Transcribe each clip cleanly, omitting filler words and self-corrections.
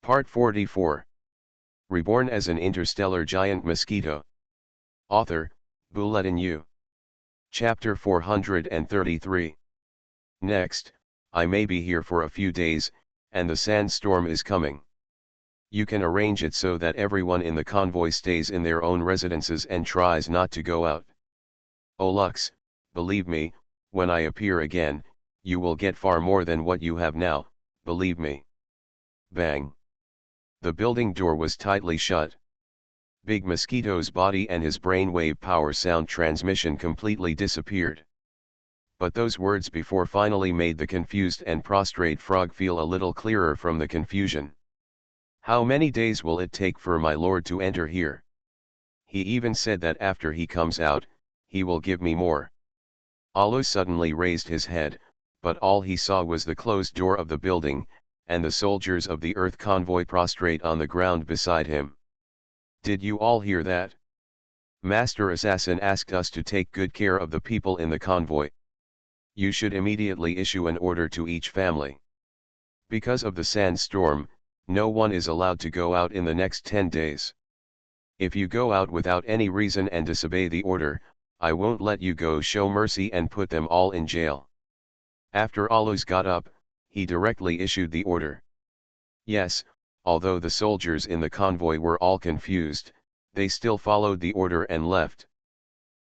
Part 44. Reborn as an interstellar giant mosquito. Author, Bulletin U. Chapter 433. Next, I may be here for a few days, and the sandstorm is coming. You can arrange it so that everyone in the convoy stays in their own residences and tries not to go out. Oh Lux, believe me, when I appear again, you will get far more than what you have now, believe me. Bang. The building door was tightly shut. Big Mosquito's body and his brainwave power sound transmission completely disappeared. But those words before finally made the confused and prostrate frog feel a little clearer from the confusion. How many days will it take for my lord to enter here? He even said that after he comes out, he will give me more. Alo suddenly raised his head, but all he saw was the closed door of the building, and the soldiers of the Earth convoy prostrate on the ground beside him. Did you all hear that? Master Assassin asked us to take good care of the people in the convoy. You should immediately issue an order to each family. Because of the sandstorm, no one is allowed to go out in the next 10 days. If you go out without any reason and disobey the order, I won't let you go. Show mercy and put them all in jail. After Alus got up, he directly issued the order. Yes, although the soldiers in the convoy were all confused, they still followed the order and left.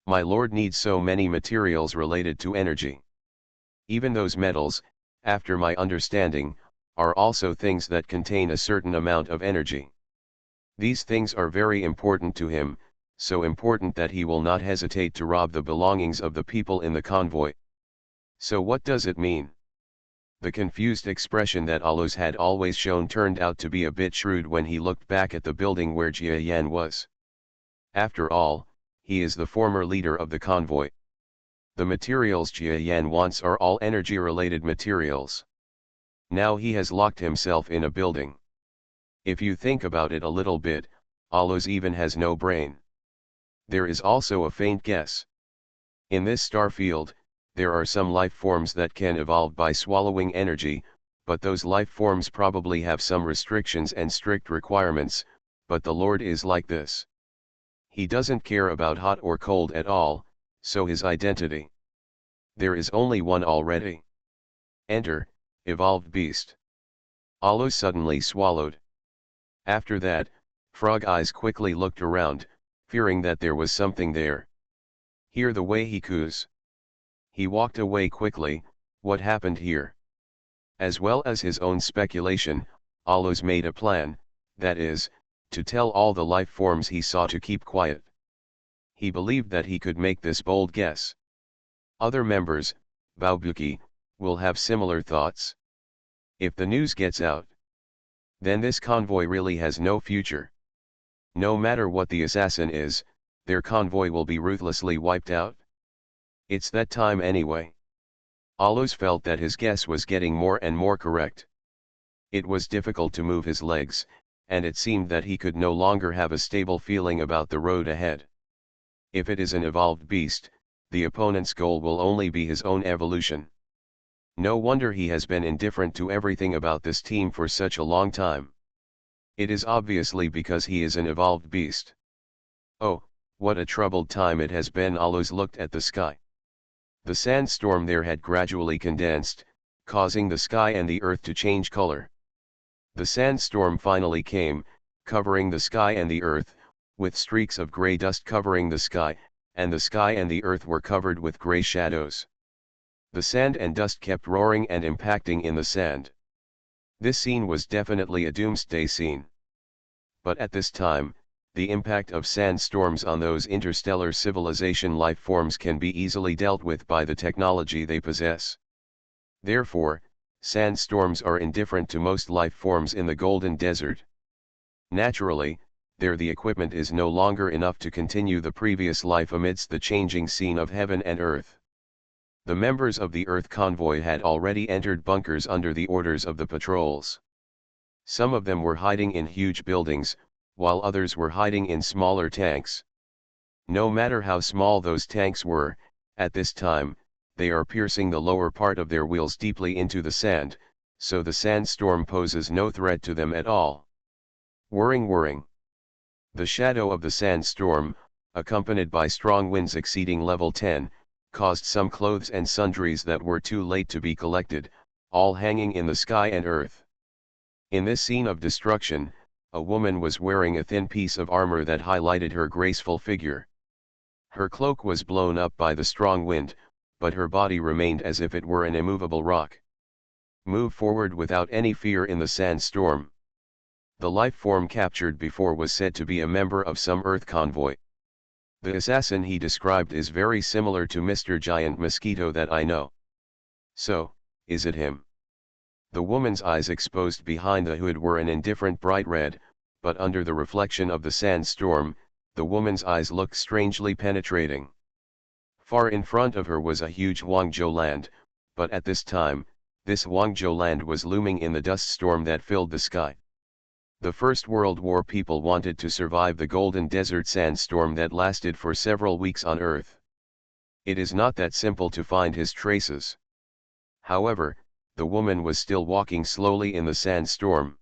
My lord needs so many materials related to energy. Even those metals, after my understanding, are also things that contain a certain amount of energy. These things are very important to him, so important that he will not hesitate to rob the belongings of the people in the convoy. So what does it mean? The confused expression that Alus had always shown turned out to be a bit shrewd when he looked back at the building where Jia Yan was. After all, he is the former leader of the convoy. The materials Jia Yan wants are all energy-related materials. Now he has locked himself in a building. If you think about it a little bit, Alus even has no brain. There is also a faint guess. In this star field, there are some life forms that can evolve by swallowing energy, but those life forms probably have some restrictions and strict requirements, but the Lord is like this. He doesn't care about hot or cold at all, so his identity. There is only one already. Enter, evolved beast. Alus suddenly swallowed. After that, Frog Eyes quickly looked around, fearing that there was something there. Hear the way he coos. He walked away quickly. What happened here? As well as his own speculation, Alus made a plan, that is, to tell all the life forms he saw to keep quiet. He believed that he could make this bold guess. Other members, Baobuki, will have similar thoughts. If the news gets out, then this convoy really has no future. No matter what the assassin is, their convoy will be ruthlessly wiped out. It's that time anyway. Alus felt that his guess was getting more and more correct. It was difficult to move his legs, and it seemed that he could no longer have a stable feeling about the road ahead. If it is an evolved beast, the opponent's goal will only be his own evolution. No wonder he has been indifferent to everything about this team for such a long time. It is obviously because he is an evolved beast. Oh, what a troubled time it has been. Alus looked at the sky. The sandstorm there had gradually condensed, causing the sky and the earth to change color. The sandstorm finally came, covering the sky and the earth, with streaks of gray dust covering the sky and the earth were covered with gray shadows. The sand and dust kept roaring and impacting in the sand. This scene was definitely a doomsday scene. But at this time, the impact of sandstorms on those interstellar civilization life forms can be easily dealt with by the technology they possess. Therefore, sandstorms are indifferent to most life forms in the Golden Desert. Naturally, there the equipment is no longer enough to continue the previous life amidst the changing scene of heaven and earth. The members of the Earth convoy had already entered bunkers under the orders of the patrols. Some of them were hiding in huge buildings, while others were hiding in smaller tanks. No matter how small those tanks were, at this time, they are piercing the lower part of their wheels deeply into the sand, so the sandstorm poses no threat to them at all. Whirring whirring. The shadow of the sandstorm, accompanied by strong winds exceeding level 10, caused some clothes and sundries that were too late to be collected, all hanging in the sky and earth. In this scene of destruction, a woman was wearing a thin piece of armor that highlighted her graceful figure. Her cloak was blown up by the strong wind, but her body remained as if it were an immovable rock. Move forward without any fear in the sandstorm. The life form captured before was said to be a member of some Earth convoy. The assassin he described is very similar to Mr. Giant Mosquito that I know. So, is it him? The woman's eyes exposed behind the hood were an indifferent bright red, but under the reflection of the sandstorm, the woman's eyes looked strangely penetrating. Far in front of her was a huge Huangzhou land, but at this time, this Huangzhou land was looming in the dust storm that filled the sky. The First World War people wanted to survive the golden desert sandstorm that lasted for several weeks on Earth. It is not that simple to find his traces. However, the woman was still walking slowly in the sandstorm.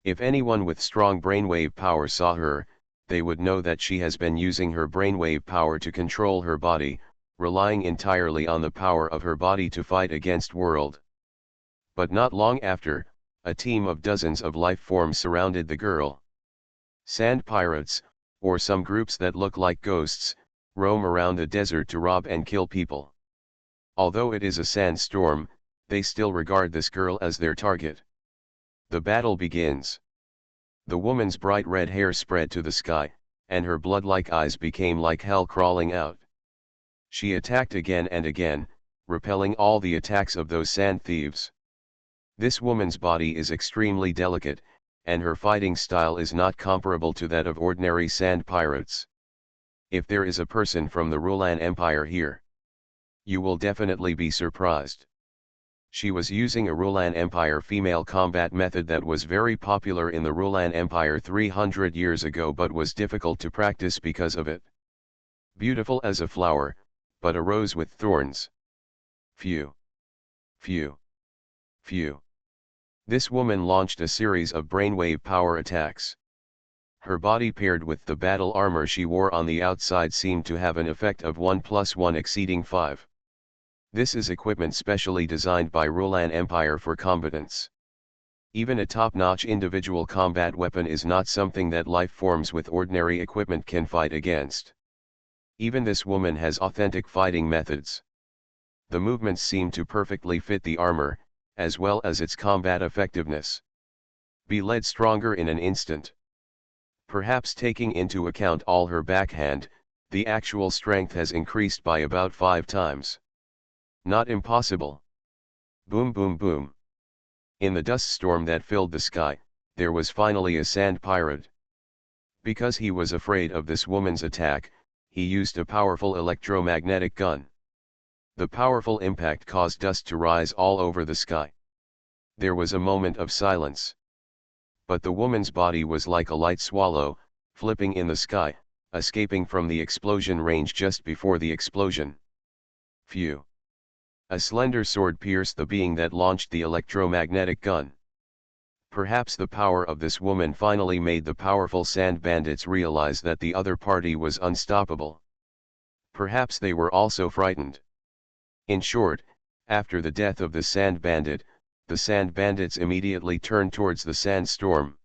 If anyone with strong brainwave power saw her, they would know that she has been using her brainwave power to control her body, relying entirely on the power of her body to fight against world. But not long after, a team of dozens of life forms surrounded the girl. Sand pirates, or some groups that look like ghosts, roam around the desert to rob and kill people. Although it is a sandstorm, they still regard this girl as their target. The battle begins. The woman's bright red hair spread to the sky, and her blood-like eyes became like hell crawling out. She attacked again and again, repelling all the attacks of those sand thieves. This woman's body is extremely delicate, and her fighting style is not comparable to that of ordinary sand pirates. If there is a person from the Rulan Empire here, you will definitely be surprised. She was using a Rulan Empire female combat method that was very popular in the Rulan Empire 300 years ago but was difficult to practice because of it. Beautiful as a flower, but a rose with thorns. Phew. Phew. Phew. This woman launched a series of brainwave power attacks. Her body paired with the battle armor she wore on the outside seemed to have an effect of 1 + 1 exceeding 5. This is equipment specially designed by Rulan Empire for combatants. Even a top-notch individual combat weapon is not something that life forms with ordinary equipment can fight against. Even this woman has authentic fighting methods. The movements seem to perfectly fit the armor, as well as its combat effectiveness. Be led stronger in an instant. Perhaps taking into account all her backhand, the actual strength has increased by about 5 times. Not impossible. Boom boom boom. In the dust storm that filled the sky, there was finally a sand pirate. Because he was afraid of this woman's attack, he used a powerful electromagnetic gun. The powerful impact caused dust to rise all over the sky. There was a moment of silence. But the woman's body was like a light swallow, flipping in the sky, escaping from the explosion range just before the explosion. Phew. A slender sword pierced the being that launched the electromagnetic gun. Perhaps the power of this woman finally made the powerful sand bandits realize that the other party was unstoppable. Perhaps they were also frightened. In short, after the death of the sand bandit, the sand bandits immediately turned towards the sandstorm.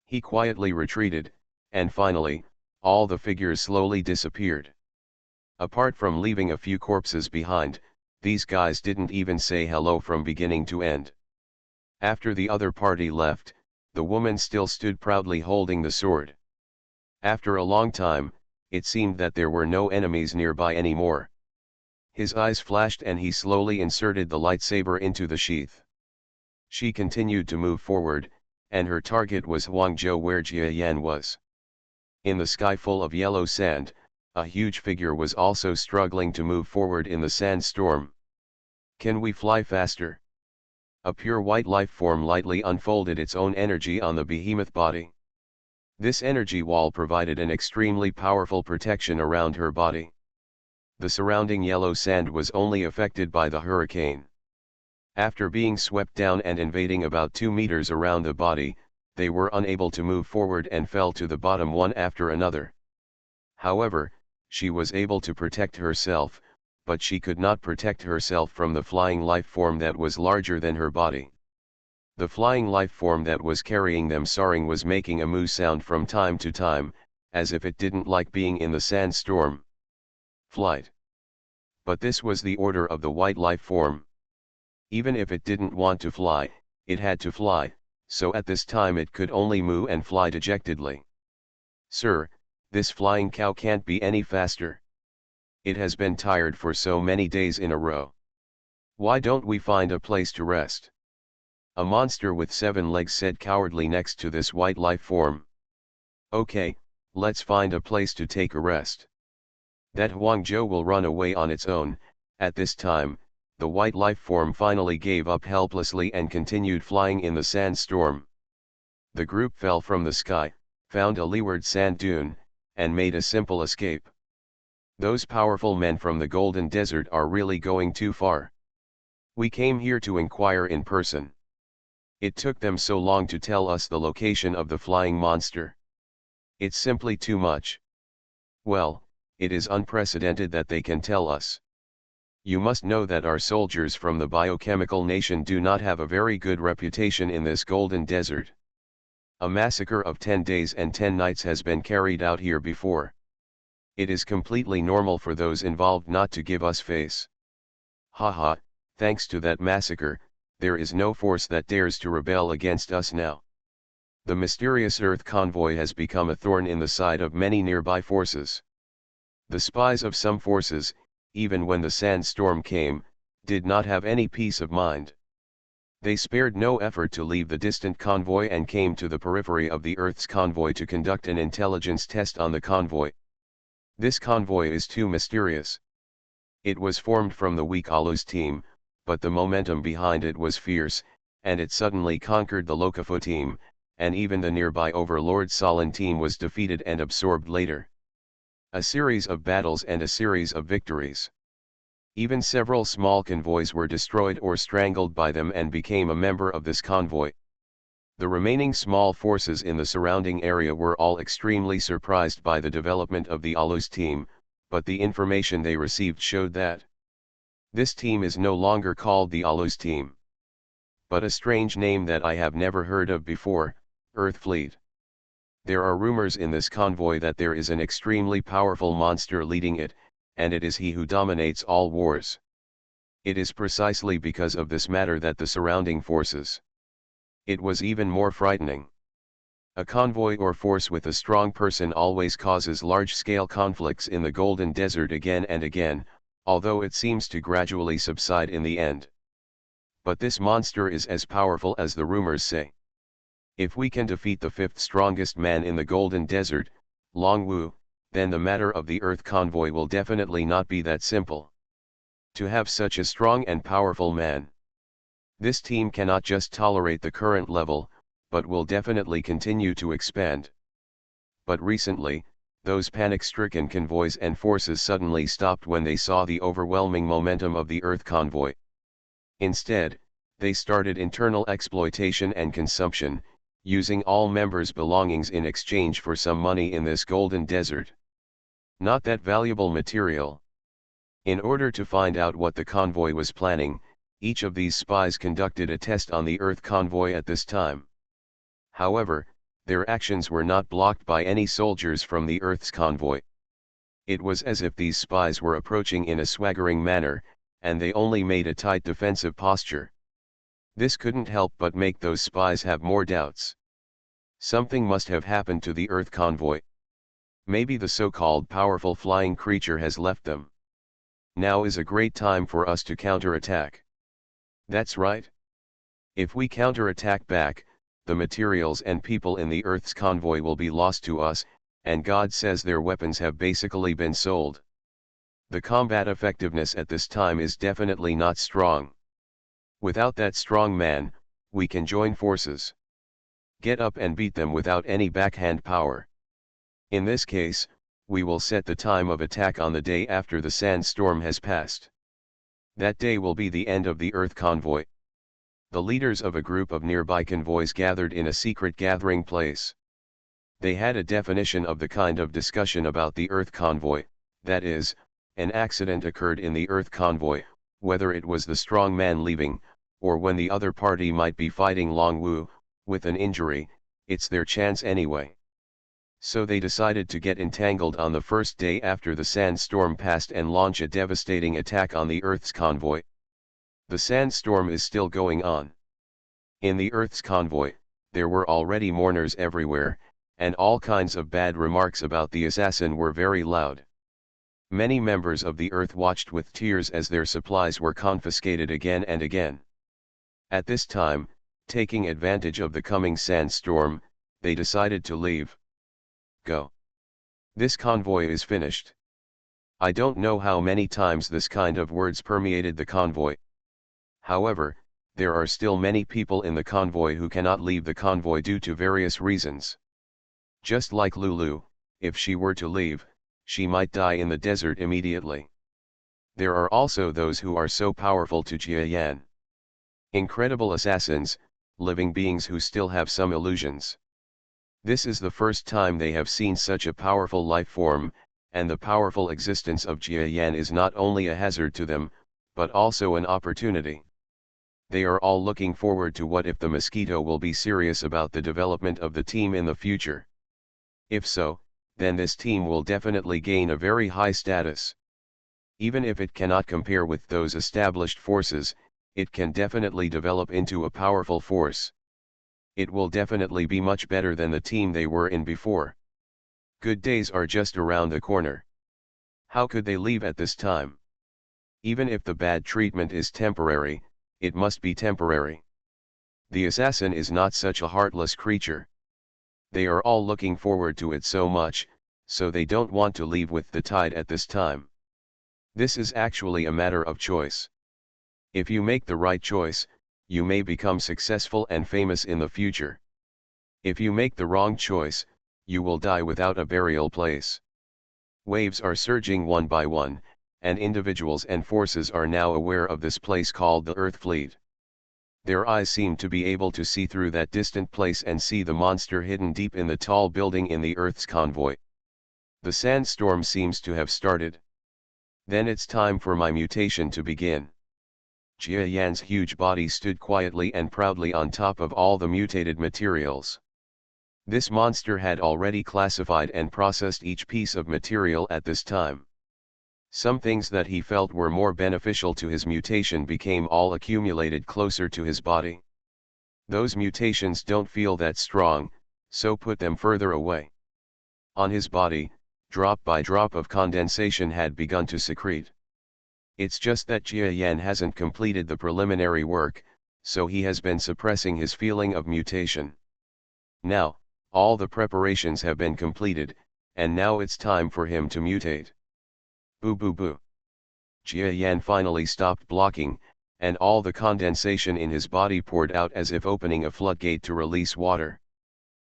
He quietly retreated, and finally, all the figures slowly disappeared. Apart from leaving a few corpses behind, these guys didn't even say hello from beginning to end. After the other party left, the woman still stood proudly holding the sword. After a long time, it seemed that there were no enemies nearby anymore. His eyes flashed and he slowly inserted the lightsaber into the sheath. She continued to move forward, and her target was Huangzhou where Jia Yan was. In the sky full of yellow sand, a huge figure was also struggling to move forward in the sandstorm. Can we fly faster? A pure white life form lightly unfolded its own energy on the behemoth body. This energy wall provided an extremely powerful protection around her body. The surrounding yellow sand was only affected by the hurricane. After being swept down and invading about 2 meters around the body, they were unable to move forward and fell to the bottom one after another. However, she was able to protect herself, but she could not protect herself from the flying life form that was larger than her body. The flying life form that was carrying them soaring was making a moo sound from time to time, as if it didn't like being in the sandstorm. Flight. But this was the order of the white life form. Even if it didn't want to fly, it had to fly, so at this time it could only moo and fly dejectedly. "Sir, this flying cow can't be any faster. It has been tired for so many days in a row. Why don't we find a place to rest?" A monster with 7 legs said cowardly next to this white life form. "Okay, let's find a place to take a rest. That Huangzhou will run away on its own." At this time, the white life form finally gave up helplessly and continued flying in the sandstorm. The group fell from the sky, found a leeward sand dune, and made a simple escape. Those powerful men from the Golden Desert are really going too far. We came here to inquire in person. It took them so long to tell us the location of the flying monster. It's simply too much. Well, it is unprecedented that they can tell us. You must know that our soldiers from the biochemical nation do not have a very good reputation in this Golden Desert. A massacre of 10 days and 10 nights has been carried out here before. It is completely normal for those involved not to give us face. Haha, thanks to that massacre, there is no force that dares to rebel against us now. The mysterious Earth convoy has become a thorn in the side of many nearby forces. The spies of some forces, even when the sandstorm came, did not have any peace of mind. They spared no effort to leave the distant convoy and came to the periphery of the Earth's convoy to conduct an intelligence test on the convoy. This convoy is too mysterious. It was formed from the weak Alus team, but the momentum behind it was fierce, and it suddenly conquered the Lokafu team, and even the nearby Overlord Solon team was defeated and absorbed later. A series of battles and a series of victories. Even several small convoys were destroyed or strangled by them and became a member of this convoy. The remaining small forces in the surrounding area were all extremely surprised by the development of the Alus team, but the information they received showed that this team is no longer called the Alus team, but a strange name that I have never heard of before, Earth Fleet. There are rumors in this convoy that there is an extremely powerful monster leading it, and it is he who dominates all wars. It is precisely because of this matter that the surrounding forces. It was even more frightening. A convoy or force with a strong person always causes large-scale conflicts in the Golden Desert again and again, although it seems to gradually subside in the end. But this monster is as powerful as the rumors say. If we can defeat the 5th strongest man in the Golden Desert, Long Wu, then the matter of the Earth convoy will definitely not be that simple. To have such a strong and powerful man, this team cannot just tolerate the current level, but will definitely continue to expand. But recently, those panic-stricken convoys and forces suddenly stopped when they saw the overwhelming momentum of the Earth convoy. Instead, they started internal exploitation and consumption, using all members' belongings in exchange for some money in this Golden Desert. Not that valuable material. In order to find out what the convoy was planning, each of these spies conducted a test on the Earth convoy at this time. However, their actions were not blocked by any soldiers from the Earth's convoy. It was as if these spies were approaching in a swaggering manner, and they only made a tight defensive posture. This couldn't help but make those spies have more doubts. Something must have happened to the Earth convoy. Maybe the so-called powerful flying creature has left them. Now is a great time for us to counterattack. That's right. If we counterattack back, the materials and people in the Earth's convoy will be lost to us, and God says their weapons have basically been sold. The combat effectiveness at this time is definitely not strong. Without that strong man, we can join forces. Get up and beat them without any backhand power. In this case, we will set the time of attack on the day after the sandstorm has passed. That day will be the end of the Earth convoy. The leaders of a group of nearby convoys gathered in a secret gathering place. They had a definition of the kind of discussion about the Earth convoy, that is, an accident occurred in the Earth convoy, whether it was the strong man leaving, or when the other party might be fighting Longwu, with an injury, it's their chance anyway. So they decided to get entangled on the first day after the sandstorm passed and launch a devastating attack on the Earth's convoy. The sandstorm is still going on. In the Earth's convoy, there were already mourners everywhere, and all kinds of bad remarks about the assassin were very loud. Many members of the Earth watched with tears as their supplies were confiscated again and again. At this time, taking advantage of the coming sandstorm, they decided to leave. Go. This convoy is finished. I don't know how many times this kind of words permeated the convoy. However, there are still many people in the convoy who cannot leave the convoy due to various reasons. Just like Lulu, if she were to leave, she might die in the desert immediately. There are also those who are so powerful to Jia Yan. Incredible assassins, living beings who still have some illusions. This is the first time they have seen such a powerful life form, and the powerful existence of Jia Yan is not only a hazard to them, but also an opportunity. They are all looking forward to what if the Mosquito will be serious about the development of the team in the future. If so, then this team will definitely gain a very high status. Even if it cannot compare with those established forces, it can definitely develop into a powerful force. It will definitely be much better than the team they were in before. Good days are just around the corner. How could they leave at this time? Even if the bad treatment is temporary, it must be temporary. The assassin is not such a heartless creature. They are all looking forward to it so much, so they don't want to leave with the tide at this time. This is actually a matter of choice. If you make the right choice, you may become successful and famous in the future. If you make the wrong choice, you will die without a burial place. Waves are surging one by one, and individuals and forces are now aware of this place called the Earth Fleet. Their eyes seem to be able to see through that distant place and see the monster hidden deep in the tall building in the Earth's convoy. The sandstorm seems to have started. Then it's time for my mutation to begin. Jia Yan's huge body stood quietly and proudly on top of all the mutated materials. This monster had already classified and processed each piece of material at this time. Some things that he felt were more beneficial to his mutation became all accumulated closer to his body. Those mutations don't feel that strong, so put them further away. On his body, drop by drop of condensation had begun to secrete. It's just that Jia Yan hasn't completed the preliminary work, so he has been suppressing his feeling of mutation. Now, all the preparations have been completed, and now it's time for him to mutate. Boo boo boo. Jia Yan finally stopped blocking, and all the condensation in his body poured out as if opening a floodgate to release water.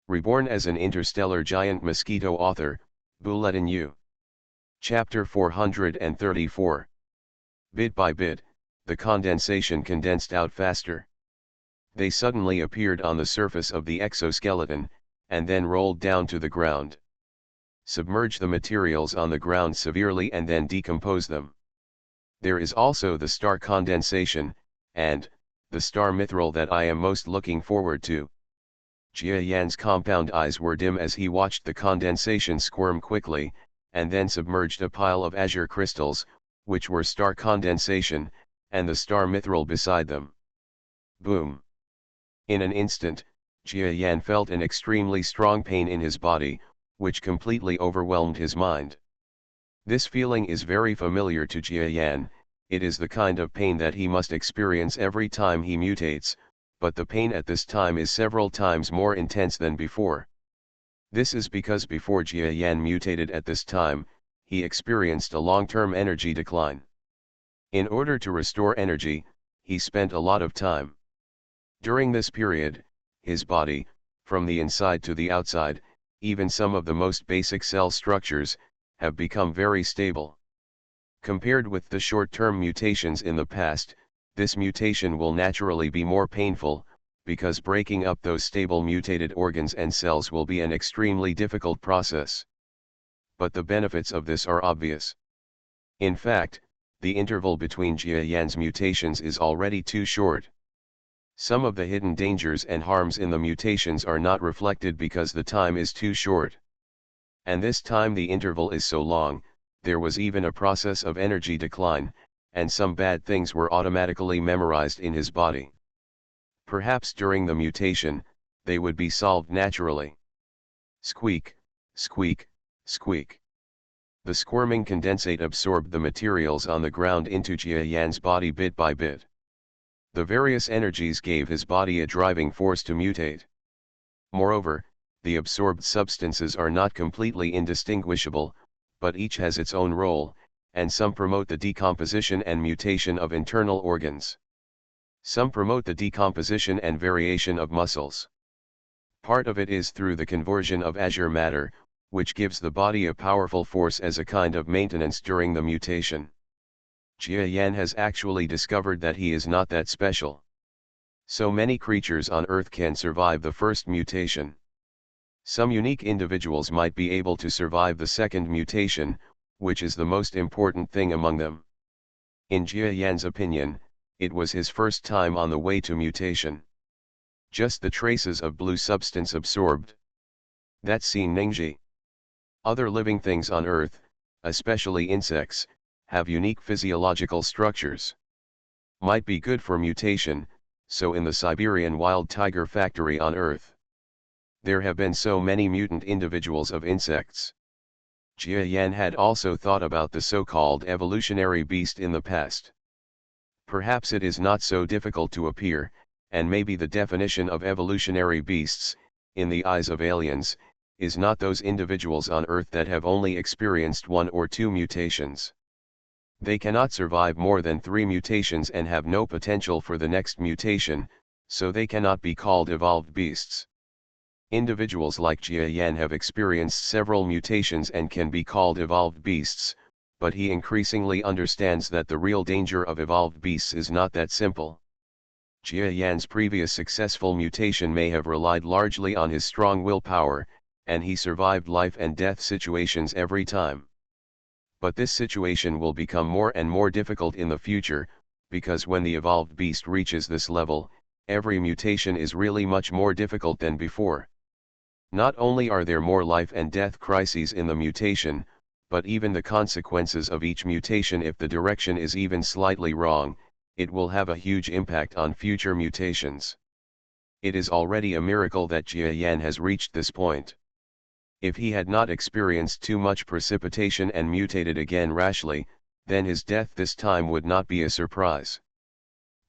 Reborn as an interstellar giant mosquito. Author, Bulletin U. Chapter 434. Bit by bit, the condensation condensed out faster. They suddenly appeared on the surface of the exoskeleton, and then rolled down to the ground. Submerge the materials on the ground severely and then decompose them. There is also the star condensation, and the star mithril that I am most looking forward to. Jia Yan's compound eyes were dim as he watched the condensation squirm quickly, and then submerged a pile of azure crystals, which were star condensation, and the star mithril beside them. Boom! In an instant, Jia Yan felt an extremely strong pain in his body, which completely overwhelmed his mind. This feeling is very familiar to Jia Yan. It is the kind of pain that he must experience every time he mutates, but the pain at this time is several times more intense than before. This is because before Jia Yan mutated at this time, he experienced a long-term energy decline. In order to restore energy, he spent a lot of time. During this period, his body, from the inside to the outside, even some of the most basic cell structures, have become very stable. Compared with the short-term mutations in the past, This mutation will naturally be more painful, because breaking up those stable mutated organs and cells will be an extremely difficult process. But the benefits of this are obvious. In fact, the interval between Jia Yan's mutations is already too short. Some of the hidden dangers and harms in the mutations are not reflected because the time is too short. And this time the interval is so long, there was even a process of energy decline, and some bad things were automatically memorized in his body. Perhaps during the mutation, they would be solved naturally. Squeak, squeak, squeak. The squirming condensate absorbed the materials on the ground into Jia Yan's body bit by bit. The various energies gave his body a driving force to mutate. Moreover, the absorbed substances are not completely indistinguishable, but each has its own role, and some promote the decomposition and mutation of internal organs. Some promote the decomposition and variation of muscles. Part of it is through the conversion of azure matter, which gives the body a powerful force as a kind of maintenance during the mutation. Jia Yan has actually discovered that he is not that special. So many creatures on Earth can survive the first mutation. Some unique individuals might be able to survive the second mutation, which is the most important thing among them. In Jia Yan's opinion, it was his first time on the way to mutation. Just the traces of blue substance absorbed. That's seen Ningji. Other living things on Earth, especially insects, have unique physiological structures. Might be good for mutation, so in the Siberian wild tiger factory on Earth, there have been so many mutant individuals of insects. Jia Yan had also thought about the so-called evolutionary beast in the past. Perhaps it is not so difficult to appear, and maybe the definition of evolutionary beasts, in the eyes of aliens, is not those individuals on Earth that have only experienced 1 or 2 mutations. They cannot survive more than 3 mutations and have no potential for the next mutation, so they cannot be called evolved beasts. Individuals like Jia Yan have experienced several mutations and can be called evolved beasts, but he increasingly understands that the real danger of evolved beasts is not that simple. Jia Yan's previous successful mutation may have relied largely on his strong willpower, and he survived life and death situations every time. But this situation will become more and more difficult in the future, because when the evolved beast reaches this level, every mutation is really much more difficult than before. Not only are there more life and death crises in the mutation, but even the consequences of each mutation, if the direction is even slightly wrong, it will have a huge impact on future mutations. It is already a miracle that Jia Yan has reached this point. If he had not experienced too much precipitation and mutated again rashly, then his death this time would not be a surprise.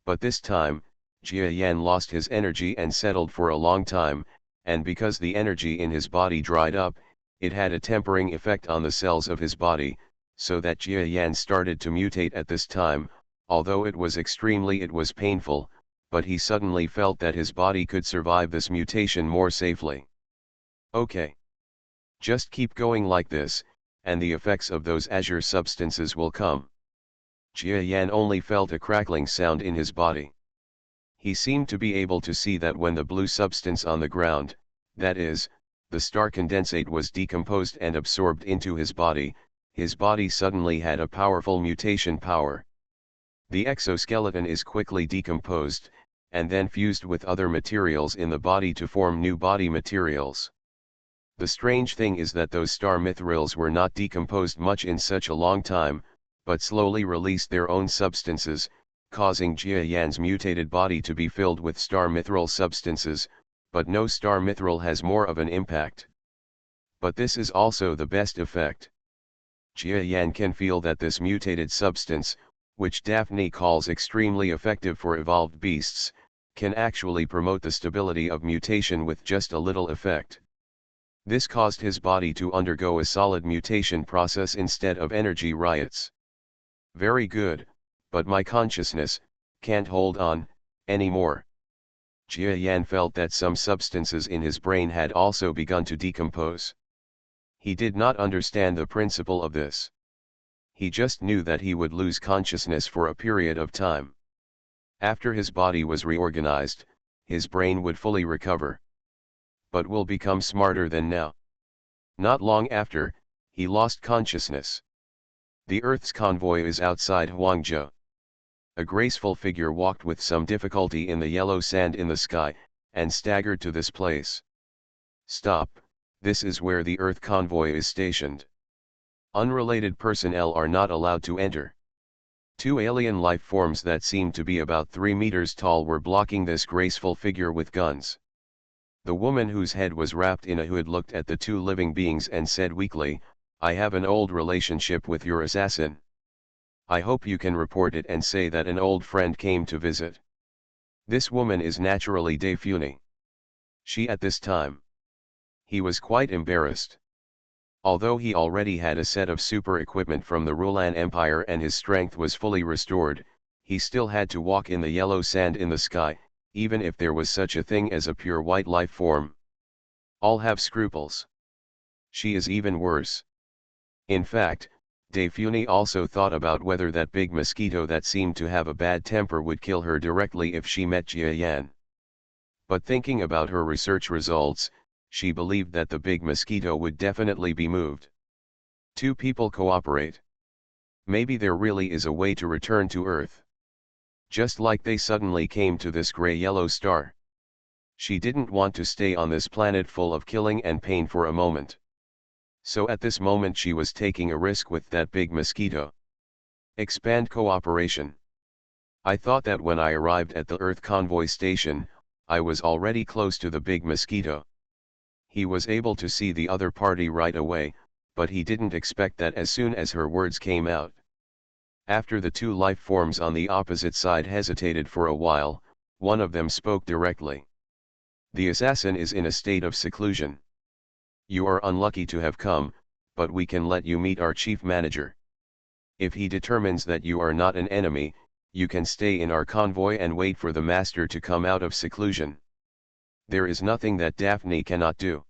But this time, Jia Yan lost his energy and settled for a long time, and because the energy in his body dried up, it had a tempering effect on the cells of his body, so that Jia Yan started to mutate at this time. Although it was painful, but he suddenly felt that his body could survive this mutation more safely. Okay. Just keep going like this, and the effects of those azure substances will come. Jia Yan only felt a crackling sound in his body. He seemed to be able to see that when the blue substance on the ground, that is, the star condensate, was decomposed and absorbed into his body suddenly had a powerful mutation power. The exoskeleton is quickly decomposed, and then fused with other materials in the body to form new body materials. The strange thing is that those star mithrils were not decomposed much in such a long time, but slowly released their own substances, causing Jia Yan's mutated body to be filled with star mithril substances, but no star mithril has more of an impact. But this is also the best effect. Jia Yan can feel that this mutated substance, which Daphne calls extremely effective for evolved beasts, can actually promote the stability of mutation with just a little effect. This caused his body to undergo a solid mutation process instead of energy riots. Very good, but my consciousness can't hold on anymore. Jia Yan felt that some substances in his brain had also begun to decompose. He did not understand the principle of this. He just knew that he would lose consciousness for a period of time. After his body was reorganized, his brain would fully recover. But will become smarter than now. Not long after, he lost consciousness. The Earth's convoy is outside Huangzhou. A graceful figure walked with some difficulty in the yellow sand in the sky, and staggered to this place. Stop, this is where the Earth convoy is stationed. Unrelated personnel are not allowed to enter. Two alien life forms that seemed to be about 3 meters tall were blocking this graceful figure with guns. The woman whose head was wrapped in a hood looked at the two living beings and said weakly, "I have an old relationship with your assassin. I hope you can report it and say that an old friend came to visit." This woman is naturally Daphne. She at this time. He was quite embarrassed. Although he already had a set of super equipment from the Rulan Empire and his strength was fully restored, he still had to walk in the yellow sand in the sky, even if there was such a thing as a pure white life form. All have scruples. She is even worse. In fact, Daphne also thought about whether that big mosquito that seemed to have a bad temper would kill her directly if she met Jia Yan. But thinking about her research results, she believed that the big mosquito would definitely be moved. Two people cooperate. Maybe there really is a way to return to Earth. Just like they suddenly came to this gray-yellow star. She didn't want to stay on this planet full of killing and pain for a moment. So at this moment she was taking a risk with that big mosquito. Expand cooperation. I thought that when I arrived at the Earth convoy station, I was already close to the big mosquito. He was able to see the other party right away, but he didn't expect that as soon as her words came out. After the two life forms on the opposite side hesitated for a while, one of them spoke directly. The assassin is in a state of seclusion. You are unlucky to have come, but we can let you meet our chief manager. If he determines that you are not an enemy, you can stay in our convoy and wait for the master to come out of seclusion. There is nothing that Daphne cannot do.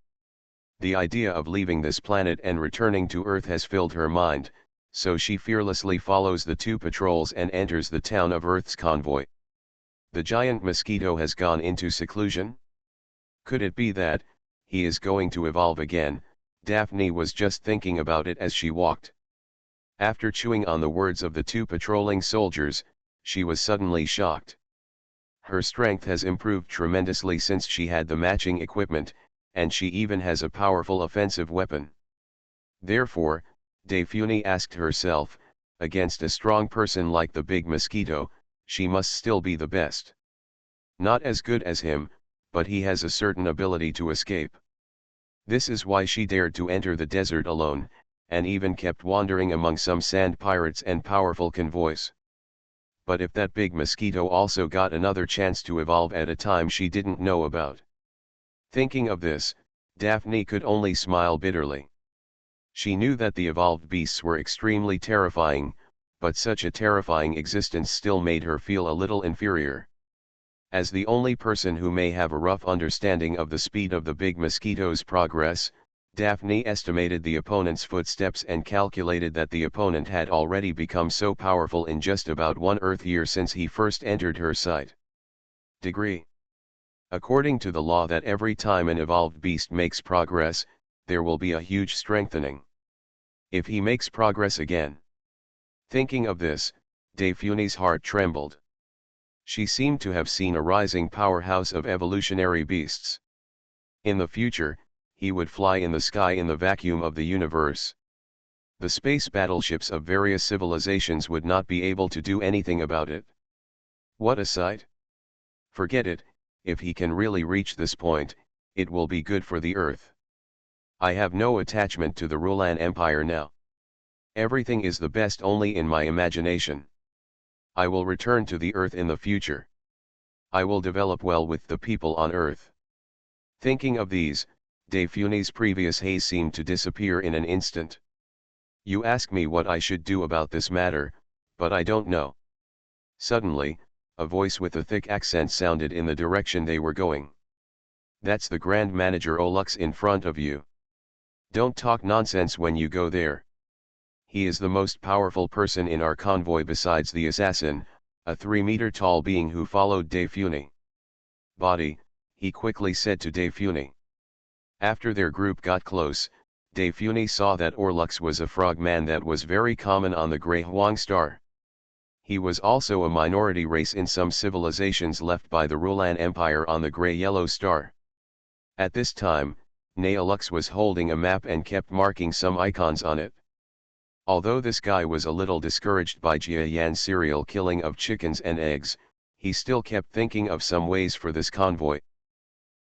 The idea of leaving this planet and returning to Earth has filled her mind, so she fearlessly follows the two patrols and enters the town of Earth's convoy. The giant mosquito has gone into seclusion? Could it be that he is going to evolve again? Daphne was just thinking about it as she walked. After chewing on the words of the two patrolling soldiers, she was suddenly shocked. Her strength has improved tremendously since she had the matching equipment, and she even has a powerful offensive weapon. Therefore, Daphne asked herself, against a strong person like the big mosquito, she must still be the best. Not as good as him, but he has a certain ability to escape. This is why she dared to enter the desert alone, and even kept wandering among some sand pirates and powerful convoys. But if that big mosquito also got another chance to evolve at a time she didn't know about. Thinking of this, Daphne could only smile bitterly. She knew that the evolved beasts were extremely terrifying, but such a terrifying existence still made her feel a little inferior. As the only person who may have a rough understanding of the speed of the big mosquito's progress, Daphne estimated the opponent's footsteps and calculated that the opponent had already become so powerful in just about 1 Earth year since he first entered her sight. Degree. According to the law that every time an evolved beast makes progress, there will be a huge strengthening. If he makes progress again. Thinking of this, Daphne's heart trembled. She seemed to have seen a rising powerhouse of evolutionary beasts. In the future, he would fly in the sky in the vacuum of the universe. The space battleships of various civilizations would not be able to do anything about it. What a sight! Forget it, if he can really reach this point, it will be good for the Earth. I have no attachment to the Rulan Empire now. Everything is the best only in my imagination. I will return to the Earth in the future. I will develop well with the people on Earth. Thinking of these, Daphne's previous haze seemed to disappear in an instant. You ask me what I should do about this matter, but I don't know. Suddenly, a voice with a thick accent sounded in the direction they were going. That's the Grand Manager Olux in front of you. Don't talk nonsense when you go there. He is the most powerful person in our convoy besides the assassin, a 3-meter tall being who followed Defune. Body, he quickly said to Defune. After their group got close, Defune saw that Orlux was a frogman that was very common on the Grey Huang star. He was also a minority race in some civilizations left by the Rulan Empire on the Grey-Yellow star. At this time, Neolux was holding a map and kept marking some icons on it. Although this guy was a little discouraged by Jia Yan's serial killing of chickens and eggs, he still kept thinking of some ways for this convoy.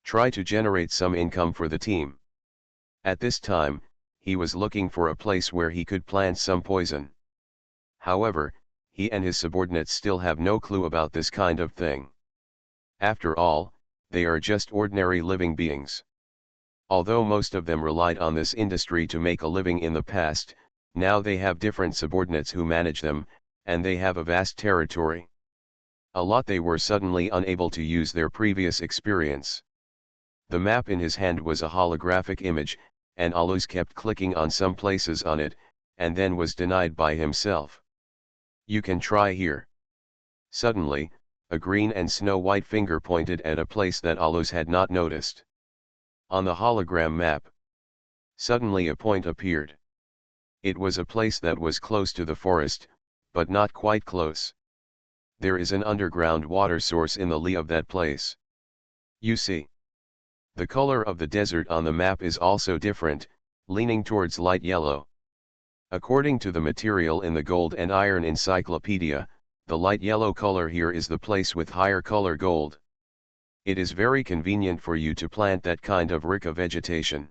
Try to generate some income for the team. At this time, he was looking for a place where he could plant some poison. However, he and his subordinates still have no clue about this kind of thing. After all, they are just ordinary living beings. Although most of them relied on this industry to make a living in the past, now they have different subordinates who manage them, and they have a vast territory. A lot they were suddenly unable to use their previous experience. The map in his hand was a holographic image, and Aluz kept clicking on some places on it, and then was denied by himself. You can try here. Suddenly, a green and snow-white finger pointed at a place that Aluz had not noticed. On the hologram map, suddenly a point appeared. It was a place that was close to the forest, but not quite close. There is an underground water source in the lee of that place. You see. The color of the desert on the map is also different, leaning towards light yellow. According to the material in the Gold and Iron Encyclopedia, the light yellow color here is the place with higher color gold. It is very convenient for you to plant that kind of Rika vegetation.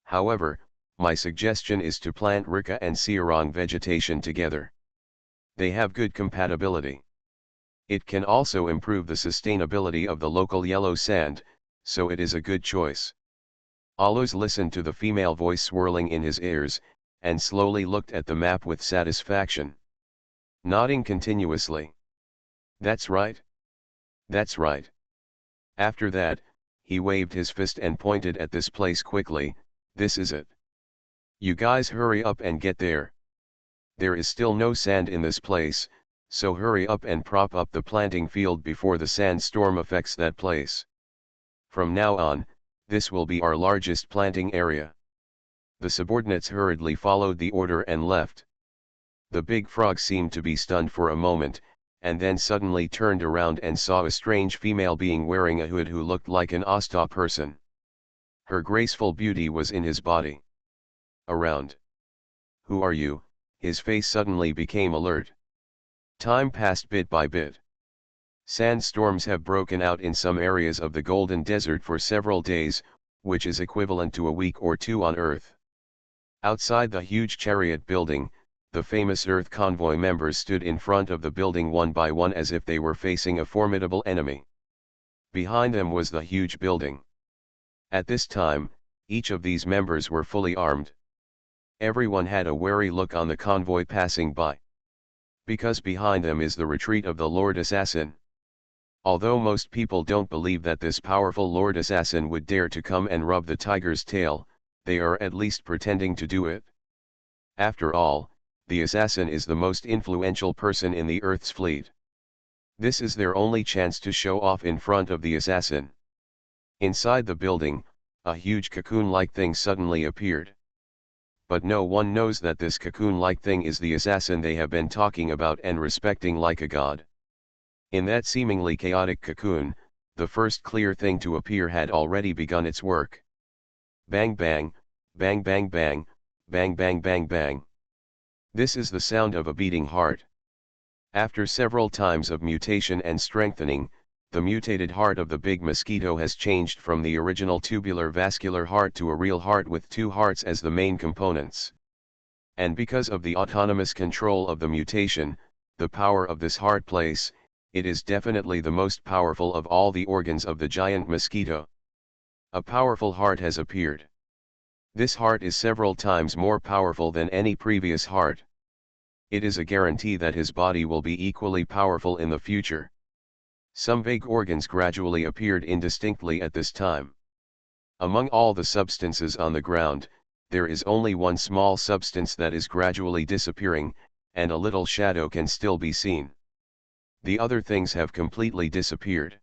However, my suggestion is to plant Rika and Seorong vegetation together. They have good compatibility. It can also improve the sustainability of the local yellow sand, so it is a good choice. Aluz listened to the female voice swirling in his ears, and slowly looked at the map with satisfaction. Nodding continuously. That's right. That's right. After that, he waved his fist and pointed at this place quickly. This is it. You guys hurry up and get there. There is still no sand in this place, so hurry up and prop up the planting field before the sandstorm affects that place. From now on, this will be our largest planting area. The subordinates hurriedly followed the order and left. The big frog seemed to be stunned for a moment, and then suddenly turned around and saw a strange female being wearing a hood who looked like an Asta person. Her graceful beauty was in his body. Around. Who are you? His face suddenly became alert. Time passed bit by bit. Sandstorms have broken out in some areas of the Golden Desert for several days, which is equivalent to a week or two on Earth. Outside the huge chariot building, the famous Earth convoy members stood in front of the building one by one as if they were facing a formidable enemy. Behind them was the huge building. At this time, each of these members were fully armed. Everyone had a wary look on the convoy passing by. Because behind them is the retreat of the Lord Assassin. Although most people don't believe that this powerful Lord Assassin would dare to come and rub the tiger's tail, they are at least pretending to do it. After all, the assassin is the most influential person in the Earth's fleet. This is their only chance to show off in front of the assassin. Inside the building, a huge cocoon-like thing suddenly appeared. But no one knows that this cocoon-like thing is the assassin they have been talking about and respecting like a god. In that seemingly chaotic cocoon, the first clear thing to appear had already begun its work. Bang bang, bang bang bang, bang bang bang bang. This is the sound of a beating heart. After several times of mutation and strengthening, the mutated heart of the big mosquito has changed from the original tubular vascular heart to a real heart with two hearts as the main components. And because of the autonomous control of the mutation, the power of this heart place, it is definitely the most powerful of all the organs of the giant mosquito. A powerful heart has appeared. This heart is several times more powerful than any previous heart. It is a guarantee that his body will be equally powerful in the future. Some vague organs gradually appeared indistinctly at this time. Among all the substances on the ground, there is only one small substance that is gradually disappearing, and a little shadow can still be seen. The other things have completely disappeared.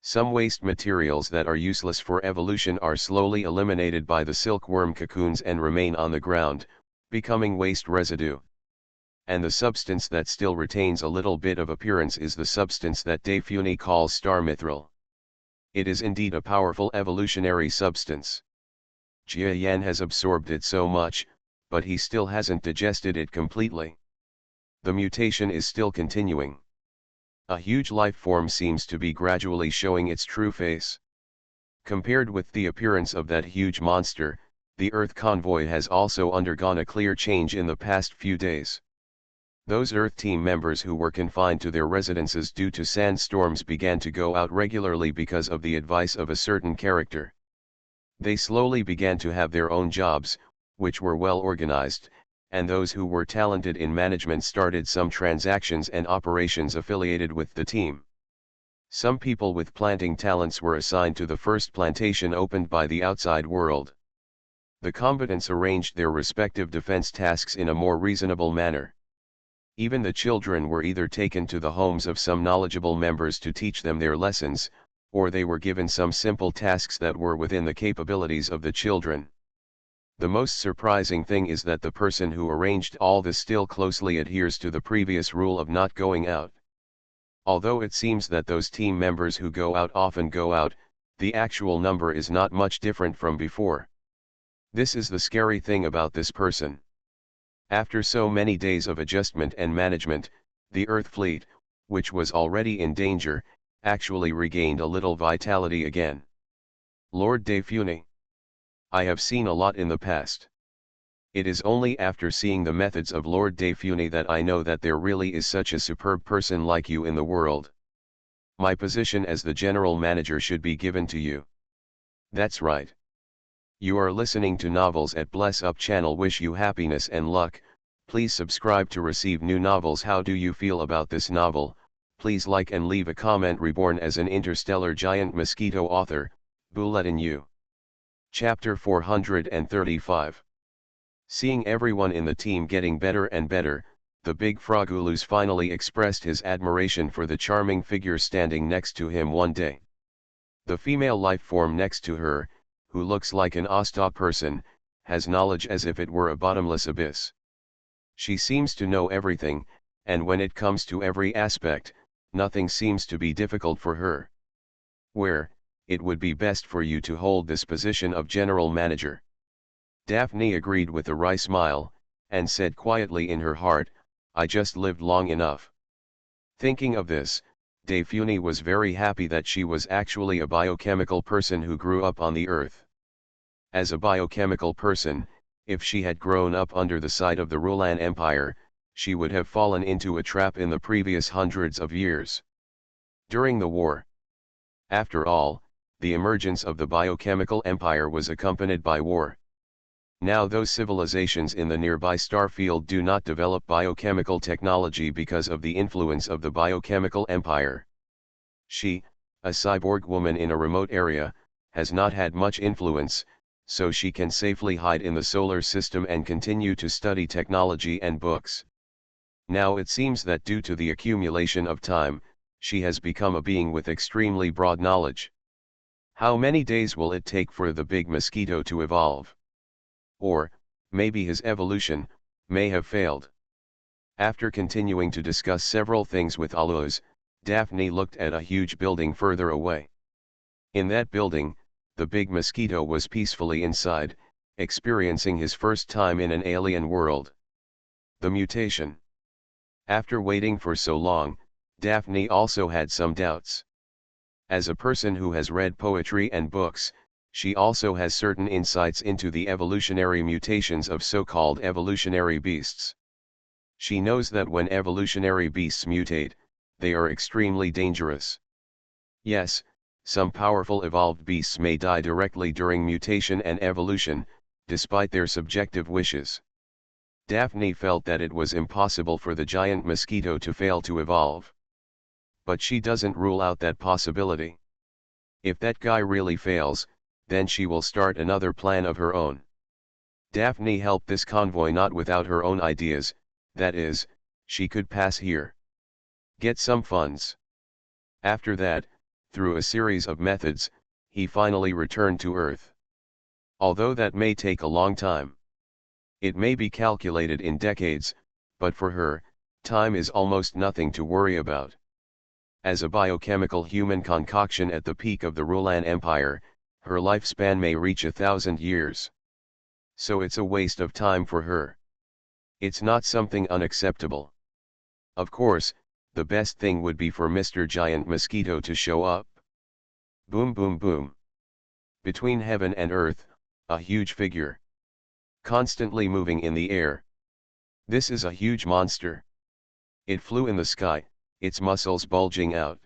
Some waste materials that are useless for evolution are slowly eliminated by the silkworm cocoons and remain on the ground, becoming waste residue. And the substance that still retains a little bit of appearance is the substance that De Funy calls star mithril. It is indeed a powerful evolutionary substance. Jia Yan has absorbed it so much, but he still hasn't digested it completely. The mutation is still continuing. A huge life form seems to be gradually showing its true face. Compared with the appearance of that huge monster, the Earth convoy has also undergone a clear change in the past few days. Those Earth team members who were confined to their residences due to sandstorms began to go out regularly because of the advice of a certain character. They slowly began to have their own jobs, which were well organized, and those who were talented in management started some transactions and operations affiliated with the team. Some people with planting talents were assigned to the first plantation opened by the outside world. The combatants arranged their respective defense tasks in a more reasonable manner. Even the children were either taken to the homes of some knowledgeable members to teach them their lessons, or they were given some simple tasks that were within the capabilities of the children. The most surprising thing is that the person who arranged all this still closely adheres to the previous rule of not going out. Although it seems that those team members who go out often go out, the actual number is not much different from before. This is the scary thing about this person. After so many days of adjustment and management, the Earth fleet, which was already in danger, actually regained a little vitality again. Lord De Funy. I have seen a lot in the past. It is only after seeing the methods of Lord De Funy that I know that there really is such a superb person like you in the world. My position as the general manager should be given to you. That's right. You are listening to Novels at Bless Up channel. Wish you happiness and luck. Please subscribe to receive new novels. How do you feel about this novel? Please like and leave a comment. Reborn as an interstellar giant mosquito. Author, Bulletin U. Chapter 435. Seeing everyone in the team getting better and better, the big Frogulus finally expressed his admiration for the charming figure standing next to him one day. The female life form next to her, who looks like an Asta person, has knowledge as if it were a bottomless abyss. She seems to know everything, and when it comes to every aspect, nothing seems to be difficult for her. Where, it would be best for you to hold this position of general manager. Daphne agreed with a wry smile, and said quietly in her heart, I just lived long enough. Thinking of this, De Funy was very happy that she was actually a biochemical person who grew up on the Earth. As a biochemical person, if she had grown up under the side of the Rulan Empire, she would have fallen into a trap in the previous hundreds of years. During the war. After all, the emergence of the biochemical empire was accompanied by war. Now those civilizations in the nearby star field do not develop biochemical technology because of the influence of the biochemical empire. She, a cyborg woman in a remote area, has not had much influence, so she can safely hide in the solar system and continue to study technology and books. Now it seems that due to the accumulation of time, she has become a being with extremely broad knowledge. How many days will it take for the big mosquito to evolve? Or, maybe his evolution may have failed. After continuing to discuss several things with Aluz, Daphne looked at a huge building further away. In that building, the big mosquito was peacefully inside, experiencing his first time in an alien world. The mutation. After waiting for so long, Daphne also had some doubts. As a person who has read poetry and books, she also has certain insights into the evolutionary mutations of so-called evolutionary beasts. She knows that when evolutionary beasts mutate, they are extremely dangerous. Yes, some powerful evolved beasts may die directly during mutation and evolution, despite their subjective wishes. Daphne felt that it was impossible for the giant mosquito to fail to evolve. But she doesn't rule out that possibility. If that guy really fails, then she will start another plan of her own. Daphne helped this convoy not without her own ideas, that is, she could pass here. Get some funds. After that, through a series of methods, he finally returned to Earth. Although that may take a long time. It may be calculated in decades, but for her, time is almost nothing to worry about. As a biochemical human concoction at the peak of the Rulan Empire, her lifespan may reach 1,000 years. So it's a waste of time for her. It's not something unacceptable. Of course, the best thing would be for Mr. Giant Mosquito to show up. Boom boom boom. Between heaven and earth, a huge figure. Constantly moving in the air. This is a huge monster. It flew in the sky, its muscles bulging out.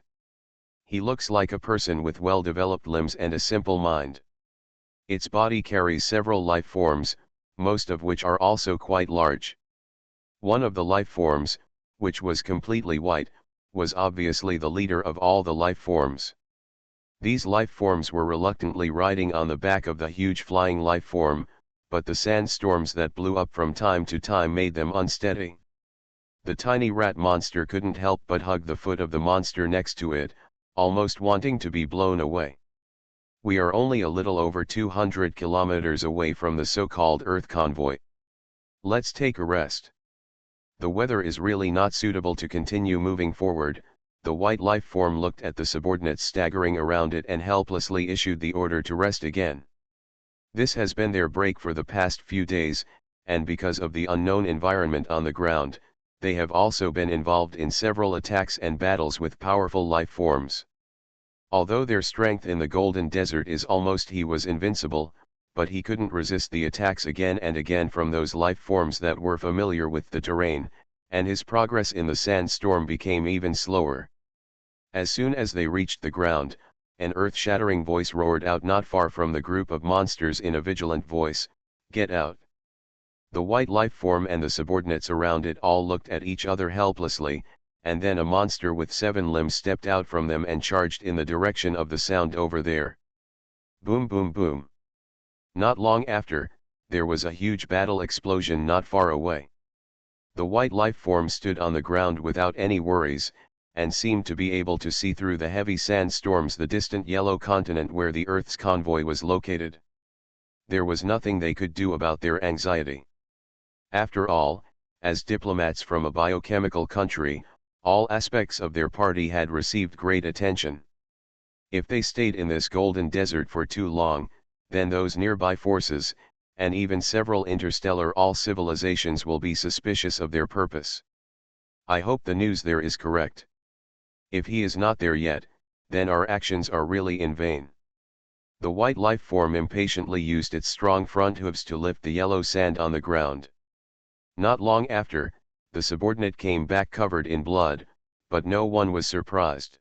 He looks like a person with well-developed limbs and a simple mind. Its body carries several life forms, most of which are also quite large. One of the life forms, which was completely white, was obviously the leader of all the life forms. These life forms were reluctantly riding on the back of the huge flying life form, but the sandstorms that blew up from time to time made them unsteady. The tiny rat monster couldn't help but hug the foot of the monster next to it, almost wanting to be blown away. We are only a little over 200 kilometers away from the so-called Earth convoy. Let's take a rest. The weather is really not suitable to continue moving forward. The white life form looked at the subordinates staggering around it and helplessly issued the order to rest again. This has been their break for the past few days, and because of the unknown environment on the ground, they have also been involved in several attacks and battles with powerful life forms. Although their strength in the Golden Desert is almost he was invincible, but he couldn't resist the attacks again and again from those life forms that were familiar with the terrain, and his progress in the sandstorm became even slower. As soon as they reached the ground, an earth-shattering voice roared out not far from the group of monsters in a vigilant voice, "Get out!" The white life form and the subordinates around it all looked at each other helplessly, and then a monster with 7 limbs stepped out from them and charged in the direction of the sound over there. Boom boom boom. Not long after, there was a huge battle explosion not far away. The white life form stood on the ground without any worries, and seemed to be able to see through the heavy sandstorms the distant yellow continent where the Earth's convoy was located. There was nothing they could do about their anxiety. After all, as diplomats from a biochemical country, all aspects of their party had received great attention. If they stayed in this golden desert for too long, then those nearby forces, and even several interstellar all civilizations will be suspicious of their purpose. I hope the news there is correct. If he is not there yet, then our actions are really in vain. The white life form impatiently used its strong front hooves to lift the yellow sand on the ground. Not long after, the subordinate came back covered in blood, but no one was surprised.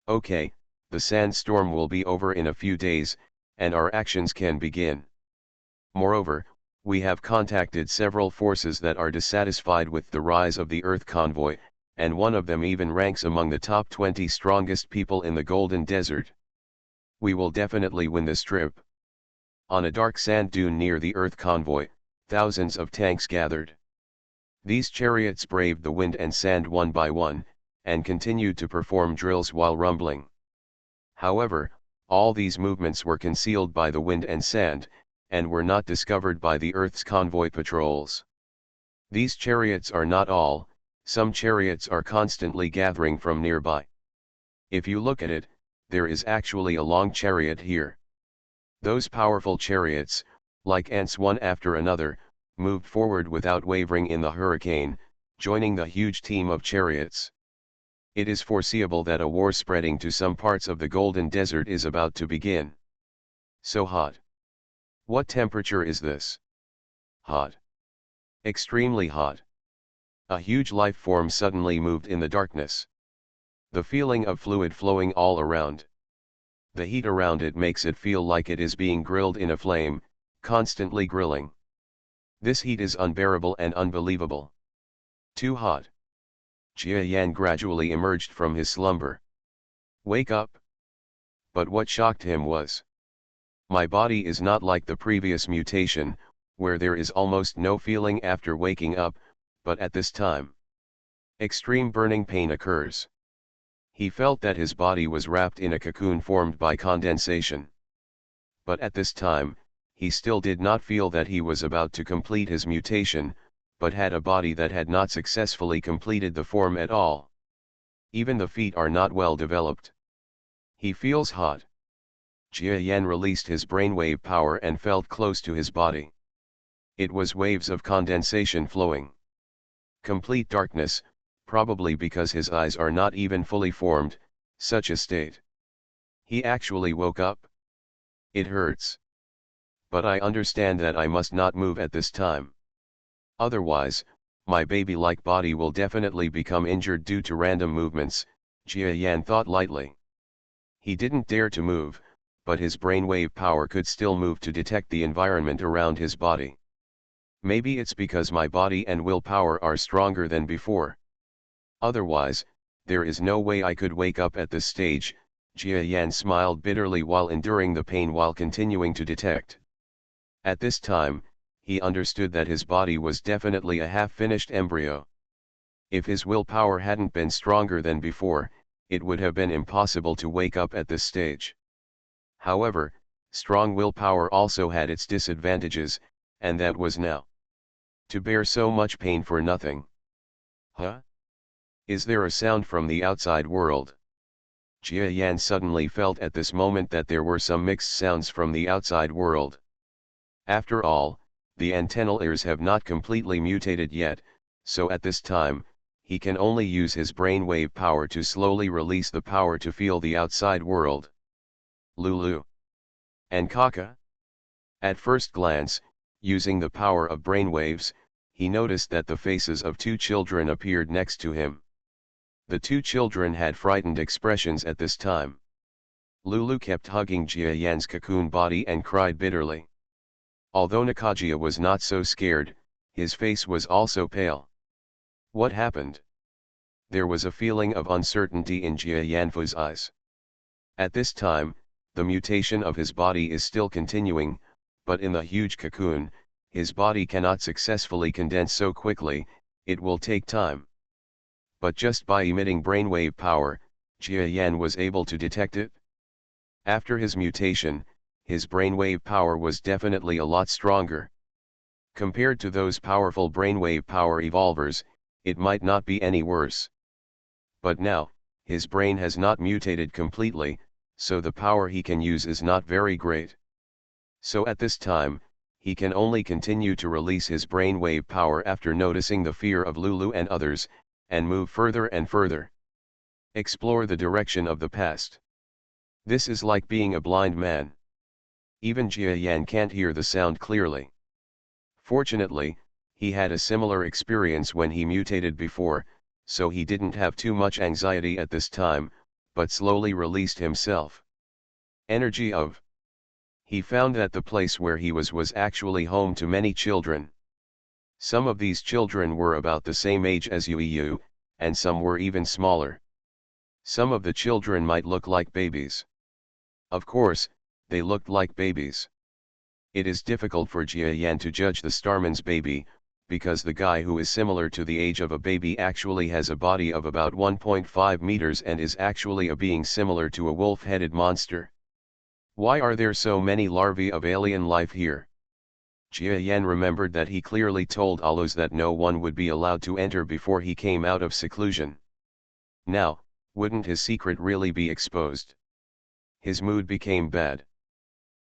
Okay, the sandstorm will be over in a few days, and our actions can begin. Moreover, we have contacted several forces that are dissatisfied with the rise of the Earth convoy, and one of them even ranks among the top 20 strongest people in the Golden Desert. We will definitely win this trip. On a dark sand dune near the Earth convoy, thousands of tanks gathered. These chariots braved the wind and sand one by one, and continued to perform drills while rumbling. However, all these movements were concealed by the wind and sand, and were not discovered by the Earth's convoy patrols. These chariots are not all, some chariots are constantly gathering from nearby. If you look at it, there is actually a long chariot here. Those powerful chariots, like ants one after another, moved forward without wavering in the hurricane, joining the huge team of chariots. It is foreseeable that a war spreading to some parts of the Golden Desert is about to begin. So hot. What temperature is this? Hot. Extremely hot. A huge life form suddenly moved in the darkness. The feeling of fluid flowing all around. The heat around it makes it feel like it is being grilled in a flame, constantly grilling. This heat is unbearable and unbelievable. Too hot. Jia Yan gradually emerged from his slumber. Wake up! But what shocked him was, my body is not like the previous mutation, where there is almost no feeling after waking up, but at this time, Extreme burning pain occurs. He felt that his body was wrapped in a cocoon formed by condensation. But at this time, he still did not feel that he was about to complete his mutation, but had a body that had not successfully completed the form at all. Even the feet are not well developed. He feels hot. Jia Yan released his brainwave power and felt close to his body. It was waves of condensation flowing. Complete darkness, probably because his eyes are not even fully formed, such a state. He actually woke up. It hurts. But I understand that I must not move at this time. Otherwise, my baby-like body will definitely become injured due to random movements, Jia Yan thought lightly. He didn't dare to move, but his brainwave power could still move to detect the environment around his body. Maybe it's because my body and willpower are stronger than before. Otherwise, there is no way I could wake up at this stage. Jia Yan smiled bitterly while enduring the pain while continuing to detect. At this time, he understood that his body was definitely a half-finished embryo. If his willpower hadn't been stronger than before, it would have been impossible to wake up at this stage. However, strong willpower also had its disadvantages, and that was now. To bear so much pain for nothing. Huh? Is there a sound from the outside world? Jia Yan suddenly felt at this moment that there were some mixed sounds from the outside world. After all, the antennal ears have not completely mutated yet, so at this time, he can only use his brainwave power to slowly release the power to feel the outside world. Lulu and Kaka? At first glance, using the power of brainwaves, he noticed that the faces of two children appeared next to him. The two children had frightened expressions at this time. Lulu kept hugging Jia Yan's cocoon body and cried bitterly. Although Nakajia was not so scared, his face was also pale. What happened? There was a feeling of uncertainty in Jia Yanfu's eyes. At this time, the mutation of his body is still continuing, but in the huge cocoon, his body cannot successfully condense so quickly, it will take time. But just by emitting brainwave power, Jia Yan was able to detect it. After his mutation, his brainwave power was definitely a lot stronger. Compared to those powerful brainwave power evolvers, it might not be any worse. But now, his brain has not mutated completely, so the power he can use is not very great. So at this time, he can only continue to release his brainwave power after noticing the fear of Lulu and others, and move further and further. Explore the direction of the past. This is like being a blind man. Even Jia Yan can't hear the sound clearly. Fortunately, he had a similar experience when he mutated before, so he didn't have too much anxiety at this time, but slowly released himself. Energy of. He found that the place where he was actually home to many children. Some of these children were about the same age as Yu, and some were even smaller. Some of the children might look like babies. Of course, they looked like babies. It is difficult for Jia Yan to judge the Starman's baby, because the guy who is similar to the age of a baby actually has a body of about 1.5 meters and is actually a being similar to a wolf-headed monster. Why are there so many larvae of alien life here? Jia Yan remembered that he clearly told Allos that no one would be allowed to enter before he came out of seclusion. Now, wouldn't his secret really be exposed? His mood became bad.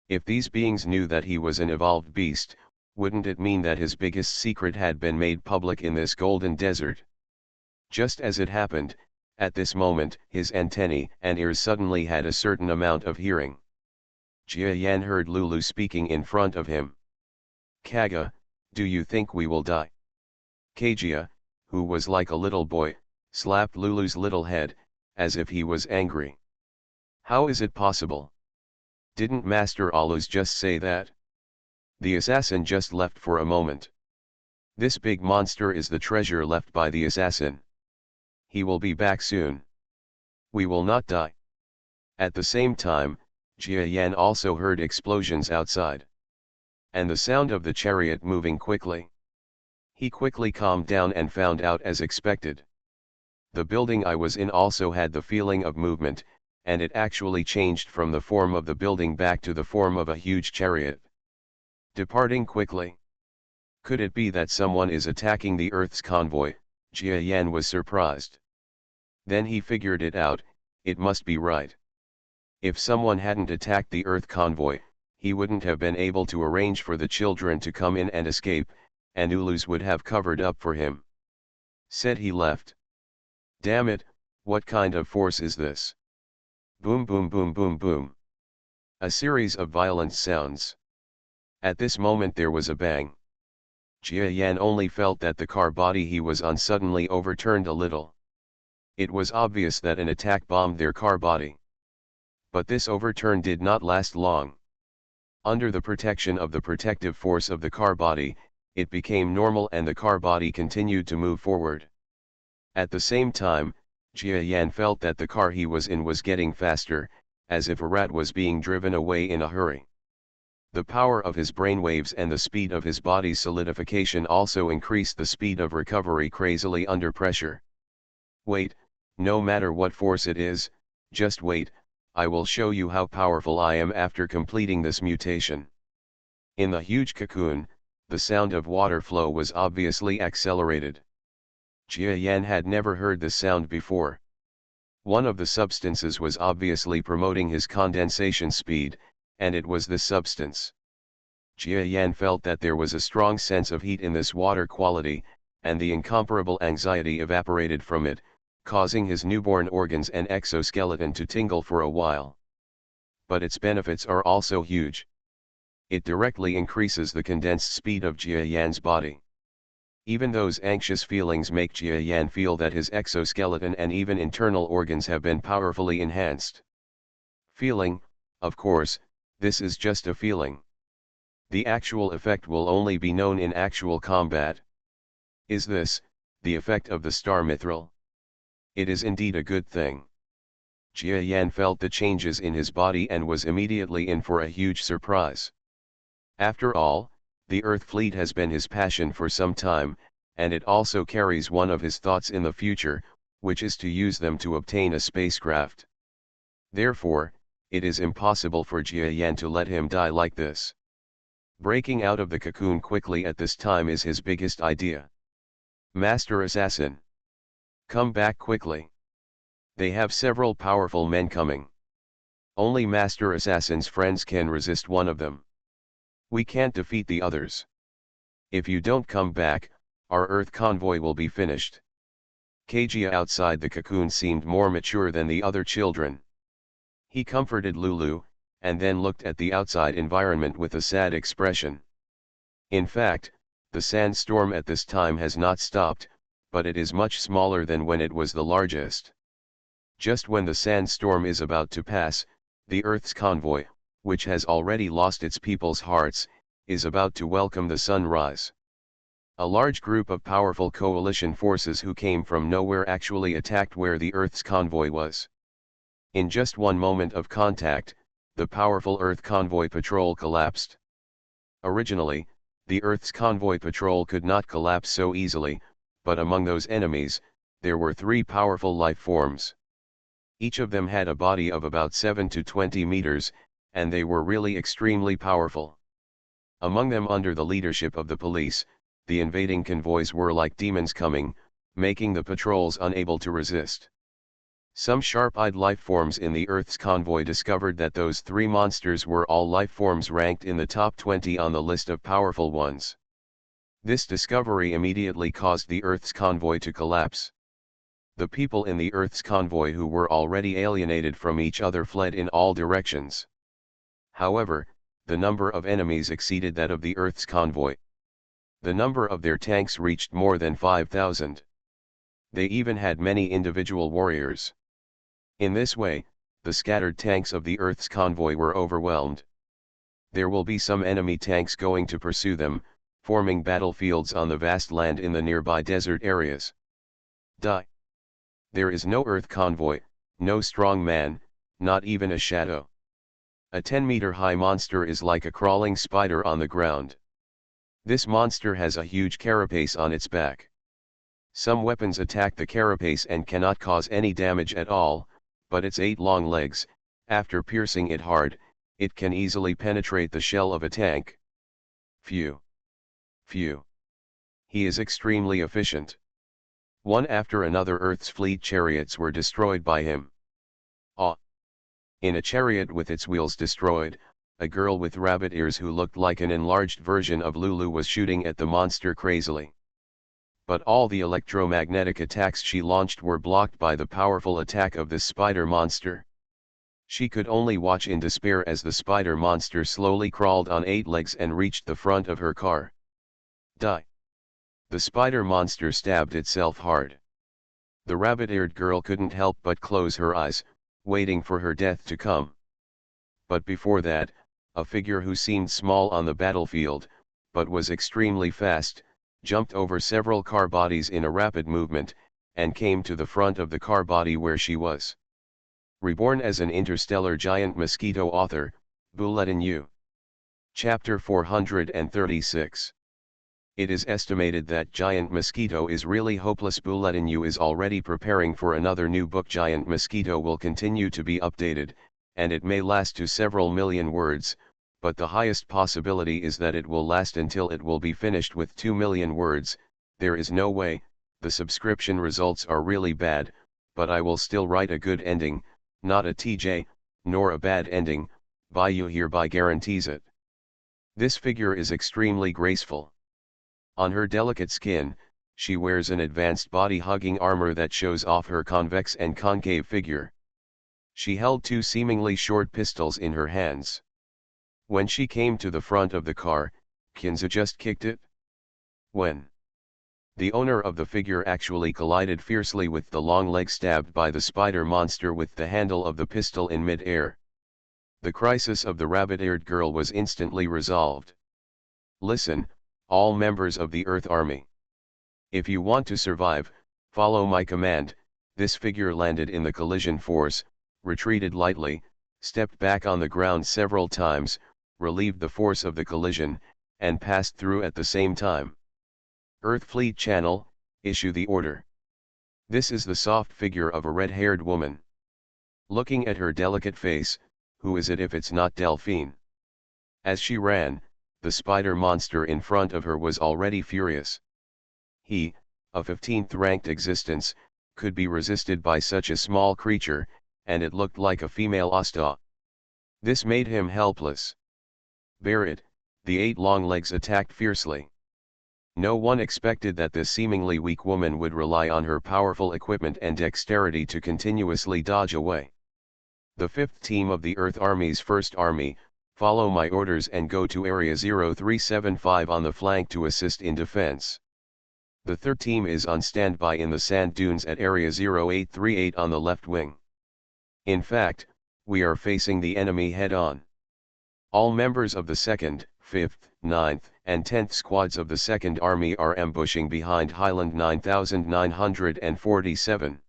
If these beings knew that he was an evolved beast, wouldn't it mean that his biggest secret had been made public in this golden desert? Just as it happened, at this moment his antennae and ears suddenly had a certain amount of hearing. Jia Yan heard Lulu speaking in front of him. Kaga, do you think we will die? Kajia, who was like a little boy, slapped Lulu's little head, as if he was angry. How is it possible? Didn't Master Allos just say that? The assassin just left for a moment. This big monster is the treasure left by the assassin. He will be back soon. We will not die. At the same time, Jia Yan also heard explosions outside. And the sound of the chariot moving quickly. He quickly calmed down and found out as expected. The building I was in also had the feeling of movement, and it actually changed from the form of the building back to the form of a huge chariot, departing quickly. Could it be that someone is attacking the Earth's convoy? Jia Yan was surprised. Then he figured it out, it must be right. If someone hadn't attacked the Earth convoy, he wouldn't have been able to arrange for the children to come in and escape, and Ulus would have covered up for him. Said he left. Damn it, what kind of force is this? Boom boom boom boom boom. A series of violent sounds. At this moment there was a bang. Jia Yan only felt that the car body he was on suddenly overturned a little. It was obvious that an attack bombed their car body. But this overturn did not last long. Under the protection of the protective force of the car body, it became normal and the car body continued to move forward. At the same time, Jia Yan felt that the car he was in was getting faster, as if a rat was being driven away in a hurry. The power of his brainwaves and the speed of his body's solidification also increased the speed of recovery crazily under pressure. Wait, no matter what force it is, just wait, I will show you how powerful I am after completing this mutation. In the huge cocoon, the sound of water flow was obviously accelerated. Jia Yan had never heard this sound before. One of the substances was obviously promoting his condensation speed, and it was this substance. Jia Yan felt that there was a strong sense of heat in this water quality, and the incomparable anxiety evaporated from it, causing his newborn organs and exoskeleton to tingle for a while. But its benefits are also huge. It directly increases the condensed speed of Jia Yan's body. Even those anxious feelings make Jia Yan feel that his exoskeleton and even internal organs have been powerfully enhanced. Feeling, of course, this is just a feeling. The actual effect will only be known in actual combat. Is this the effect of the star mithril? It is indeed a good thing. Jia Yan felt the changes in his body and was immediately in for a huge surprise. After all, the Earth fleet has been his passion for some time, and it also carries one of his thoughts in the future, which is to use them to obtain a spacecraft. Therefore, it is impossible for Jia Yan to let him die like this. Breaking out of the cocoon quickly at this time is his biggest idea. Master Assassin, come back quickly. They have several powerful men coming. Only Master Assassin's friends can resist one of them. We can't defeat the others. If you don't come back, our Earth convoy will be finished. Kajia outside the cocoon seemed more mature than the other children. He comforted Lulu, and then looked at the outside environment with a sad expression. In fact, the sandstorm at this time has not stopped, but it is much smaller than when it was the largest. Just when the sandstorm is about to pass, the Earth's convoy, which has already lost its people's hearts, is about to welcome the sunrise. A large group of powerful coalition forces who came from nowhere actually attacked where the Earth's convoy was. In just one moment of contact, the powerful Earth convoy patrol collapsed. Originally, the Earth's convoy patrol could not collapse so easily, but among those enemies, there were 3 powerful life forms. Each of them had a body of about 7 to 20 meters, and they were really extremely powerful. Among them, under the leadership of the police, the invading convoys were like demons coming, making the patrols unable to resist. Some sharp-eyed life forms in the Earth's convoy discovered that those 3 monsters were all life forms ranked in the top 20 on the list of powerful ones. This discovery immediately caused the Earth's convoy to collapse. The people in the Earth's convoy who were already alienated from each other fled in all directions. However, the number of enemies exceeded that of the Earth's convoy. The number of their tanks reached more than 5,000. They even had many individual warriors. In this way, the scattered tanks of the Earth's convoy were overwhelmed. There will be some enemy tanks going to pursue them, forming battlefields on the vast land in the nearby desert areas. Die. There is no Earth convoy, no strong man, not even a shadow. A 10-meter-high monster is like a crawling spider on the ground. This monster has a huge carapace on its back. Some weapons attack the carapace and cannot cause any damage at all, but its 8 long legs, after piercing it hard, it can easily penetrate the shell of a tank. Phew. Phew. He is extremely efficient. One after another Earth's fleet chariots were destroyed by him. Ah! In a chariot with its wheels destroyed, a girl with rabbit ears who looked like an enlarged version of Lulu was shooting at the monster crazily. But all the electromagnetic attacks she launched were blocked by the powerful attack of this spider monster. She could only watch in despair as the spider monster slowly crawled on 8 legs and reached the front of her car. Die! The spider monster stabbed itself hard. The rabbit-eared girl couldn't help but close her eyes, waiting for her death to come. But before that, a figure who seemed small on the battlefield, but was extremely fast, jumped over several car bodies in a rapid movement, and came to the front of the car body where she was. Reborn as an interstellar giant mosquito. Author, Bulletin U. Chapter 436. It is estimated that Giant Mosquito is really hopeless. Bulletin U is already preparing for another new book. Giant Mosquito will continue to be updated, and it may last to several million words, but the highest possibility is that it will last until it will be finished with 2 million words. There is no way. The subscription results are really bad, but I will still write a good ending, not a TJ, nor a bad ending. Bayou hereby guarantees it. This figure is extremely graceful. On her delicate skin, she wears an advanced body-hugging armor that shows off her convex and concave figure. She held 2 seemingly short pistols in her hands. When she came to the front of the car, Kinza just kicked it. When the owner of the figure actually collided fiercely with the long leg stabbed by the spider monster with the handle of the pistol in mid-air. The crisis of the rabbit-eared girl was instantly resolved. Listen, all members of the Earth Army. If you want to survive, follow my command. This figure landed in the collision force, retreated lightly, stepped back on the ground several times, relieved the force of the collision, and passed through at the same time. Earth Fleet Channel, issue the order. This is the soft figure of a red-haired woman. Looking at her delicate face, who is it if it's not Delphine? As she ran, the spider monster in front of her was already furious. He, a 15th ranked existence, could be resisted by such a small creature, and it looked like a female Asta. This made him helpless. Barrett, the 8 long legs attacked fiercely. No one expected that this seemingly weak woman would rely on her powerful equipment and dexterity to continuously dodge away. The 5th team of the Earth Army's 1st Army, follow my orders and go to Area 0375 on the flank to assist in defense. The 3rd team is on standby in the sand dunes at Area 0838 on the left wing. In fact, we are facing the enemy head-on. All members of the 2nd, 5th, 9th, and 10th squads of the 2nd Army are ambushing behind Highland 9947.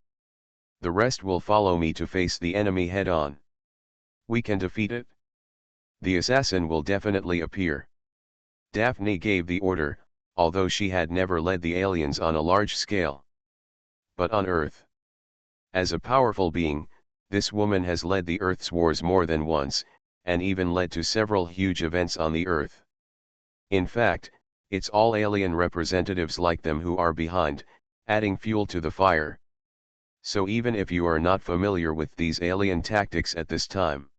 The rest will follow me to face the enemy head-on. We can defeat it. The assassin will definitely appear. Daphne gave the order, although she had never led the aliens on a large scale. But on Earth, as a powerful being, this woman has led the Earth's wars more than once, and even led to several huge events on the Earth. In fact, it's all alien representatives like them who are behind, adding fuel to the fire. So even if you are not familiar with these alien tactics at this time,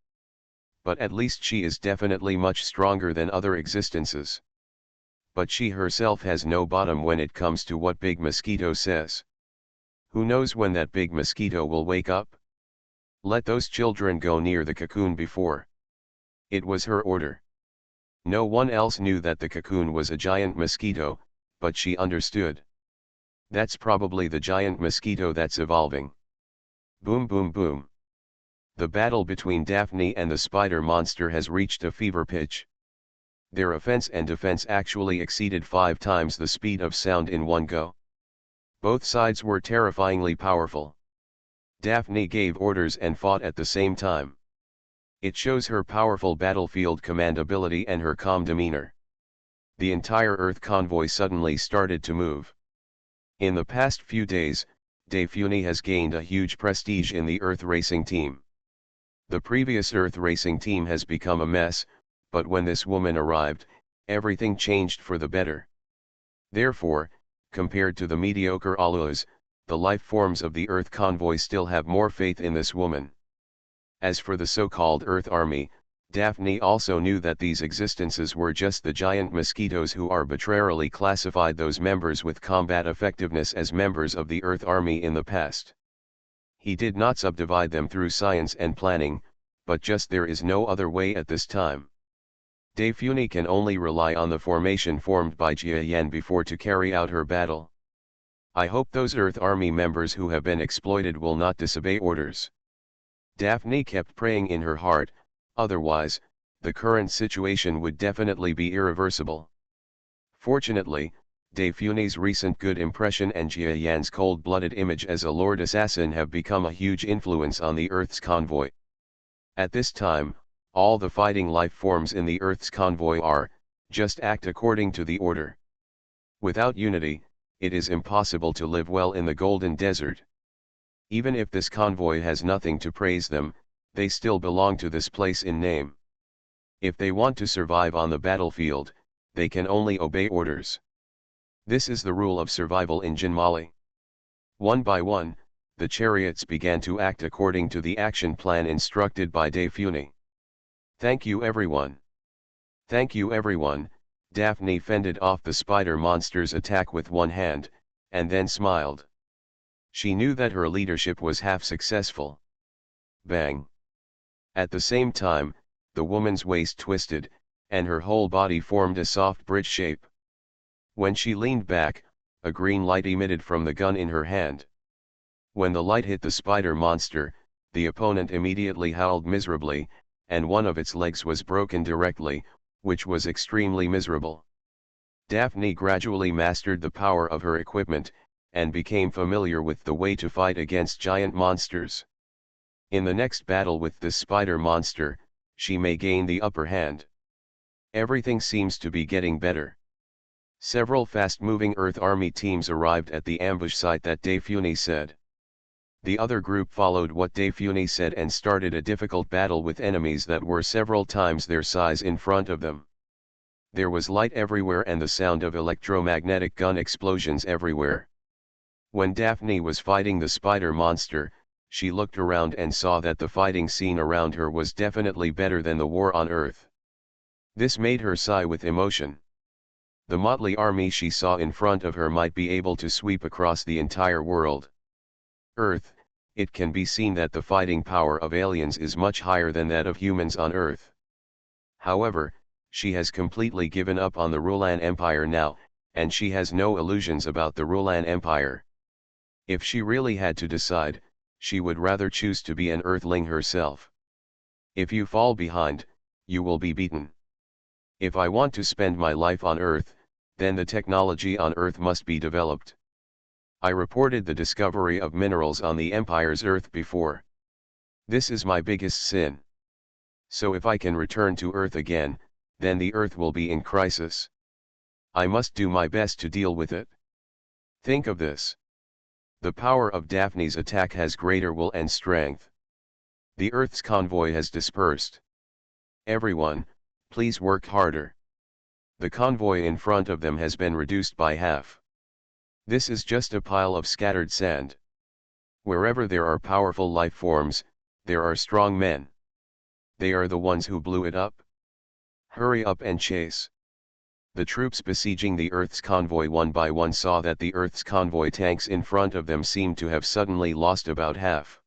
but at least she is definitely much stronger than other existences. But she herself has no bottom when it comes to what Big Mosquito says. Who knows when that Big Mosquito will wake up? Let those children go near the cocoon before. It was her order. No one else knew that the cocoon was a giant mosquito, but she understood. That's probably the giant mosquito that's evolving. Boom boom boom. The battle between Daphne and the spider monster has reached a fever pitch. Their offense and defense actually exceeded 5 times the speed of sound in one go. Both sides were terrifyingly powerful. Daphne gave orders and fought at the same time. It shows her powerful battlefield command ability and her calm demeanor. The entire Earth convoy suddenly started to move. In the past few days, Daphne has gained a huge prestige in the Earth racing team. The previous Earth racing team has become a mess, but when this woman arrived, everything changed for the better. Therefore, compared to the mediocre Alus, the life forms of the Earth convoy still have more faith in this woman. As for the so-called Earth Army, Daphne also knew that these existences were just the giant mosquitoes who arbitrarily classified those members with combat effectiveness as members of the Earth Army in the past. He did not subdivide them through science and planning, but just there is no other way at this time. Daphne can only rely on the formation formed by Jia Yan before to carry out her battle. I hope those Earth Army members who have been exploited will not disobey orders. Daphne kept praying in her heart, otherwise, the current situation would definitely be irreversible. Fortunately, Daphne's recent good impression and Jia Yan's cold-blooded image as a Lord Assassin have become a huge influence on the Earth's convoy. At this time, all the fighting life forms in the Earth's convoy just act according to the order. Without unity, it is impossible to live well in the Golden Desert. Even if this convoy has nothing to praise them, they still belong to this place in name. If they want to survive on the battlefield, they can only obey orders. This is the rule of survival in Jinmali. One by one, the chariots began to act according to the action plan instructed by Daphne. Thank you everyone. Thank you everyone. Daphne fended off the spider monster's attack with one hand, and then smiled. She knew that her leadership was half successful. Bang! At the same time, the woman's waist twisted, and her whole body formed a soft bridge shape. When she leaned back, a green light emitted from the gun in her hand. When the light hit the spider monster, the opponent immediately howled miserably, and one of its legs was broken directly, which was extremely miserable. Daphne gradually mastered the power of her equipment, and became familiar with the way to fight against giant monsters. In the next battle with this spider monster, she may gain the upper hand. Everything seems to be getting better. Several fast-moving Earth Army teams arrived at the ambush site that Daphne said. The other group followed what Daphne said and started a difficult battle with enemies that were several times their size in front of them. There was light everywhere and the sound of electromagnetic gun explosions everywhere. When Daphne was fighting the spider monster, she looked around and saw that the fighting scene around her was definitely better than the war on Earth. This made her sigh with emotion. The motley army she saw in front of her might be able to sweep across the entire world. Earth, it can be seen that the fighting power of aliens is much higher than that of humans on Earth. However, she has completely given up on the Rulan Empire now, and she has no illusions about the Rulan Empire. If she really had to decide, she would rather choose to be an Earthling herself. If you fall behind, you will be beaten. If I want to spend my life on Earth, then the technology on Earth must be developed. I reported the discovery of minerals on the Empire's Earth before. This is my biggest sin. So if I can return to Earth again, then the Earth will be in crisis. I must do my best to deal with it. Think of this. The power of Daphne's attack has greater will and strength. The Earth's convoy has dispersed. Everyone, please work harder. The convoy in front of them has been reduced by half. This is just a pile of scattered sand. Wherever there are powerful life forms, there are strong men. They are the ones who blew it up. Hurry up and chase. The troops besieging the Earth's convoy one by one saw that the Earth's convoy tanks in front of them seemed to have suddenly lost about half.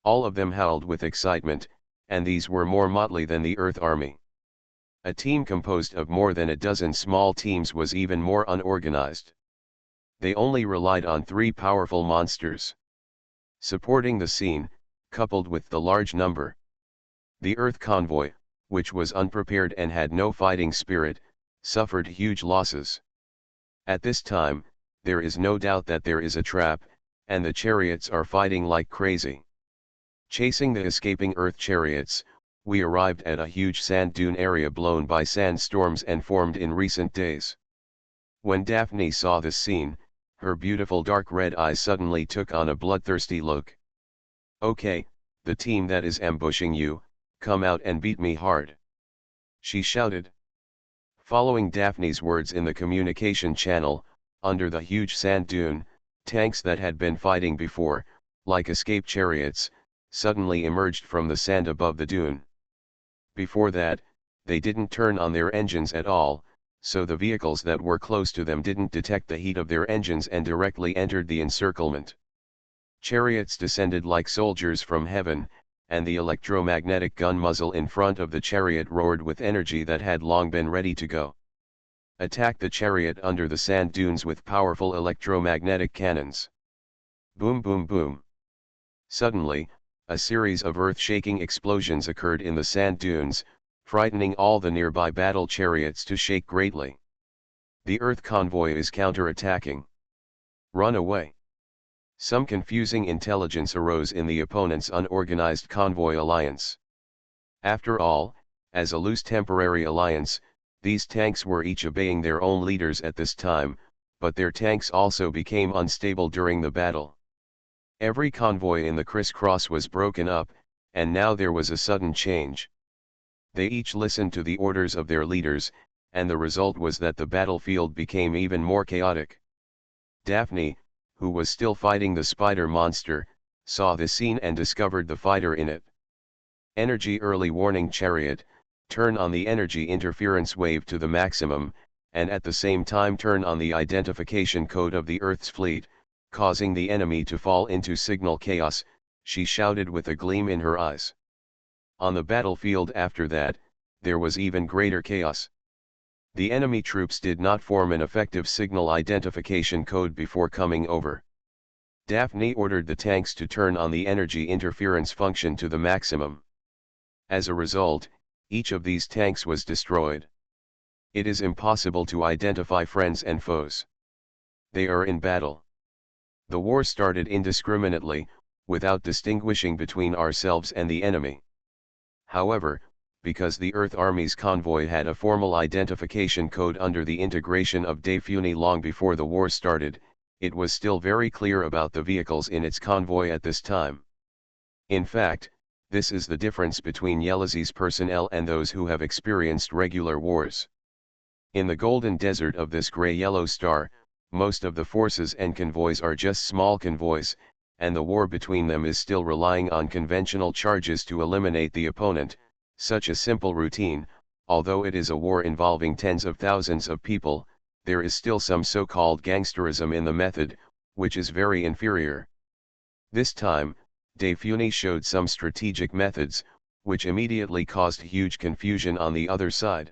All of them howled with excitement, and these were more motley than the Earth Army. A team composed of more than a dozen small teams was even more unorganized. They only relied on 3 powerful monsters supporting the scene, coupled with the large number. The Earth convoy, which was unprepared and had no fighting spirit, suffered huge losses. At this time, there is no doubt that there is a trap, and the chariots are fighting like crazy. Chasing the escaping Earth chariots, we arrived at a huge sand dune area blown by sandstorms and formed in recent days. When Daphne saw this scene, Her beautiful dark red eyes suddenly took on a bloodthirsty look. "Okay, the team that is ambushing you, come out and beat me hard," she shouted. Following Daphne's words in the communication channel, under the huge sand dune, tanks that had been fighting before, like escape chariots, suddenly emerged from the sand above the dune. Before that, they didn't turn on their engines at all, so the vehicles that were close to them didn't detect the heat of their engines and directly entered the encirclement. Chariots descended like soldiers from heaven, and the electromagnetic gun muzzle in front of the chariot roared with energy that had long been ready to go. Attack the chariot under the sand dunes with powerful electromagnetic cannons. Boom boom boom. Suddenly, a series of earth-shaking explosions occurred in the sand dunes, frightening all the nearby battle chariots to shake greatly. The Earth convoy is counter-attacking. Run away. Some confusing intelligence arose in the opponent's unorganized convoy alliance. After all, as a loose temporary alliance, these tanks were each obeying their own leaders at this time, but their tanks also became unstable during the battle. Every convoy in the crisscross was broken up, and now there was a sudden change. They each listened to the orders of their leaders, and the result was that the battlefield became even more chaotic. Daphne, who was still fighting the spider monster, saw this scene and discovered the fighter in it. Energy early warning chariot, turn on the energy interference wave to the maximum, and at the same time turn on the identification code of the Earth's fleet, causing the enemy to fall into signal chaos, she shouted with a gleam in her eyes. On the battlefield after that, there was even greater chaos. The enemy troops did not form an effective signal identification code before coming over. Daphne ordered the tanks to turn on the energy interference function to the maximum. As a result, each of these tanks was destroyed. It is impossible to identify friends and foes. They are in battle. The war started indiscriminately, without distinguishing between ourselves and the enemy. However, because the Earth Army's convoy had a formal identification code under the integration of Daphne long before the war started, it was still very clear about the vehicles in its convoy at this time. In fact, this is the difference between Yelizy's personnel and those who have experienced regular wars. In the golden desert of this gray-yellow star, most of the forces and convoys are just small convoys, and the war between them is still relying on conventional charges to eliminate the opponent, such a simple routine. Although it is a war involving tens of thousands of people, there is still some so-called gangsterism in the method, which is very inferior. This time, Daphne showed some strategic methods, which immediately caused huge confusion on the other side.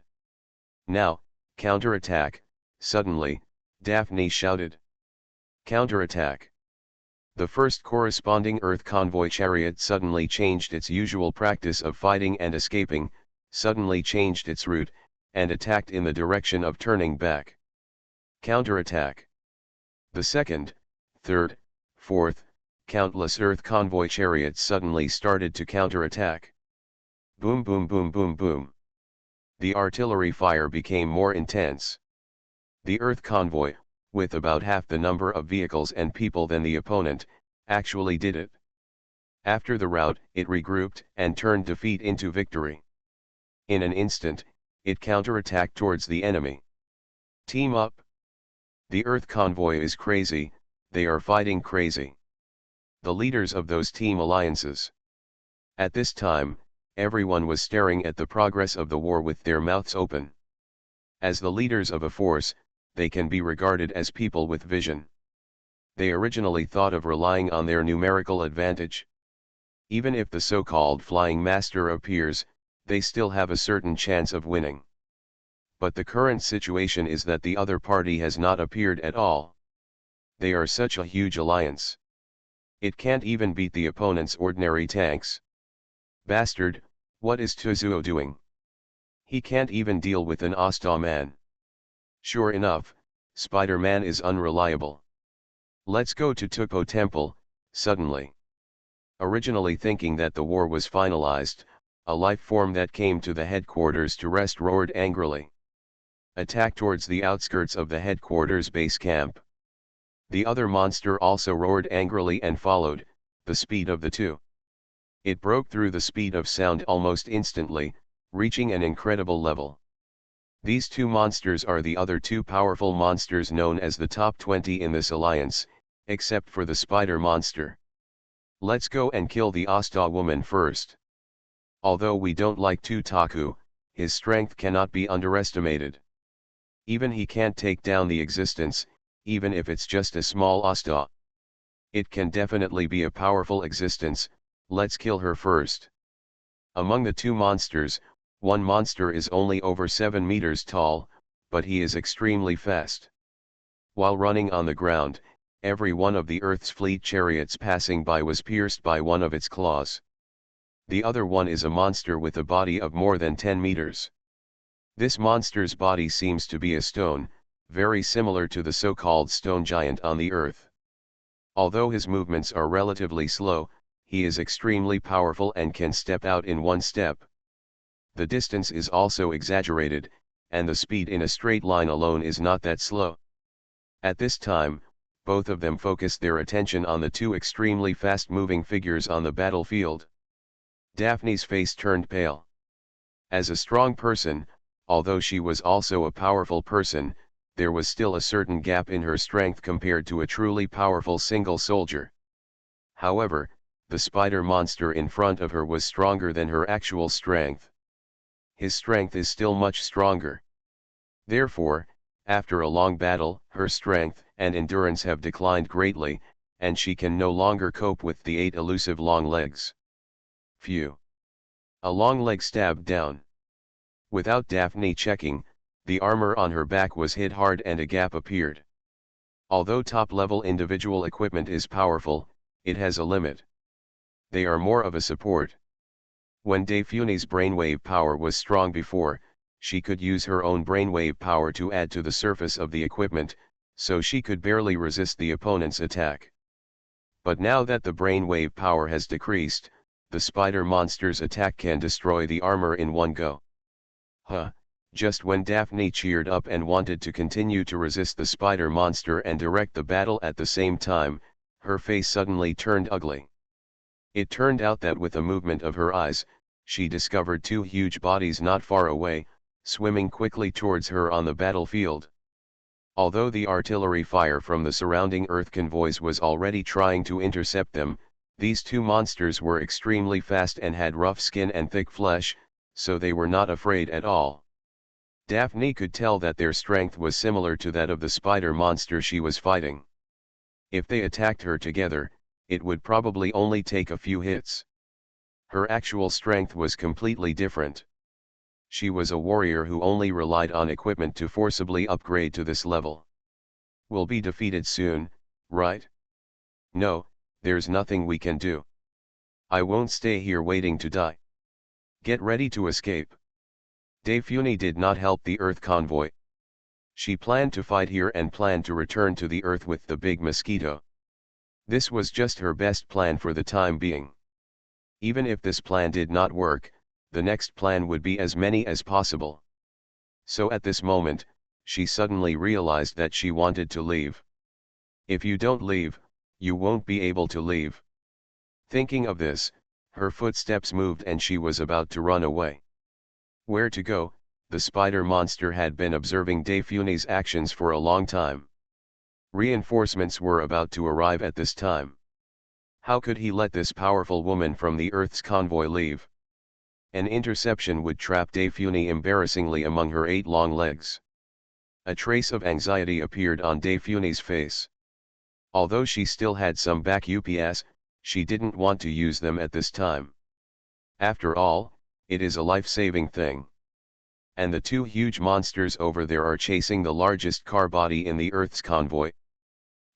"Now, counterattack," suddenly, Daphne shouted. Counterattack. The first corresponding Earth convoy chariot suddenly changed its usual practice of fighting and escaping, suddenly changed its route, and attacked in the direction of turning back. Counterattack. The second, third, fourth, countless Earth convoy chariots suddenly started to counterattack. Boom boom boom boom boom. The artillery fire became more intense. The Earth convoy, with about half the number of vehicles and people than the opponent, actually did it. After the rout, it regrouped and turned defeat into victory. In an instant, it counterattacked towards the enemy. Team up. The Earth convoy is crazy, they are fighting crazy. The leaders of those team alliances. At this time, everyone was staring at the progress of the war with their mouths open. As the leaders of a force, they can be regarded as people with vision. They originally thought of relying on their numerical advantage. Even if the so-called flying master appears, they still have a certain chance of winning. But the current situation is that the other party has not appeared at all. They are such a huge alliance. It can't even beat the opponent's ordinary tanks. Bastard, what is Tuzuo doing? He can't even deal with an Osta-man. Sure enough, Spider-Man is unreliable. Let's go to Tupo Temple, suddenly. Originally thinking that the war was finalized, a life form that came to the headquarters to rest roared angrily. Attack towards the outskirts of the headquarters base camp. The other monster also roared angrily and followed, the speed of the two. It broke through the speed of sound almost instantly, reaching an incredible level. These two monsters are the other two powerful monsters known as the top 20 in this alliance, except for the spider monster. Let's go and kill the Asta woman first. Although we don't like Tutaku, his strength cannot be underestimated. Even he can't take down the existence, even if it's just a small Asta. It can definitely be a powerful existence. Let's kill her first. Among the two monsters, one monster is only over 7 meters tall, but he is extremely fast. While running on the ground, every one of the Earth's fleet chariots passing by was pierced by one of its claws. The other one is a monster with a body of more than 10 meters. This monster's body seems to be a stone, very similar to the so-called stone giant on the Earth. Although his movements are relatively slow, he is extremely powerful and can step out in one step. The distance is also exaggerated, and the speed in a straight line alone is not that slow. At this time, both of them focus their attention on the two extremely fast-moving figures on the battlefield. Daphne's face turned pale. As a strong person, although she was also a powerful person, there was still a certain gap in her strength compared to a truly powerful single soldier. However, the spider monster in front of her was stronger than her actual strength. His strength is still much stronger. Therefore, after a long battle, her strength and endurance have declined greatly, and she can no longer cope with the 8 elusive long legs. Phew! A long leg stabbed down. Without Daphne checking, the armor on her back was hit hard and a gap appeared. Although top-level individual equipment is powerful, it has a limit. They are more of a support. When Daphne's brainwave power was strong before, she could use her own brainwave power to add to the surface of the equipment, so she could barely resist the opponent's attack. But now that the brainwave power has decreased, the spider monster's attack can destroy the armor in one go. Just when Daphne cheered up and wanted to continue to resist the spider monster and direct the battle at the same time, her face suddenly turned ugly. It turned out that with a movement of her eyes, she discovered two huge bodies not far away, swimming quickly towards her on the battlefield. Although the artillery fire from the surrounding Earth convoys was already trying to intercept them, these two monsters were extremely fast and had rough skin and thick flesh, so they were not afraid at all. Daphne could tell that their strength was similar to that of the spider monster she was fighting. If they attacked her together, it would probably only take a few hits. Her actual strength was completely different. She was a warrior who only relied on equipment to forcibly upgrade to this level. We'll be defeated soon, right? No, there's nothing we can do. I won't stay here waiting to die. Get ready to escape. Daphne did not help the Earth convoy. She planned to fight here and planned to return to the Earth with the big Mosquito. This was just her best plan for the time being. Even if this plan did not work, the next plan would be as many as possible. So at this moment, she suddenly realized that she wanted to leave. If you don't leave, you won't be able to leave. Thinking of this, her footsteps moved and she was about to run away. Where to go? The spider monster had been observing Daphne's actions for a long time. Reinforcements were about to arrive at this time. How could he let this powerful woman from the Earth's convoy leave? An interception would trap Daphne embarrassingly among her 8 long legs. A trace of anxiety appeared on Daphne's face. Although she still had some back UPS, she didn't want to use them at this time. After all, it is a life-saving thing. And the two huge monsters over there are chasing the largest car body in the Earth's convoy.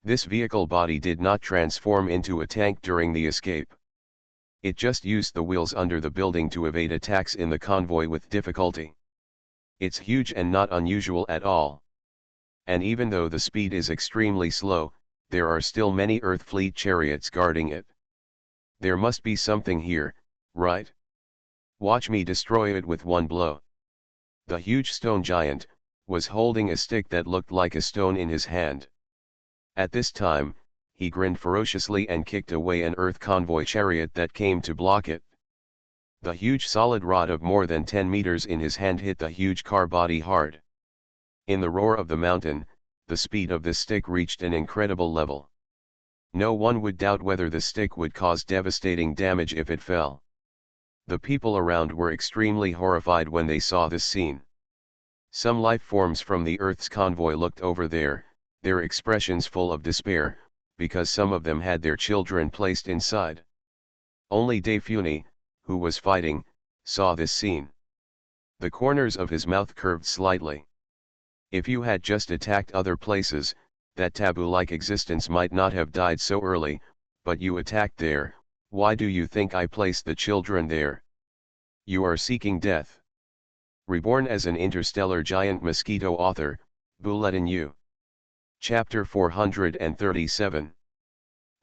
This vehicle body did not transform into a tank during the escape. It just used the wheels under the building to evade attacks in the convoy with difficulty. It's huge and not unusual at all. And even though the speed is extremely slow, there are still many Earth fleet chariots guarding it. There must be something here, right? Watch me destroy it with one blow. The huge stone giant was holding a stick that looked like a stone in his hand. At this time, he grinned ferociously and kicked away an Earth convoy chariot that came to block it. The huge solid rod of more than 10 meters in his hand hit the huge car body hard. In the roar of the mountain, the speed of this stick reached an incredible level. No one would doubt whether the stick would cause devastating damage if it fell. The people around were extremely horrified when they saw this scene. Some life forms from the Earth's convoy looked over there, their expressions full of despair, because some of them had their children placed inside. Only Defuni, who was fighting, saw this scene. The corners of his mouth curved slightly. If you had just attacked other places, that taboo-like existence might not have died so early, but you attacked there. Why do you think I placed the children there? You are seeking death. Reborn as an interstellar giant mosquito. Author, Bulletin U. Chapter 437.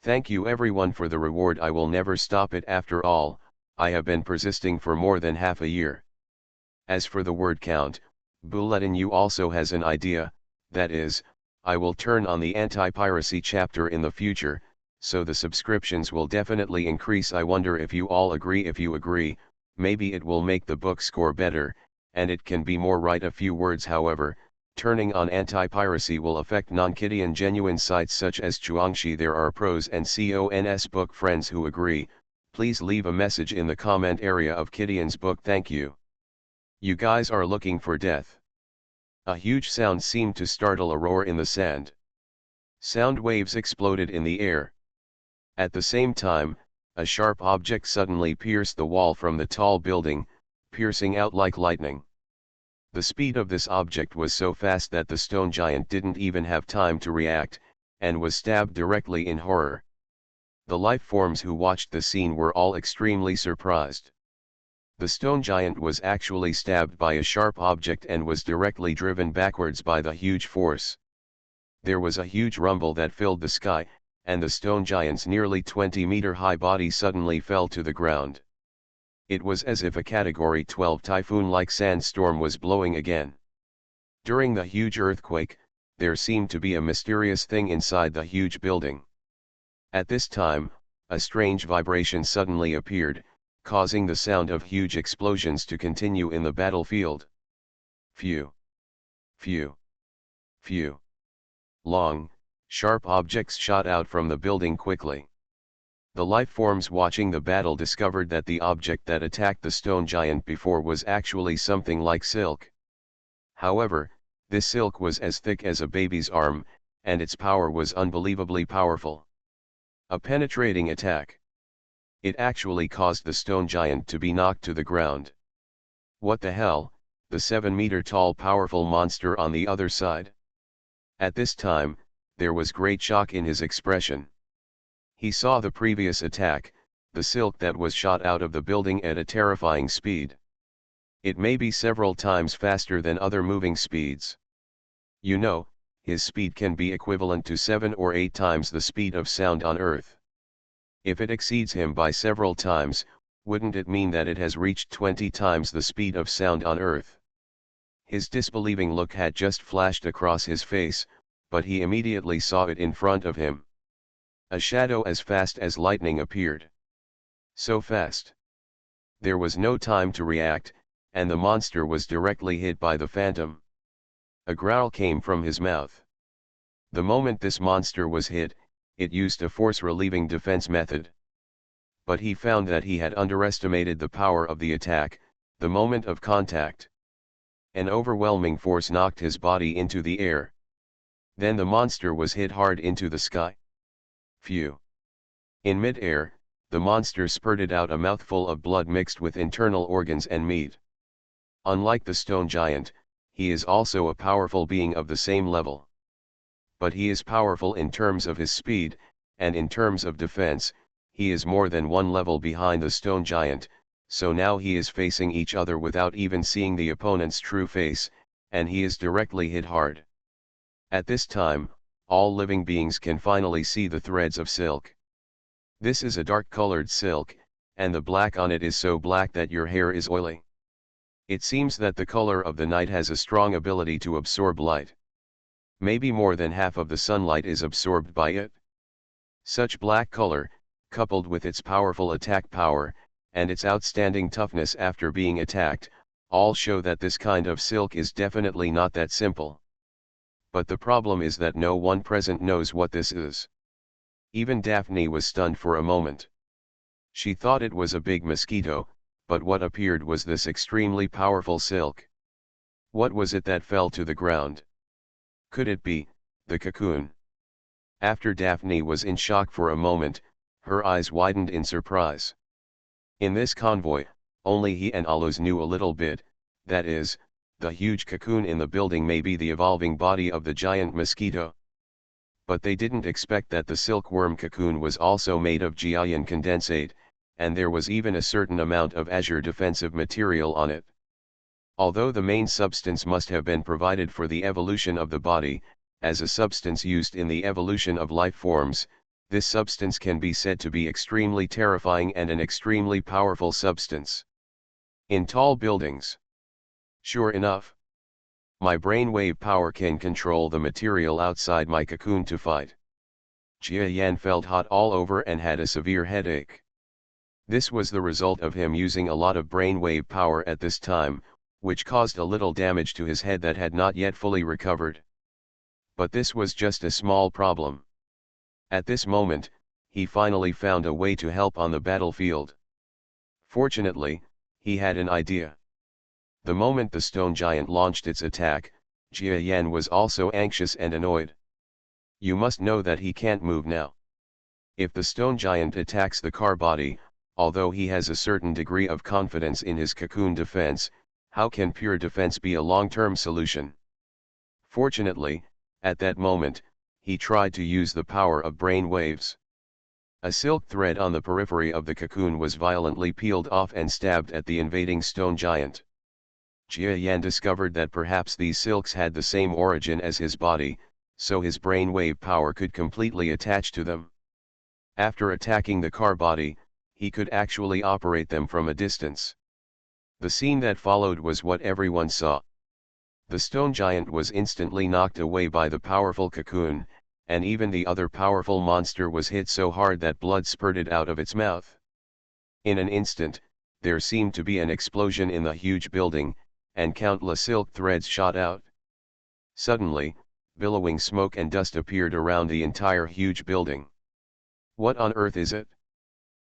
Thank you everyone for the reward. I will never stop it. After all, I have been persisting for more than half a year. As for the word count, Bulletin U also has an idea, that is, I will turn on the anti-piracy chapter in the future, so the subscriptions will definitely increase. I wonder if you all agree. If you agree, maybe it will make the book score better, and it can be more. Write a few words. However, turning on anti-piracy will affect non-Kidian genuine sites such as Chuangshi. There are pros and cons book friends who agree. Please leave a message in the comment area of Kidian's book. Thank you. You guys are looking for death. A huge sound seemed to startle a roar in the sand. Sound waves exploded in the air. At the same time, a sharp object suddenly pierced the wall from the tall building, piercing out like lightning. The speed of this object was so fast that the stone giant didn't even have time to react, and was stabbed directly in horror. The life forms who watched the scene were all extremely surprised. The stone giant was actually stabbed by a sharp object and was directly driven backwards by the huge force. There was a huge rumble that filled the sky, and the stone giant's nearly 20-meter high body suddenly fell to the ground. It was as if a Category 12 typhoon-like sandstorm was blowing again. During the huge earthquake, there seemed to be a mysterious thing inside the huge building. At this time, a strange vibration suddenly appeared, causing the sound of huge explosions to continue in the battlefield. Phew! Phew! Phew! Long, sharp objects shot out from the building quickly. The life forms watching the battle discovered that the object that attacked the stone giant before was actually something like silk. However, this silk was as thick as a baby's arm, and its power was unbelievably powerful. A penetrating attack. It actually caused the stone giant to be knocked to the ground. What the hell? The 7-meter tall powerful monster on the other side. At this time, there was great shock in his expression. He saw the previous attack, the silk that was shot out of the building at a terrifying speed. It may be several times faster than other moving speeds. You know, his speed can be equivalent to 7 or 8 times the speed of sound on Earth. If it exceeds him by several times, wouldn't it mean that it has reached 20 times the speed of sound on Earth? His disbelieving look had just flashed across his face, but he immediately saw it in front of him. A shadow as fast as lightning appeared. So fast. There was no time to react, and the monster was directly hit by the phantom. A growl came from his mouth. The moment this monster was hit, it used a force-relieving defense method. But he found that he had underestimated the power of the attack, the moment of contact. An overwhelming force knocked his body into the air. Then the monster was hit hard into the sky. Phew! In mid-air, the monster spurted out a mouthful of blood mixed with internal organs and meat. Unlike the stone giant, he is also a powerful being of the same level. But he is powerful in terms of his speed, and in terms of defense, he is more than one level behind the stone giant, so now he is facing each other without even seeing the opponent's true face, and he is directly hit hard. At this time, all living beings can finally see the threads of silk. This is a dark-colored silk, and the black on it is so black that your hair is oily. It seems that the color of the night has a strong ability to absorb light. Maybe more than half of the sunlight is absorbed by it. Such black color, coupled with its powerful attack power, and its outstanding toughness after being attacked, all show that this kind of silk is definitely not that simple. But the problem is that no one present knows what this is. Even Daphne was stunned for a moment. She thought it was a big mosquito, but what appeared was this extremely powerful silk. What was it that fell to the ground? Could it be the cocoon? After Daphne was in shock for a moment, her eyes widened in surprise. In this convoy, only he and Alus knew a little bit, that is, the huge cocoon in the building may be the evolving body of the giant mosquito. But they didn't expect that the silkworm cocoon was also made of giant condensate, and there was even a certain amount of azure defensive material on it. Although the main substance must have been provided for the evolution of the body, as a substance used in the evolution of life forms, this substance can be said to be extremely terrifying and an extremely powerful substance. In tall buildings. Sure enough. My brainwave power can control the material outside my cocoon to fight. Jia Yan felt hot all over and had a severe headache. This was the result of him using a lot of brainwave power at this time, which caused a little damage to his head that had not yet fully recovered. But this was just a small problem. At this moment, he finally found a way to help on the battlefield. Fortunately, he had an idea. The moment the stone giant launched its attack, Jia Yan was also anxious and annoyed. You must know that he can't move now. If the stone giant attacks the car body, although he has a certain degree of confidence in his cocoon defense, how can pure defense be a long-term solution? Fortunately, at that moment, he tried to use the power of brain waves. A silk thread on the periphery of the cocoon was violently peeled off and stabbed at the invading stone giant. Jia Yan discovered that perhaps these silks had the same origin as his body, so his brainwave power could completely attach to them. After attacking the car body, he could actually operate them from a distance. The scene that followed was what everyone saw. The stone giant was instantly knocked away by the powerful cocoon, and even the other powerful monster was hit so hard that blood spurted out of its mouth. In an instant, there seemed to be an explosion in the huge building, and countless silk threads shot out. Suddenly, billowing smoke and dust appeared around the entire huge building. What on earth is it?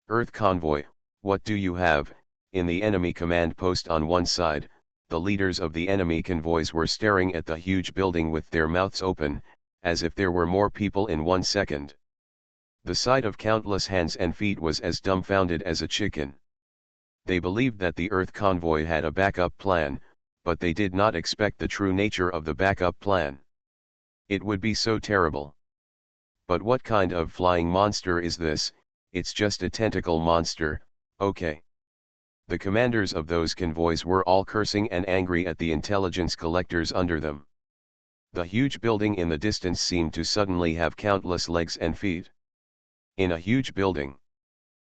Earth convoy, what do you have? In the enemy command post on one side, the leaders of the enemy convoys were staring at the huge building with their mouths open, as if there were more people in 1 second. The sight of countless hands and feet was as dumbfounded as a chicken. They believed that the Earth convoy had a backup plan, but they did not expect the true nature of the backup plan. It would be so terrible. But what kind of flying monster is this? It's just a tentacle monster, okay. The commanders of those convoys were all cursing and angry at the intelligence collectors under them. The huge building in the distance seemed to suddenly have countless legs and feet. In a huge building,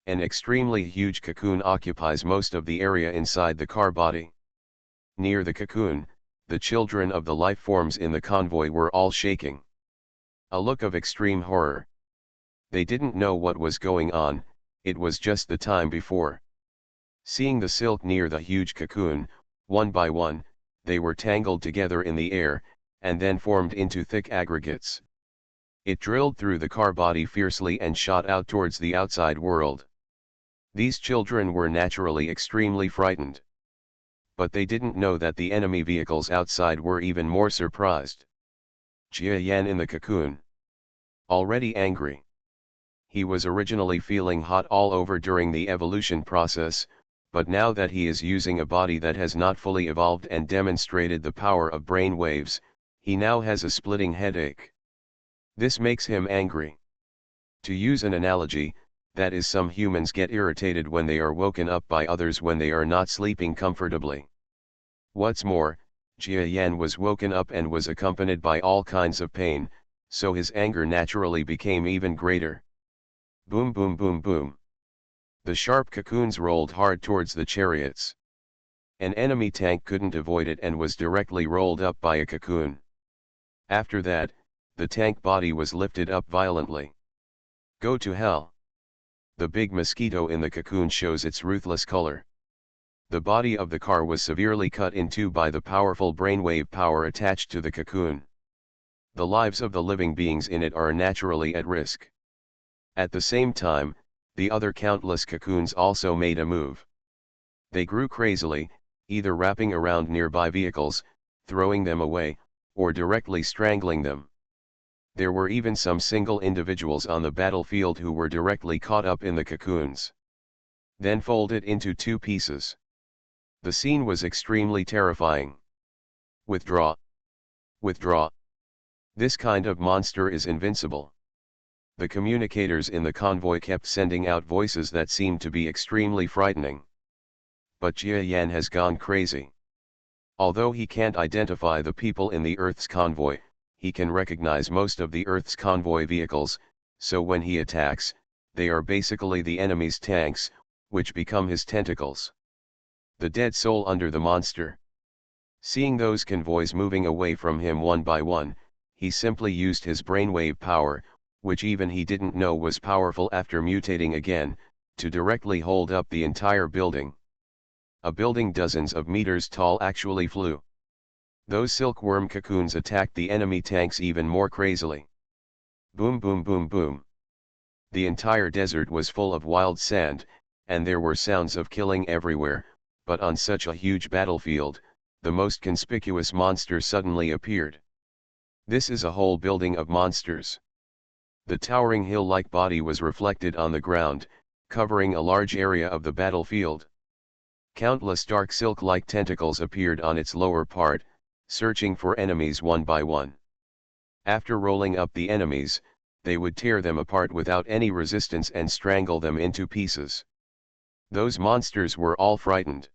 an extremely huge cocoon occupies most of the area inside the car body. Near the cocoon, the children of the life forms in the convoy were all shaking. A look of extreme horror. They didn't know what was going on, it was just the time before. Seeing the silk near the huge cocoon, one by one, they were tangled together in the air, and then formed into thick aggregates. It drilled through the car body fiercely and shot out towards the outside world. These children were naturally extremely frightened. But they didn't know that the enemy vehicles outside were even more surprised. Jia Yan in the cocoon. Already angry. He was originally feeling hot all over during the evolution process, but now that he is using a body that has not fully evolved and demonstrated the power of brain waves, he now has a splitting headache. This makes him angry. To use an analogy, that is, some humans get irritated when they are woken up by others when they are not sleeping comfortably. What's more, Jia Yan was woken up and was accompanied by all kinds of pain, so his anger naturally became even greater. Boom boom boom boom. The sharp cocoons rolled hard towards the chariots. An enemy tank couldn't avoid it and was directly rolled up by a cocoon. After that, the tank body was lifted up violently. Go to hell. The big mosquito in the cocoon shows its ruthless color. The body of the car was severely cut in two by the powerful brainwave power attached to the cocoon. The lives of the living beings in it are naturally at risk. At the same time, the other countless cocoons also made a move. They grew crazily, either wrapping around nearby vehicles, throwing them away, or directly strangling them. There were even some single individuals on the battlefield who were directly caught up in the cocoons. Then folded into two pieces. The scene was extremely terrifying. Withdraw. Withdraw. This kind of monster is invincible. The communicators in the convoy kept sending out voices that seemed to be extremely frightening. But Jia Yan has gone crazy. Although he can't identify the people in the Earth's convoy, he can recognize most of the Earth's convoy vehicles, so when he attacks, they are basically the enemy's tanks, which become his tentacles. The dead soul under the monster. Seeing those convoys moving away from him one by one, he simply used his brainwave power, which even he didn't know was powerful after mutating again, to directly hold up the entire building. A building dozens of meters tall actually flew. Those silkworm cocoons attacked the enemy tanks even more crazily. Boom boom boom boom. The entire desert was full of wild sand, and there were sounds of killing everywhere, but on such a huge battlefield, the most conspicuous monster suddenly appeared. This is a whole building of monsters. The towering hill-like body was reflected on the ground, covering a large area of the battlefield. Countless dark silk-like tentacles appeared on its lower part, searching for enemies one by one. After rolling up the enemies, they would tear them apart without any resistance and strangle them into pieces. Those monsters were all frightened.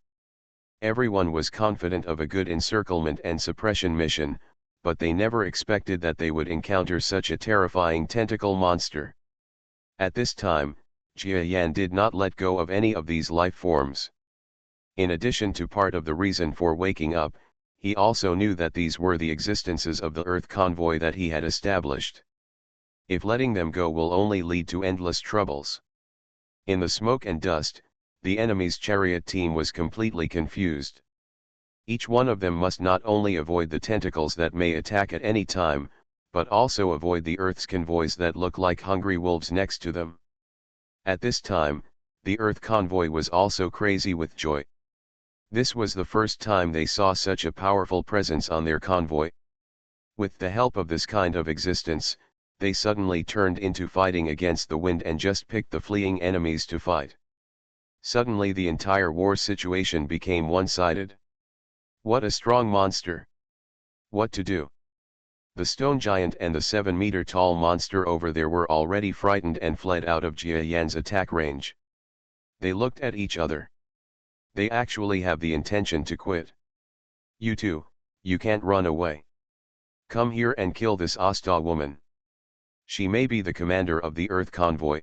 Everyone was confident of a good encirclement and suppression mission, but they never expected that they would encounter such a terrifying tentacle monster. At this time, Jia Yan did not let go of any of these life forms. In addition to part of the reason for waking up, he also knew that these were the existences of the Earth convoy that he had established. If letting them go will only lead to endless troubles. In the smoke and dust, the enemy's chariot team was completely confused. Each one of them must not only avoid the tentacles that may attack at any time, but also avoid the Earth's convoys that look like hungry wolves next to them. At this time, the Earth convoy was also crazy with joy. This was the first time they saw such a powerful presence on their convoy. With the help of this kind of existence, they suddenly turned into fighting against the wind and just picked the fleeing enemies to fight. Suddenly the entire war situation became one-sided. What a strong monster! What to do? The stone giant and the 7-meter-tall monster over there were already frightened and fled out of Jia Yan's attack range. They looked at each other. They actually have the intention to quit. You two, you can't run away. Come here and kill this Asta woman. She may be the commander of the Earth convoy.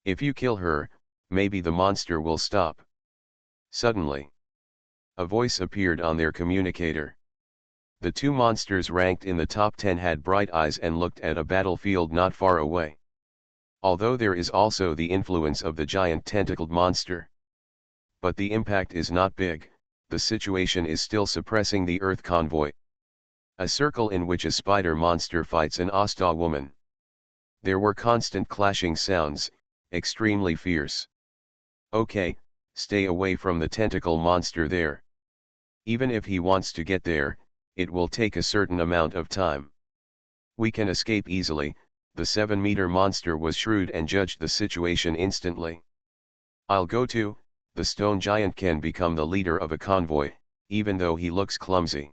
If you kill her, maybe the monster will stop. Suddenly, a voice appeared on their communicator. The two monsters ranked in the top 10 had bright eyes and looked at a battlefield not far away. Although there is also the influence of the giant tentacled monster. But the impact is not big, the situation is still suppressing the Earth convoy. A circle in which a spider monster fights an Asta woman. There were constant clashing sounds, extremely fierce. Okay, stay away from the tentacle monster there. Even if he wants to get there, it will take a certain amount of time. We can escape easily. The 7-meter monster was shrewd and judged the situation instantly. I'll go too. The stone giant can become the leader of a convoy, even though he looks clumsy.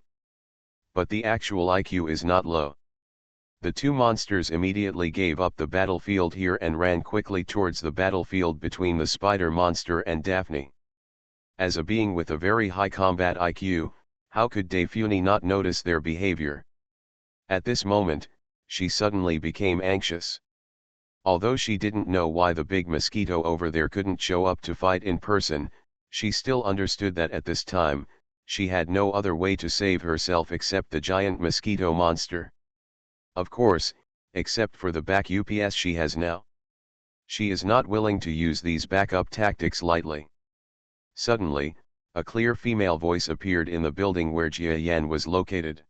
But the actual IQ is not low. The two monsters immediately gave up the battlefield here and ran quickly towards the battlefield between the spider monster and Daphne. As a being with a very high combat IQ, how could Daphne not notice their behavior? At this moment, she suddenly became anxious. Although she didn't know why the big mosquito over there couldn't show up to fight in person, she still understood that at this time, she had no other way to save herself except the giant mosquito monster. Of course, except for the back UPS she has now. She is not willing to use these backup tactics lightly. Suddenly, a clear female voice appeared in the building where Jia Yan was located.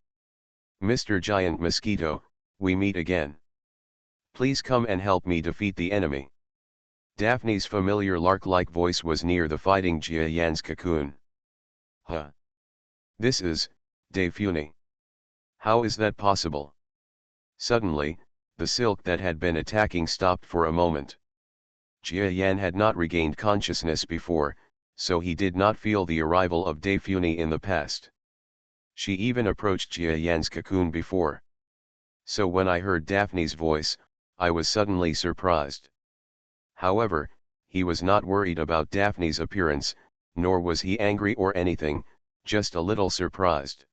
"Mr. Giant Mosquito, we meet again. Please come and help me defeat the enemy." Daphne's familiar lark-like voice was near the fighting Jia Yan's cocoon. "Huh? This is Daphne. How is that possible?" Suddenly, the silk that had been attacking stopped for a moment. Jia Yan had not regained consciousness before, so he did not feel the arrival of Daphne in the past. She even approached Jia Yan's cocoon before. So when I heard Daphne's voice, I was suddenly surprised. However, he was not worried about Daphne's appearance, nor was he angry or anything, just a little surprised.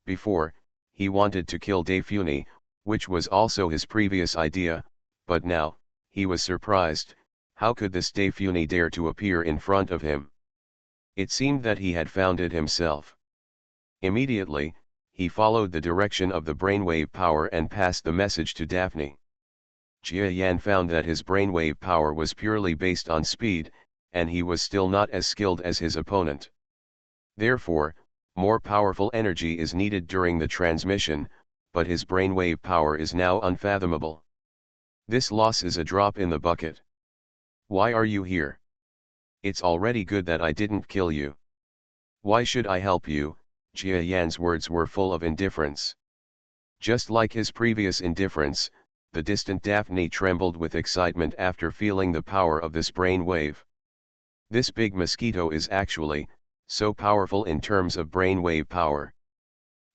Before, he wanted to kill Daphne, which was also his previous idea, but now, he was surprised. How could this Daphne dare to appear in front of him? It seemed that he had found it himself. Immediately, he followed the direction of the brainwave power and passed the message to Daphne. Jia Yan found that his brainwave power was purely based on speed, and he was still not as skilled as his opponent. Therefore, more powerful energy is needed during the transmission, but his brainwave power is now unfathomable. This loss is a drop in the bucket. "Why are you here? It's already good that I didn't kill you. Why should I help you?" Jia Yan's words were full of indifference. Just like his previous indifference, the distant Daphne trembled with excitement after feeling the power of this brain wave. This big mosquito is actually so powerful in terms of brain wave power.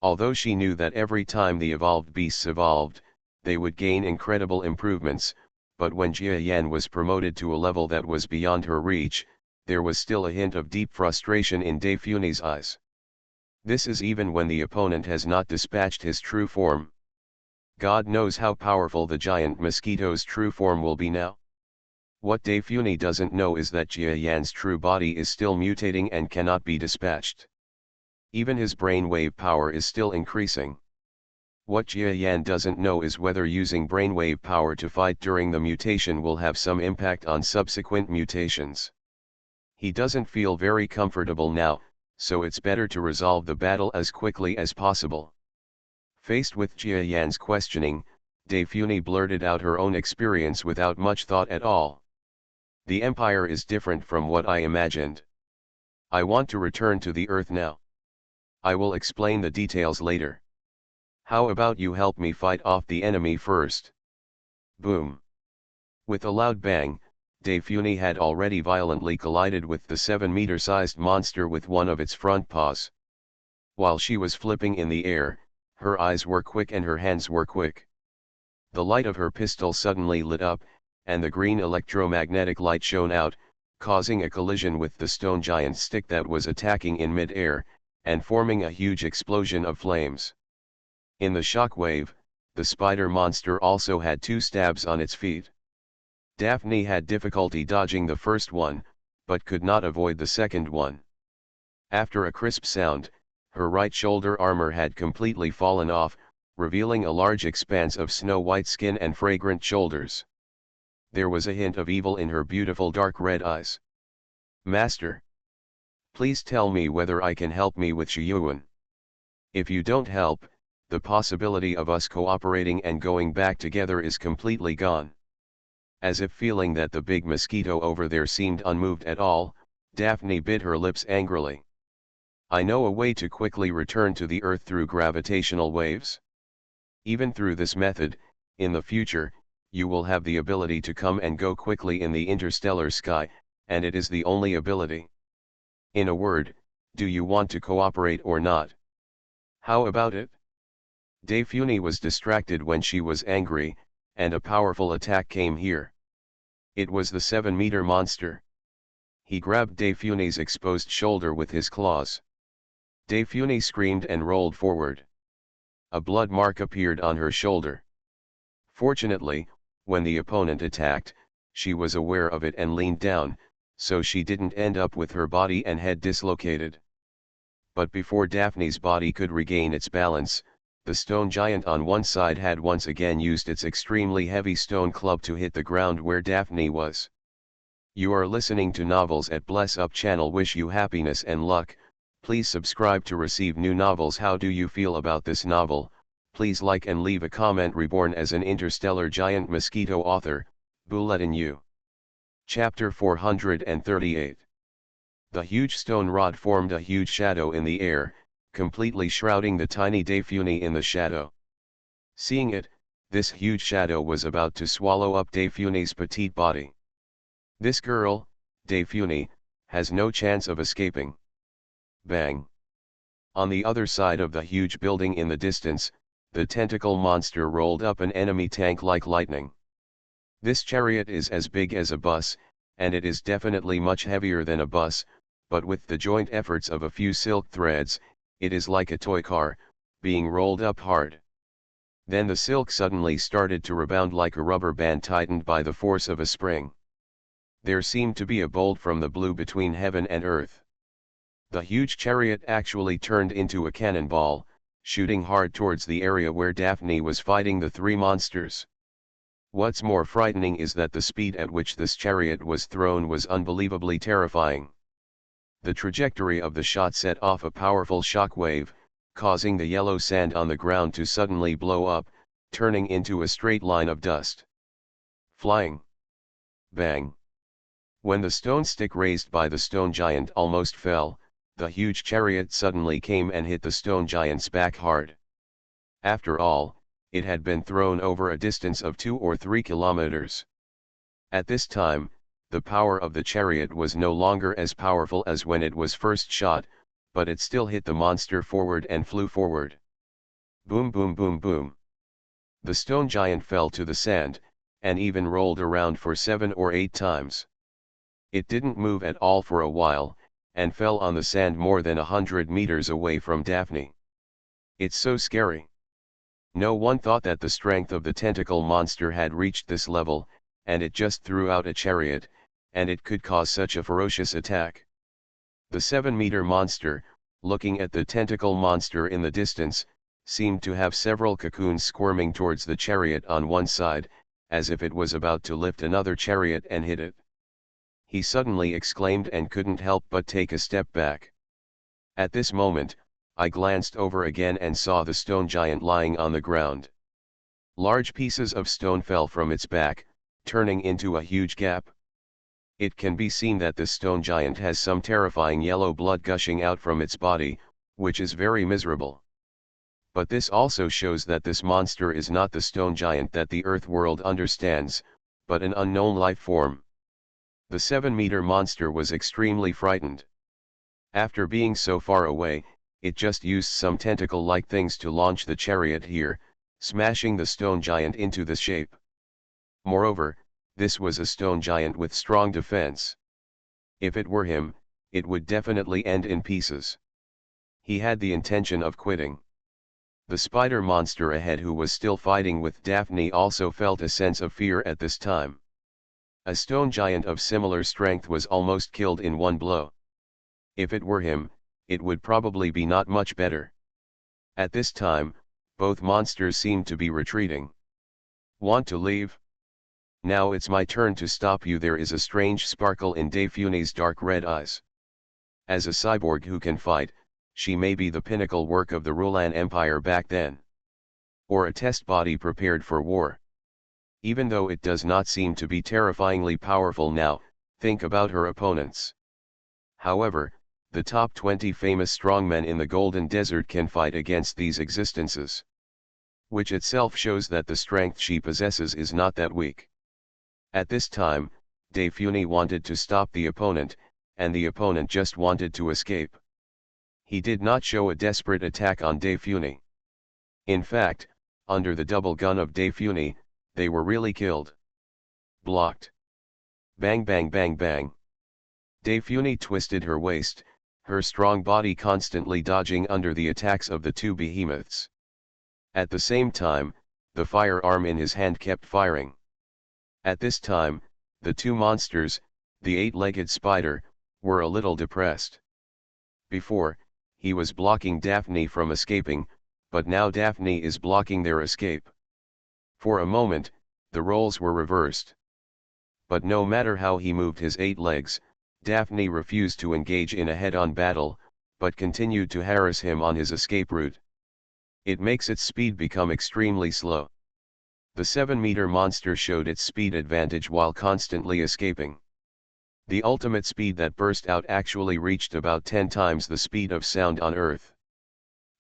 Although she knew that every time the evolved beasts evolved, they would gain incredible improvements, but when Jia Yan was promoted to a level that was beyond her reach, there was still a hint of deep frustration in Daphne's eyes. This is even when the opponent has not dispatched his true form. God knows how powerful the giant mosquito's true form will be now. What Daphne doesn't know is that Jia Yan's true body is still mutating and cannot be dispatched. Even his brainwave power is still increasing. What Jia Yan doesn't know is whether using brainwave power to fight during the mutation will have some impact on subsequent mutations. He doesn't feel very comfortable now, so it's better to resolve the battle as quickly as possible. Faced with Jia Yan's questioning, Daphne blurted out her own experience without much thought at all. "The Empire is different from what I imagined. I want to return to the Earth now. I will explain the details later. How about you help me fight off the enemy first?" Boom! With a loud bang, Daphne had already violently collided with the 7-meter-sized monster with one of its front paws. While she was flipping in the air, her eyes were quick and her hands were quick. The light of her pistol suddenly lit up, and the green electromagnetic light shone out, causing a collision with the stone giant stick that was attacking in mid-air, and forming a huge explosion of flames. In the shock wave, the spider monster also had 2 stabs on its feet. Daphne had difficulty dodging the first one, but could not avoid the second one. After a crisp sound, her right shoulder armor had completely fallen off, revealing a large expanse of snow-white skin and fragrant shoulders. There was a hint of evil in her beautiful dark red eyes. "Master, please tell me whether I can help me with Shiyuan. If you don't help, the possibility of us cooperating and going back together is completely gone." As if feeling that the big mosquito over there seemed unmoved at all, Daphne bit her lips angrily. "I know a way to quickly return to the Earth through gravitational waves. Even through this method, in the future, you will have the ability to come and go quickly in the interstellar sky, and it is the only ability. In a word, do you want to cooperate or not? How about it?" Daphne was distracted when she was angry, and a powerful attack came here. It was the 7-meter monster. He grabbed Daphne's exposed shoulder with his claws. Daphne screamed and rolled forward. A blood mark appeared on her shoulder. Fortunately, when the opponent attacked, she was aware of it and leaned down, so she didn't end up with her body and head dislocated. But before Daphne's body could regain its balance, The stone giant on one side had once again used its extremely heavy stone club to hit the ground where Daphne was. You are listening to Novels at Bless Up channel. Wish you happiness and luck. Please subscribe to receive new novels. How do you feel about this novel? Please like and leave a comment. Reborn as an interstellar giant mosquito. Author, Bulletin U. Chapter 438. The huge stone rod formed a huge shadow in the air, completely shrouding the tiny Daphne in the shadow. Seeing it, this huge shadow was about to swallow up Daphne's petite body. This girl, Daphne, has no chance of escaping. Bang! On the other side of the huge building in the distance, the tentacle monster rolled up an enemy tank like lightning. This chariot is as big as a bus, and it is definitely much heavier than a bus, but with the joint efforts of a few silk threads, it is like a toy car, being rolled up hard. Then the silk suddenly started to rebound like a rubber band tightened by the force of a spring. There seemed to be a bolt from the blue between heaven and earth. The huge chariot actually turned into a cannonball, shooting hard towards the area where Daphne was fighting the three monsters. What's more frightening is that the speed at which this chariot was thrown was unbelievably terrifying. The trajectory of the shot set off a powerful shock wave, causing the yellow sand on the ground to suddenly blow up, turning into a straight line of dust. Flying. Bang. When the stone stick raised by the stone giant almost fell, the huge chariot suddenly came and hit the stone giant's back hard. After all, it had been thrown over a distance of 2 or 3 kilometers. At this time, the power of the chariot was no longer as powerful as when it was first shot, but it still hit the monster forward and flew forward. Boom boom boom boom. The stone giant fell to the sand, and even rolled around for 7 or 8 times. It didn't move at all for a while, and fell on the sand more than 100 meters away from Daphne. It's so scary. No one thought that the strength of the tentacle monster had reached this level, and it just threw out a chariot, and it could cause such a ferocious attack. The 7-meter monster, looking at the tentacle monster in the distance, seemed to have several cocoons squirming towards the chariot on one side, as if it was about to lift another chariot and hit it. He suddenly exclaimed and couldn't help but take a step back. At this moment, I glanced over again and saw the stone giant lying on the ground. Large pieces of stone fell from its back, turning into a huge gap. It can be seen that the stone giant has some terrifying yellow blood gushing out from its body, which is very miserable. But this also shows that this monster is not the stone giant that the Earth world understands, but an unknown life form. The 7-meter monster was extremely frightened. After being so far away, it just used some tentacle-like things to launch the chariot here, smashing the stone giant into the shape. Moreover, this was a stone giant with strong defense. If it were him, it would definitely end in pieces. He had the intention of quitting. The spider monster ahead, who was still fighting with Daphne, also felt a sense of fear at this time. A stone giant of similar strength was almost killed in one blow. If it were him, it would probably be not much better. At this time, both monsters seemed to be retreating. Want to leave? Now it's my turn to stop you. There is a strange sparkle in Daphne's dark red eyes. As a cyborg who can fight, she may be the pinnacle work of the Rulan Empire back then. Or a test body prepared for war. Even though it does not seem to be terrifyingly powerful now, think about her opponents. However, the top 20 famous strongmen in the Golden Desert can fight against these existences. Which itself shows that the strength she possesses is not that weak. At this time, Daphne wanted to stop the opponent, and the opponent just wanted to escape. He did not show a desperate attack on Daphne. In fact, under the double gun of Daphne, they were really killed. Blocked. Bang bang bang bang. Daphne twisted her waist, her strong body constantly dodging under the attacks of the two behemoths. At the same time, the firearm in his hand kept firing. At this time, the two monsters, the 8-legged spider, were a little depressed. Before, he was blocking Daphne from escaping, but now Daphne is blocking their escape. For a moment, the roles were reversed. But no matter how he moved his 8 legs, Daphne refused to engage in a head-on battle, but continued to harass him on his escape route. It makes its speed become extremely slow. The 7-meter monster showed its speed advantage while constantly escaping. The ultimate speed that burst out actually reached about 10 times the speed of sound on Earth.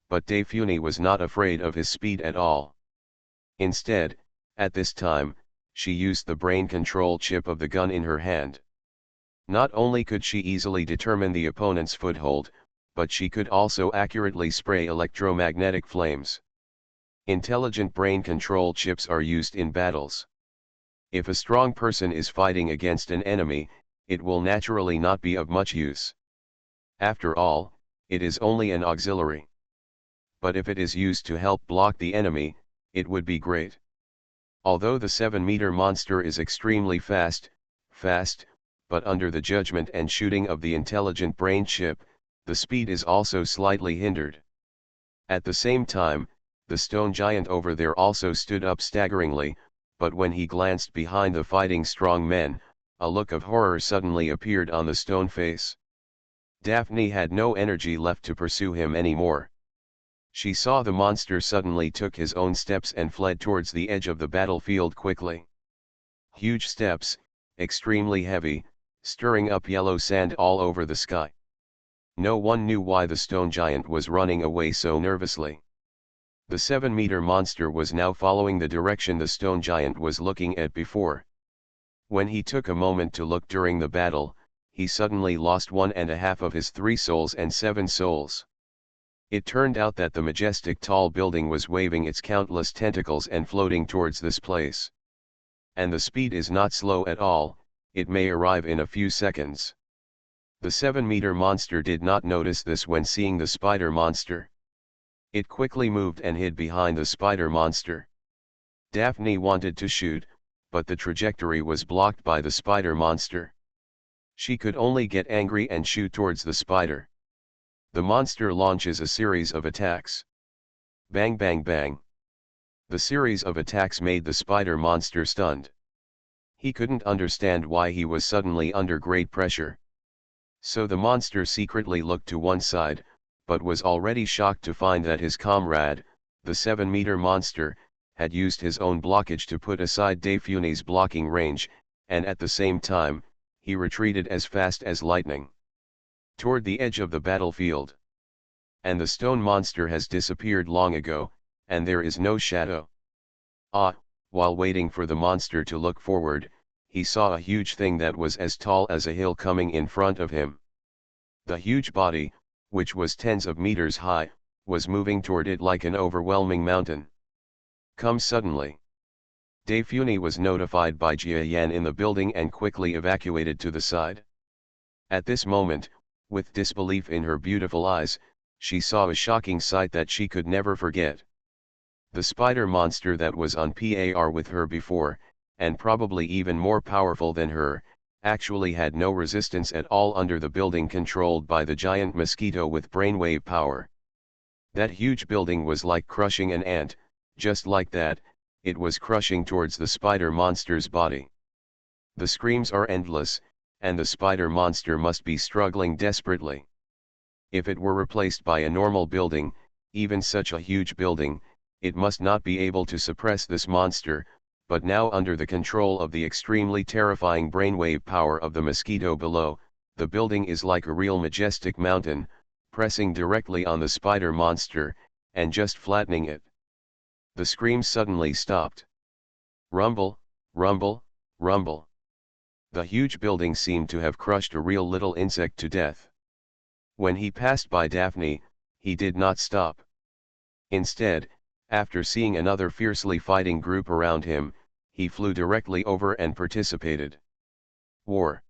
But Daphne was not afraid of his speed at all. Instead, at this time, she used the brain control chip of the gun in her hand. Not only could she easily determine the opponent's foothold, but she could also accurately spray electromagnetic flames. Intelligent brain control chips are used in battles. If a strong person is fighting against an enemy, it will naturally not be of much use. After all, it is only an auxiliary. But if it is used to help block the enemy, it would be great. Although the 7-meter monster is extremely fast, but under the judgment and shooting of the intelligent brain chip, the speed is also slightly hindered. At the same time, the stone giant over there also stood up staggeringly, but when he glanced behind the fighting strong men, a look of horror suddenly appeared on the stone face. Daphne had no energy left to pursue him anymore. She saw the monster suddenly took his own steps and fled towards the edge of the battlefield quickly. Huge steps, extremely heavy, stirring up yellow sand all over the sky. No one knew why the stone giant was running away so nervously. The 7-meter monster was now following the direction the stone giant was looking at before. When he took a moment to look during the battle, he suddenly lost 1.5 of his 3 souls and 7 souls. It turned out that the majestic tall building was waving its countless tentacles and floating towards this place. And the speed is not slow at all, it may arrive in a few seconds. The 7-meter monster did not notice this when seeing the spider monster. It quickly moved and hid behind the spider monster. Daphne wanted to shoot, but the trajectory was blocked by the spider monster. She could only get angry and shoot towards the spider. The monster launches a series of attacks. Bang bang bang. The series of attacks made the spider monster stunned. He couldn't understand why he was suddenly under great pressure. So the monster secretly looked to one side, but was already shocked to find that his comrade, the 7-meter monster, had used his own blockage to put aside Daphne's blocking range, and at the same time, he retreated as fast as lightning toward the edge of the battlefield. And the stone monster has disappeared long ago, and there is no shadow. While waiting for the monster to look forward, he saw a huge thing that was as tall as a hill coming in front of him. The huge body, which was tens of meters high, was moving toward it like an overwhelming mountain. Come suddenly. Daphne was notified by Jia Yan in the building and quickly evacuated to the side. At this moment, with disbelief in her beautiful eyes, she saw a shocking sight that she could never forget. The spider monster that was on par with her before, and probably even more powerful than her, actually had no resistance at all under the building controlled by the giant Mosquito with brainwave power. That huge building was like crushing an ant, just like that, it was crushing towards the spider monster's body. The screams are endless, and the spider monster must be struggling desperately. If it were replaced by a normal building, even such a huge building, it must not be able to suppress this monster, but now under the control of the extremely terrifying brainwave power of the Mosquito below, the building is like a real majestic mountain, pressing directly on the spider monster, and just flattening it. The screams suddenly stopped. Rumble, rumble, rumble. The huge building seemed to have crushed a real little insect to death. When he passed by Daphne, he did not stop. Instead, after seeing another fiercely fighting group around him, he flew directly over and participated. War.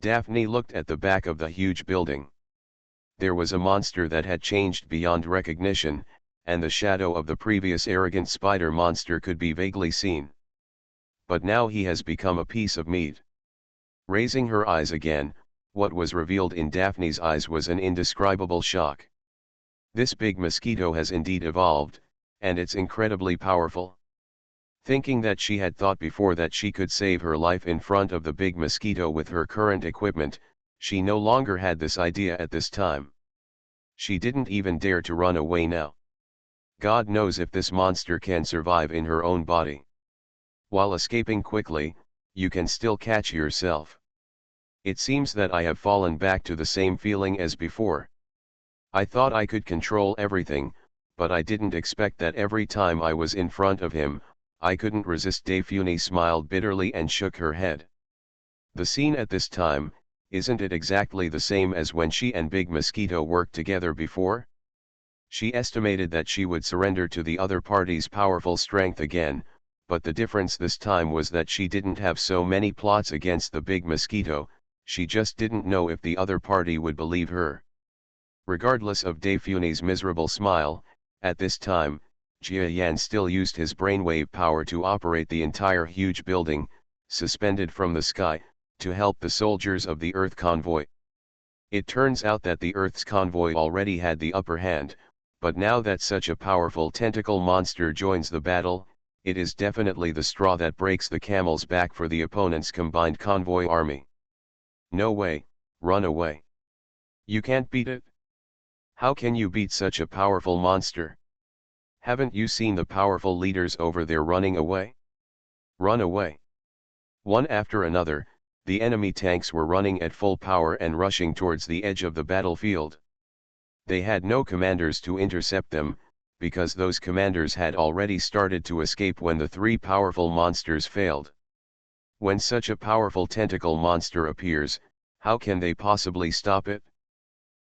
Daphne looked at the back of the huge building. There was a monster that had changed beyond recognition, and the shadow of the previous arrogant spider monster could be vaguely seen. But now he has become a piece of meat. Raising her eyes again, what was revealed in Daphne's eyes was an indescribable shock. This big mosquito has indeed evolved, and it's incredibly powerful. Thinking that she had thought before that she could save her life in front of the big mosquito with her current equipment, she no longer had this idea at this time. She didn't even dare to run away now. God knows if this monster can survive in her own body. While escaping quickly, you can still catch yourself. It seems that I have fallen back to the same feeling as before. I thought I could control everything, but I didn't expect that every time I was in front of him, I couldn't resist. Daphne smiled bitterly and shook her head. The scene at this time, isn't it exactly the same as when she and Big Mosquito worked together before? She estimated that she would surrender to the other party's powerful strength again, but the difference this time was that she didn't have so many plots against the Big Mosquito, she just didn't know if the other party would believe her. Regardless of Daphne's miserable smile, at this time, Jia Yan still used his brainwave power to operate the entire huge building, suspended from the sky, to help the soldiers of the Earth convoy. It turns out that the Earth's convoy already had the upper hand, but now that such a powerful tentacle monster joins the battle, it is definitely the straw that breaks the camel's back for the opponent's combined convoy army. No way, run away. You can't beat it. How can you beat such a powerful monster? Haven't you seen the powerful leaders over there running away? Run away. One after another, the enemy tanks were running at full power and rushing towards the edge of the battlefield. They had no commanders to intercept them, because those commanders had already started to escape when the three powerful monsters failed. When such a powerful tentacle monster appears, how can they possibly stop it?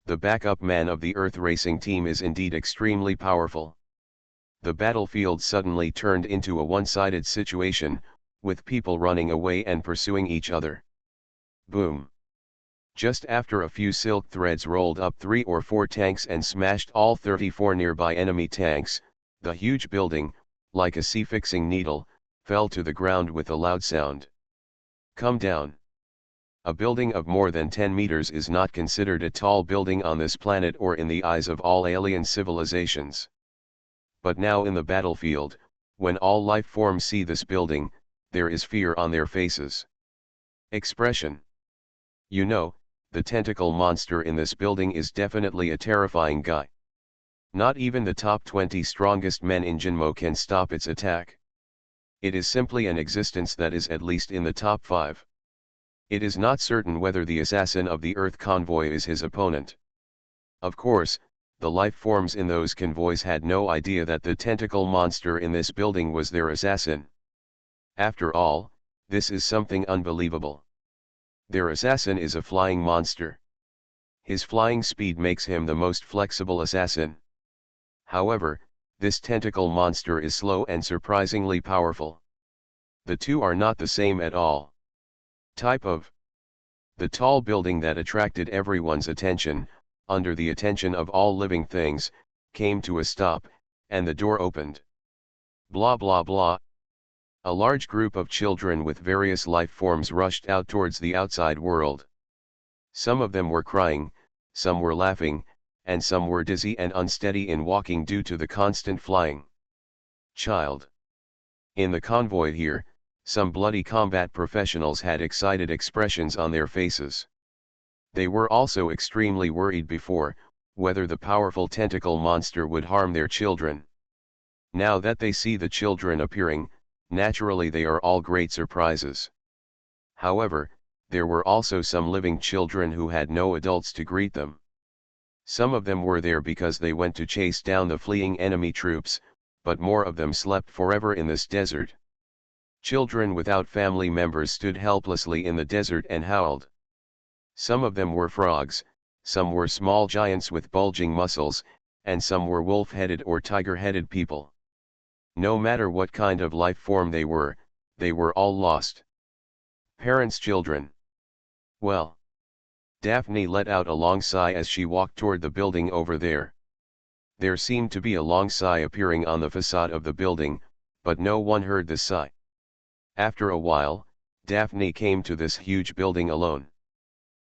The backup man of the Earth racing team is indeed extremely powerful. The battlefield suddenly turned into a one-sided situation, with people running away and pursuing each other. Boom! Just after a few silk threads rolled up 3 or 4 tanks and smashed all 34 nearby enemy tanks, the huge building, like a sea-fixing needle, fell to the ground with a loud sound. Come down. A building of more than 10 meters is not considered a tall building on this planet or in the eyes of all alien civilizations. But now in the battlefield, when all life forms see this building, there is fear on their faces. Expression. You know, the tentacle monster in this building is definitely a terrifying guy. Not even the top 20 strongest men in Jinmo can stop its attack. It is simply an existence that is at least in the top 5. It is not certain whether the assassin of the Earth convoy is his opponent. Of course, the life forms in those convoys had no idea that the tentacle monster in this building was their assassin. After all, this is something unbelievable. Their assassin is a flying monster. His flying speed makes him the most flexible assassin. However, this tentacle monster is slow and surprisingly powerful. The two are not the same at all. Type of. The tall building that attracted everyone's attention, under the attention of all living things, came to a stop, and the door opened. Blah blah blah. A large group of children with various life forms rushed out towards the outside world. Some of them were crying, some were laughing, and some were dizzy and unsteady in walking due to the constant flying. Child. In the convoy here, some bloody combat professionals had excited expressions on their faces. They were also extremely worried before, whether the powerful tentacle monster would harm their children. Now that they see the children appearing, naturally they are all great surprises. However, there were also some living children who had no adults to greet them. Some of them were there because they went to chase down the fleeing enemy troops, but more of them slept forever in this desert. Children without family members stood helplessly in the desert and howled. Some of them were frogs, some were small giants with bulging muscles, and some were wolf-headed or tiger-headed people. No matter what kind of life form they were all lost. Parents' children. Well. Daphne let out a long sigh as she walked toward the building over there. There seemed to be a long sigh appearing on the facade of the building, but no one heard the sigh. After a while, Daphne came to this huge building alone.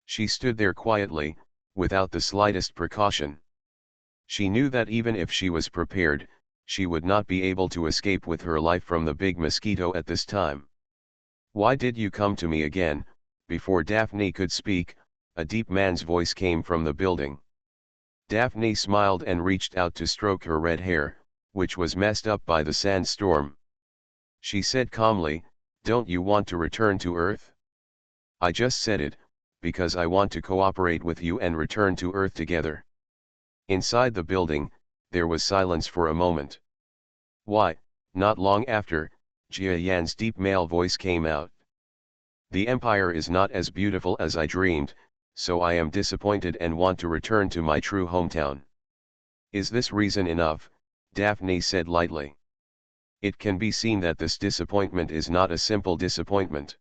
She stood there quietly, without the slightest precaution. She knew that even if she was prepared, she would not be able to escape with her life from the big mosquito at this time. "Why did you come to me again?" Before Daphne could speak, a deep man's voice came from the building. Daphne smiled and reached out to stroke her red hair, which was messed up by the sandstorm. She said calmly, "Don't you want to return to Earth?" "I just said it, because I want to cooperate with you and return to Earth together." Inside the building, there was silence for a moment. "Why?" Not long after, Jia Yan's deep male voice came out. "The Empire is not as beautiful as I dreamed, so I am disappointed and want to return to my true hometown." "Is this reason enough?" Daphne said lightly. "It can be seen that this disappointment is not a simple disappointment.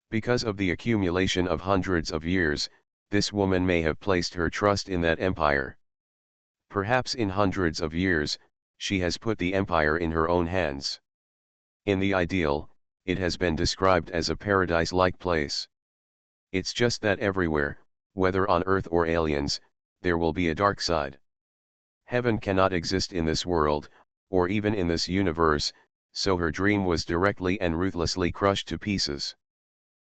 Because of the accumulation of hundreds of years, this woman may have placed her trust in that empire. Perhaps in hundreds of years, she has put the empire in her own hands. In the ideal, it has been described as a paradise-like place. It's just that everywhere, whether on Earth or aliens, there will be a dark side. Heaven cannot exist in this world, or even in this universe, so her dream was directly and ruthlessly crushed to pieces.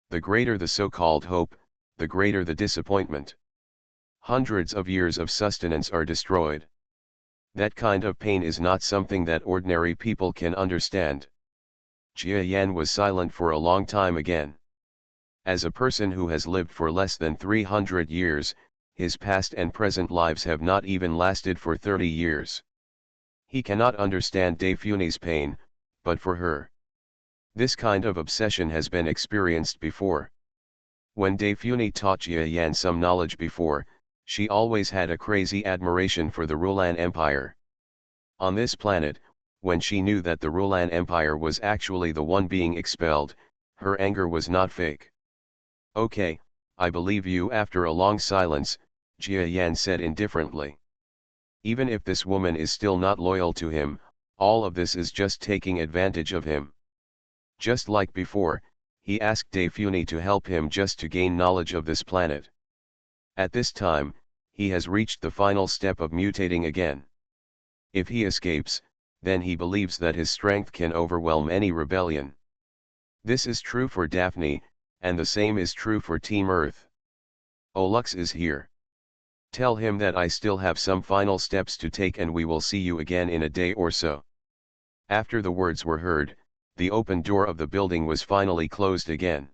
The greater the so-called hope, the greater the disappointment. Hundreds of years of sustenance are destroyed. That kind of pain is not something that ordinary people can understand." Jia Yan was silent for a long time again. As a person who has lived for less than 300 years, his past and present lives have not even lasted for 30 years. He cannot understand Daphne's pain, but for her, this kind of obsession has been experienced before. When Daphne taught Jia Yan some knowledge before, she always had a crazy admiration for the Rulan Empire. On this planet, when she knew that the Rulan Empire was actually the one being expelled, her anger was not fake. "Okay, I believe you." After a long silence, Jia Yan said indifferently. "Even if this woman is still not loyal to him, all of this is just taking advantage of him. Just like before, he asked Daphne to help him just to gain knowledge of this planet. At this time, he has reached the final step of mutating again. If he escapes, then he believes that his strength can overwhelm any rebellion. This is true for Daphne, and the same is true for Team Earth. Olux is here. Tell him that I still have some final steps to take and we will see you again in a day or so." After the words were heard, the open door of the building was finally closed again.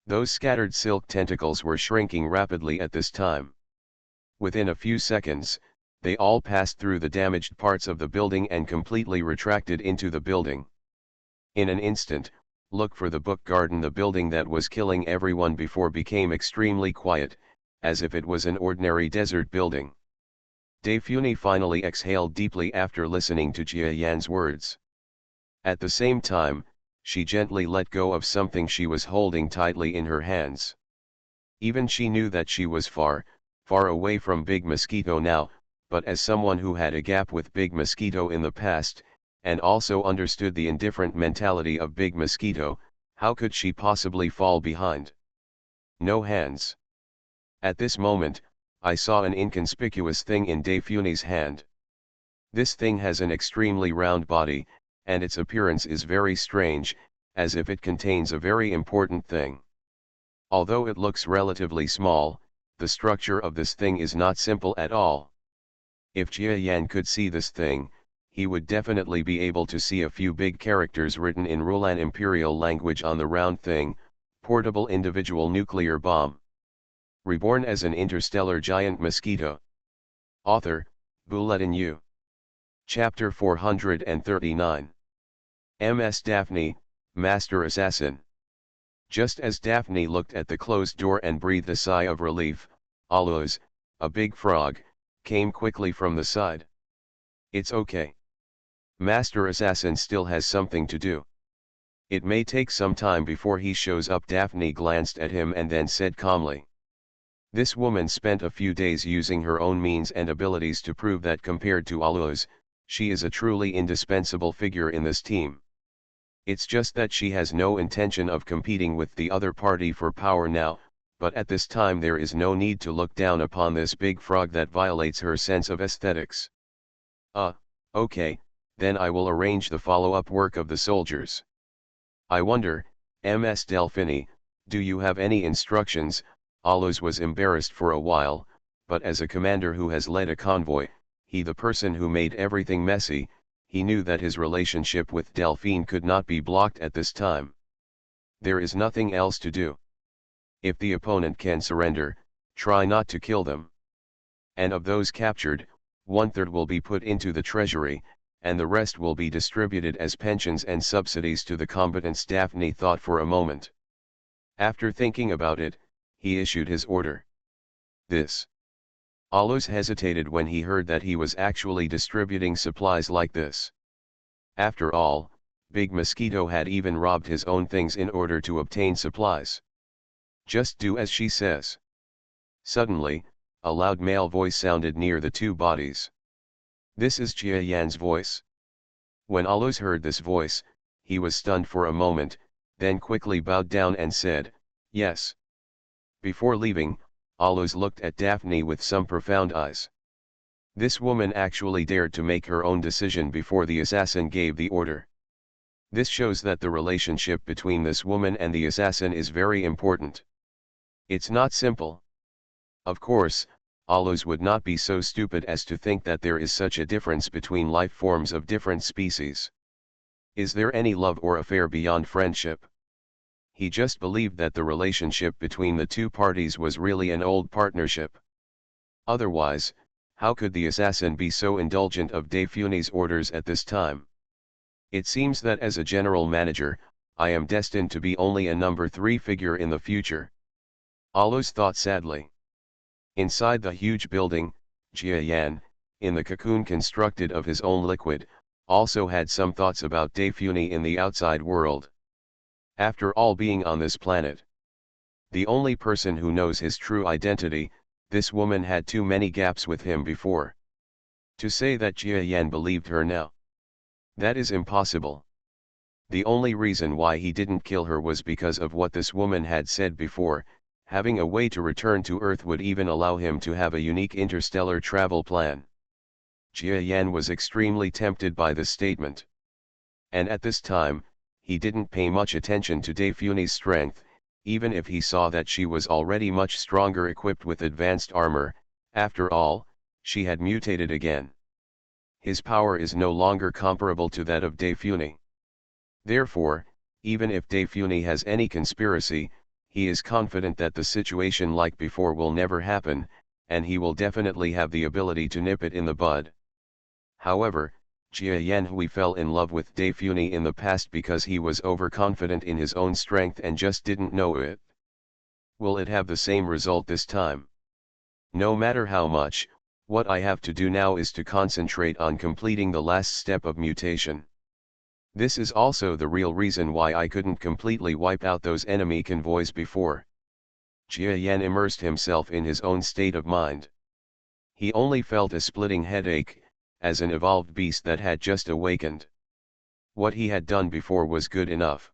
Those scattered silk tentacles were shrinking rapidly at this time. Within a few seconds, they all passed through the damaged parts of the building and completely retracted into the building. In an instant, look for the book garden. The building that was killing everyone before became extremely quiet, as if it was an ordinary desert building. Daphne finally exhaled deeply after listening to Jia Yan's words. At the same time, she gently let go of something she was holding tightly in her hands. Even she knew that she was far, far away from Big Mosquito now, but as someone who had a gap with Big Mosquito in the past, and also understood the indifferent mentality of Big Mosquito, how could she possibly fall behind? No hands. At this moment, I saw an inconspicuous thing in Daphne's hand. This thing has an extremely round body, and its appearance is very strange, as if it contains a very important thing. Although it looks relatively small, the structure of this thing is not simple at all. If Jia Yan could see this thing, he would definitely be able to see a few big characters written in Rulan Imperial language on the round thing: portable individual nuclear bomb. Reborn as an interstellar giant mosquito. Author, Bulletin U. Chapter 439. Ms. Daphne, Master Assassin. Just as Daphne looked at the closed door and breathed a sigh of relief, Aluz, a big frog, came quickly from the side. "It's okay. Master Assassin still has something to do. It may take some time before he shows up." Daphne glanced at him and then said calmly. This woman spent a few days using her own means and abilities to prove that compared to Aluz, she is a truly indispensable figure in this team. It's just that she has no intention of competing with the other party for power now, but at this time there is no need to look down upon this big frog that violates her sense of aesthetics. Okay, then I will arrange the follow-up work of the soldiers. I wonder, Ms. Delphini, do you have any instructions? Allos was embarrassed for a while, but as a commander who has led a convoy, he the person who made everything messy, he knew that his relationship with Delphine could not be blocked at this time. There is nothing else to do. If the opponent can surrender, try not to kill them. And of those captured, 1/3 will be put into the treasury, and the rest will be distributed as pensions and subsidies to the combatants. Daphne thought for a moment. After thinking about it, he issued his order. This. Allos hesitated when he heard that he was actually distributing supplies like this. After all, Big Mosquito had even robbed his own things in order to obtain supplies. Just do as she says. Suddenly, a loud male voice sounded near the two bodies. This is Jia Yan's voice. When Allos heard this voice, he was stunned for a moment, then quickly bowed down and said, "Yes." Before leaving, Allos looked at Daphne with some profound eyes. This woman actually dared to make her own decision before the assassin gave the order. This shows that the relationship between this woman and the assassin is very important. It's not simple. Of course, Allos would not be so stupid as to think that there is such a difference between life forms of different species. Is there any love or affair beyond friendship? He just believed that the relationship between the two parties was really an old partnership. Otherwise, how could the assassin be so indulgent of Delphini's orders at this time? It seems that as a general manager, I am destined to be only a number 3 figure in the future. Allos thought sadly. Inside the huge building, Jia Yan, in the cocoon constructed of his own liquid, also had some thoughts about Delphini in the outside world. After all, being on this planet, the only person who knows his true identity, this woman had too many gaps with him before. To say that Jia Yan believed her now, that is impossible. The only reason why he didn't kill her was because of what this woman had said before. Having a way to return to Earth would even allow him to have a unique interstellar travel plan. Jia Yan was extremely tempted by this statement. And at this time, he didn't pay much attention to Delphini's strength, even if he saw that she was already much stronger equipped with advanced armor. After all, she had mutated again. His power is no longer comparable to that of Delphini. Therefore, even if Delphini has any conspiracy, he is confident that the situation like before will never happen, and he will definitely have the ability to nip it in the bud. However, Jia Yanhui fell in love with Delphini in the past because he was overconfident in his own strength and just didn't know it. Will it have the same result this time? No matter how much, what I have to do now is to concentrate on completing the last step of mutation. This is also the real reason why I couldn't completely wipe out those enemy convoys before. Jia Yan immersed himself in his own state of mind. He only felt a splitting headache, as an evolved beast that had just awakened. What he had done before was good enough.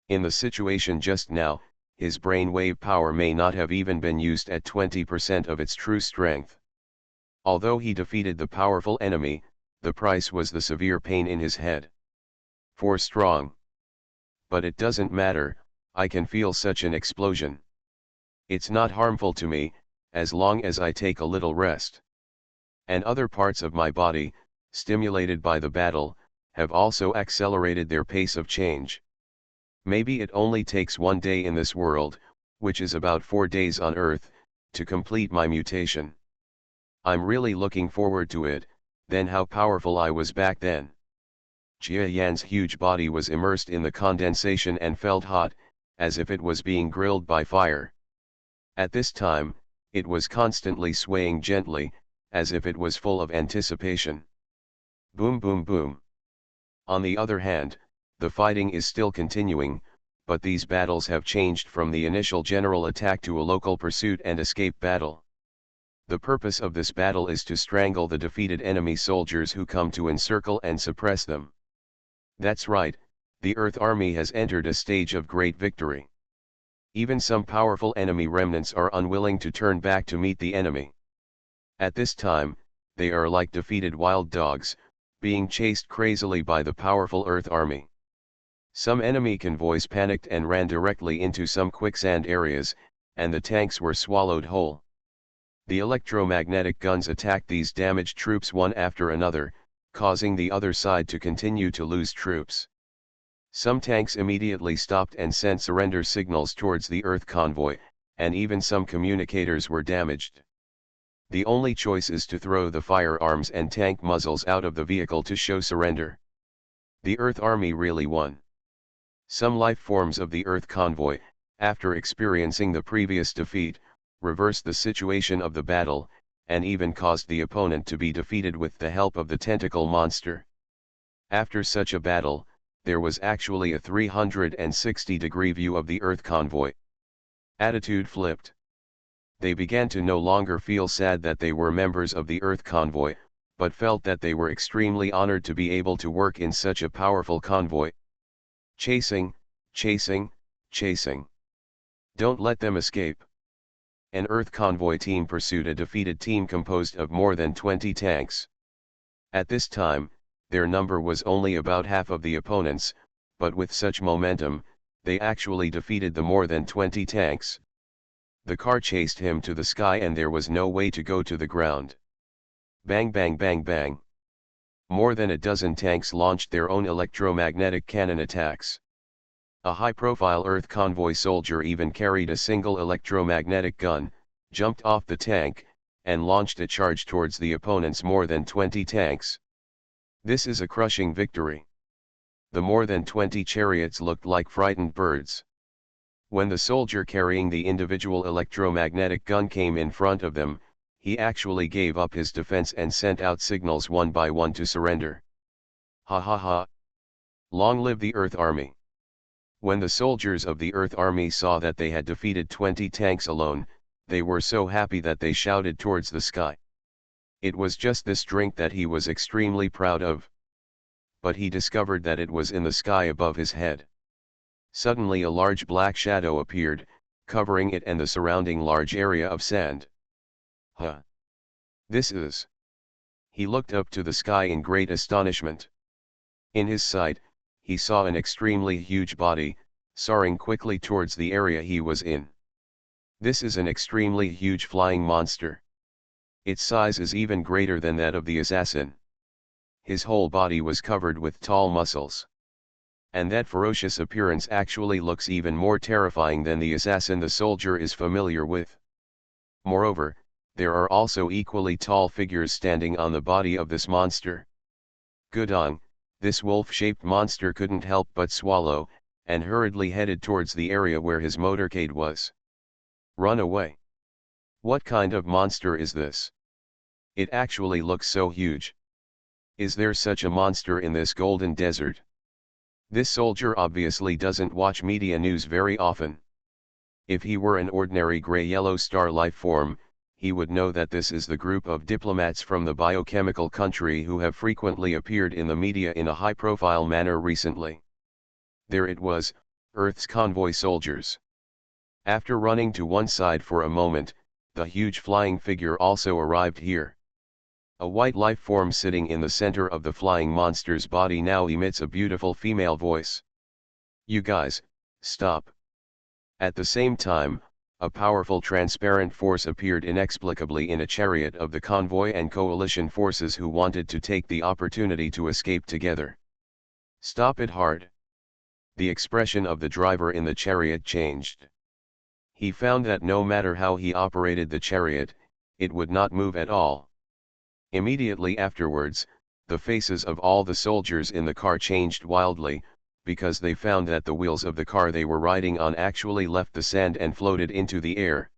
In the situation just now, his brainwave power may not have even been used at 20% of its true strength. Although he defeated the powerful enemy, the price was the severe pain in his head. For strong. But it doesn't matter, I can feel such an explosion. It's not harmful to me, as long as I take a little rest. And other parts of my body, stimulated by the battle, have also accelerated their pace of change. Maybe it only takes 1 day in this world, which is about 4 days on Earth, to complete my mutation. I'm really looking forward to it. Then how powerful I was back then. Jia Yan's huge body was immersed in the condensation and felt hot, as if it was being grilled by fire. At this time, it was constantly swaying gently, as if it was full of anticipation. Boom boom boom. On the other hand, the fighting is still continuing, but these battles have changed from the initial general attack to a local pursuit and escape battle. The purpose of this battle is to strangle the defeated enemy soldiers who come to encircle and suppress them. That's right, the Earth Army has entered a stage of great victory. Even some powerful enemy remnants are unwilling to turn back to meet the enemy. At this time, they are like defeated wild dogs, being chased crazily by the powerful Earth army. Some enemy convoys panicked and ran directly into some quicksand areas, and the tanks were swallowed whole. The electromagnetic guns attacked these damaged troops one after another, causing the other side to continue to lose troops. Some tanks immediately stopped and sent surrender signals towards the Earth convoy, and even some communicators were damaged. The only choice is to throw the firearms and tank muzzles out of the vehicle to show surrender. The Earth army really won. Some life forms of the Earth convoy, after experiencing the previous defeat, reversed the situation of the battle, and even caused the opponent to be defeated with the help of the tentacle monster. After such a battle, there was actually a 360-degree view of the Earth convoy. Attitude flipped. They began to no longer feel sad that they were members of the Earth convoy, but felt that they were extremely honored to be able to work in such a powerful convoy. Chasing, chasing, chasing. Don't let them escape. An Earth convoy team pursued a defeated team composed of more than 20 tanks. At this time, their number was only about half of the opponents, but with such momentum, they actually defeated the more than 20 tanks. The car chased him to the sky and there was no way to go to the ground. Bang bang bang bang. More than a dozen tanks launched their own electromagnetic cannon attacks. A high-profile Earth convoy soldier even carried a single electromagnetic gun, jumped off the tank, and launched a charge towards the opponent's more than 20 tanks. This is a crushing victory. The more than 20 chariots looked like frightened birds. When the soldier carrying the individual electromagnetic gun came in front of them, he actually gave up his defense and sent out signals one by one to surrender. Ha ha ha. Long live the Earth Army. When the soldiers of the Earth Army saw that they had defeated 20 tanks alone, they were so happy that they shouted towards the sky. It was just this drink that he was extremely proud of. But he discovered that it was in the sky above his head. Suddenly a large black shadow appeared, covering it and the surrounding large area of sand. Huh! This is... He looked up to the sky in great astonishment. In his sight, he saw an extremely huge body, soaring quickly towards the area he was in. This is an extremely huge flying monster. Its size is even greater than that of the assassin. His whole body was covered with tall muscles. And that ferocious appearance actually looks even more terrifying than the assassin the soldier is familiar with. Moreover, there are also equally tall figures standing on the body of this monster. Gudong, this wolf-shaped monster couldn't help but swallow, and hurriedly headed towards the area where his motorcade was. Run away. What kind of monster is this? It actually looks so huge. Is there such a monster in this golden desert? This soldier obviously doesn't watch media news very often. If he were an ordinary gray-yellow star life form, he would know that this is the group of diplomats from the biochemical country who have frequently appeared in the media in a high-profile manner recently. There it was, Earth's convoy soldiers. After running to one side for a moment, the huge flying figure also arrived here. A white life form sitting in the center of the flying monster's body now emits a beautiful female voice. You guys, stop. At the same time, a powerful transparent force appeared inexplicably in a chariot of the convoy and coalition forces who wanted to take the opportunity to escape together. Stop it hard. The expression of the driver in the chariot changed. He found that no matter how he operated the chariot, it would not move at all. Immediately afterwards, the faces of all the soldiers in the car changed wildly, because they found that the wheels of the car they were riding on actually left the sand and floated into the air.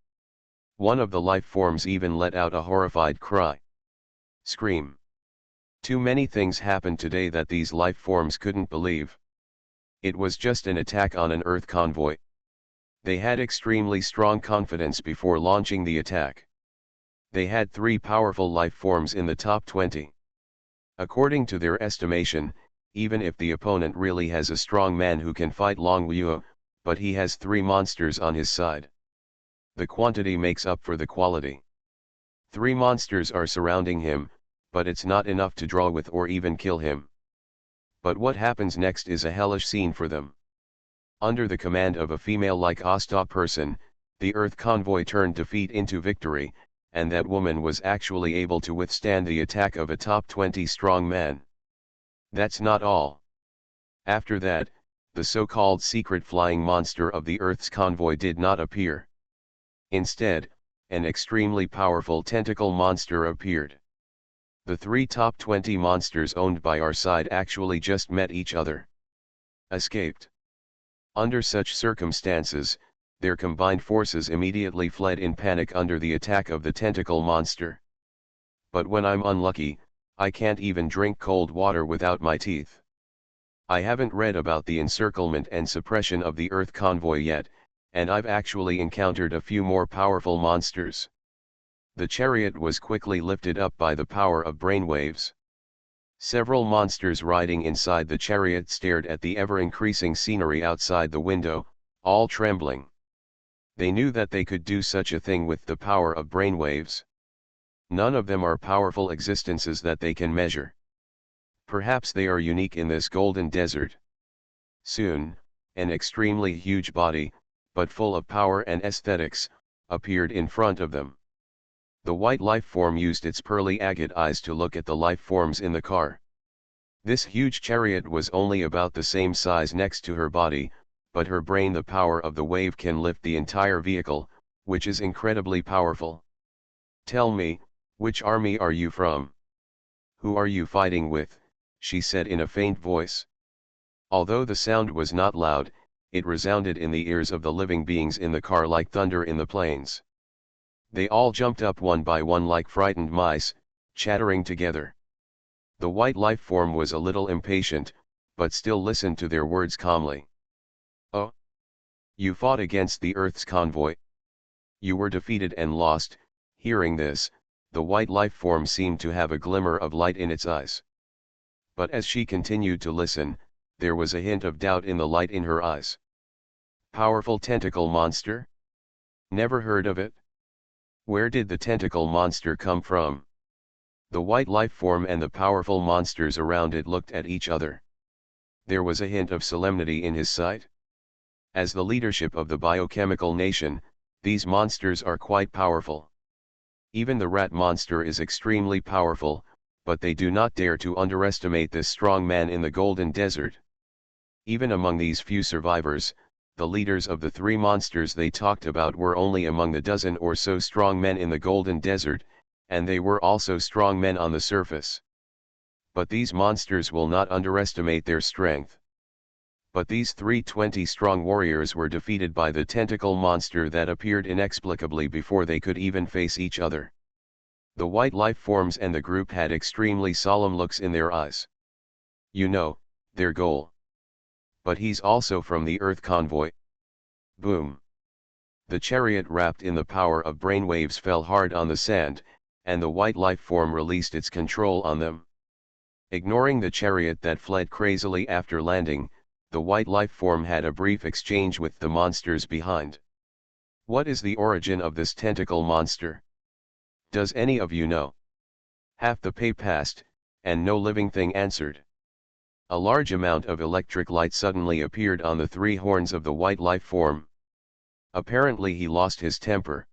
One of the life forms even let out a horrified cry. Scream. Too many things happened today that these life forms couldn't believe. It was just an attack on an Earth convoy. They had extremely strong confidence before launching the attack. They had 3 powerful life forms in the top 20. According to their estimation, even if the opponent really has a strong man who can fight Long Wuo, but he has 3 monsters on his side. The quantity makes up for the quality. 3 monsters are surrounding him, but it's not enough to draw with or even kill him. But what happens next is a hellish scene for them. Under the command of a female-like Asta person, the Earth convoy turned defeat into victory, and that woman was actually able to withstand the attack of a top 20 strong man. That's not all. After that, the so-called secret flying monster of the Earth's convoy did not appear. Instead, an extremely powerful tentacle monster appeared. The 3 top 20 monsters owned by our side actually just met each other. Escaped. Under such circumstances, their combined forces immediately fled in panic under the attack of the tentacle monster. But when I'm unlucky, I can't even drink cold water without my teeth. I haven't read about the encirclement and suppression of the Earth convoy yet, and I've actually encountered a few more powerful monsters. The chariot was quickly lifted up by the power of brainwaves. Several monsters riding inside the chariot stared at the ever-increasing scenery outside the window, all trembling. They knew that they could do such a thing with the power of brainwaves. None of them are powerful existences that they can measure. Perhaps they are unique in this golden desert. Soon, an extremely huge body, but full of power and aesthetics, appeared in front of them. The white life form used its pearly agate eyes to look at the life forms in the car. This huge chariot was only about the same size next to her body, but her brain, the power of the wave, can lift the entire vehicle, which is incredibly powerful. Tell me, which army are you from? Who are you fighting with? She said in a faint voice. Although the sound was not loud, it resounded in the ears of the living beings in the car like thunder in the plains. They all jumped up one by one like frightened mice, chattering together. The white life form was a little impatient, but still listened to their words calmly. Oh! You fought against the Earth's convoy. You were defeated and lost. Hearing this, the white life form seemed to have a glimmer of light in its eyes. But as she continued to listen, there was a hint of doubt in the light in her eyes. Powerful tentacle monster? Never heard of it? Where did the tentacle monster come from? The white life form and the powerful monsters around it looked at each other. There was a hint of solemnity in his sight. As the leadership of the biochemical nation, these monsters are quite powerful. Even the rat monster is extremely powerful, but they do not dare to underestimate this strong man in the golden desert. Even among these few survivors, the leaders of the 3 monsters they talked about were only among the dozen or so strong men in the golden desert, and they were also strong men on the surface. But these monsters will not underestimate their strength. But these 320 strong warriors were defeated by the tentacle monster that appeared inexplicably before they could even face each other. The white life forms and the group had extremely solemn looks in their eyes. You know, their goal. But he's also from the Earth convoy. Boom. The chariot wrapped in the power of brainwaves fell hard on the sand, and the white life form released its control on them. Ignoring the chariot that fled crazily after landing, the white life form had a brief exchange with the monsters behind. What is the origin of this tentacle monster? Does any of you know? Half the pay passed, and no living thing answered. A large amount of electric light suddenly appeared on the 3 horns of the white life form. Apparently he lost his temper.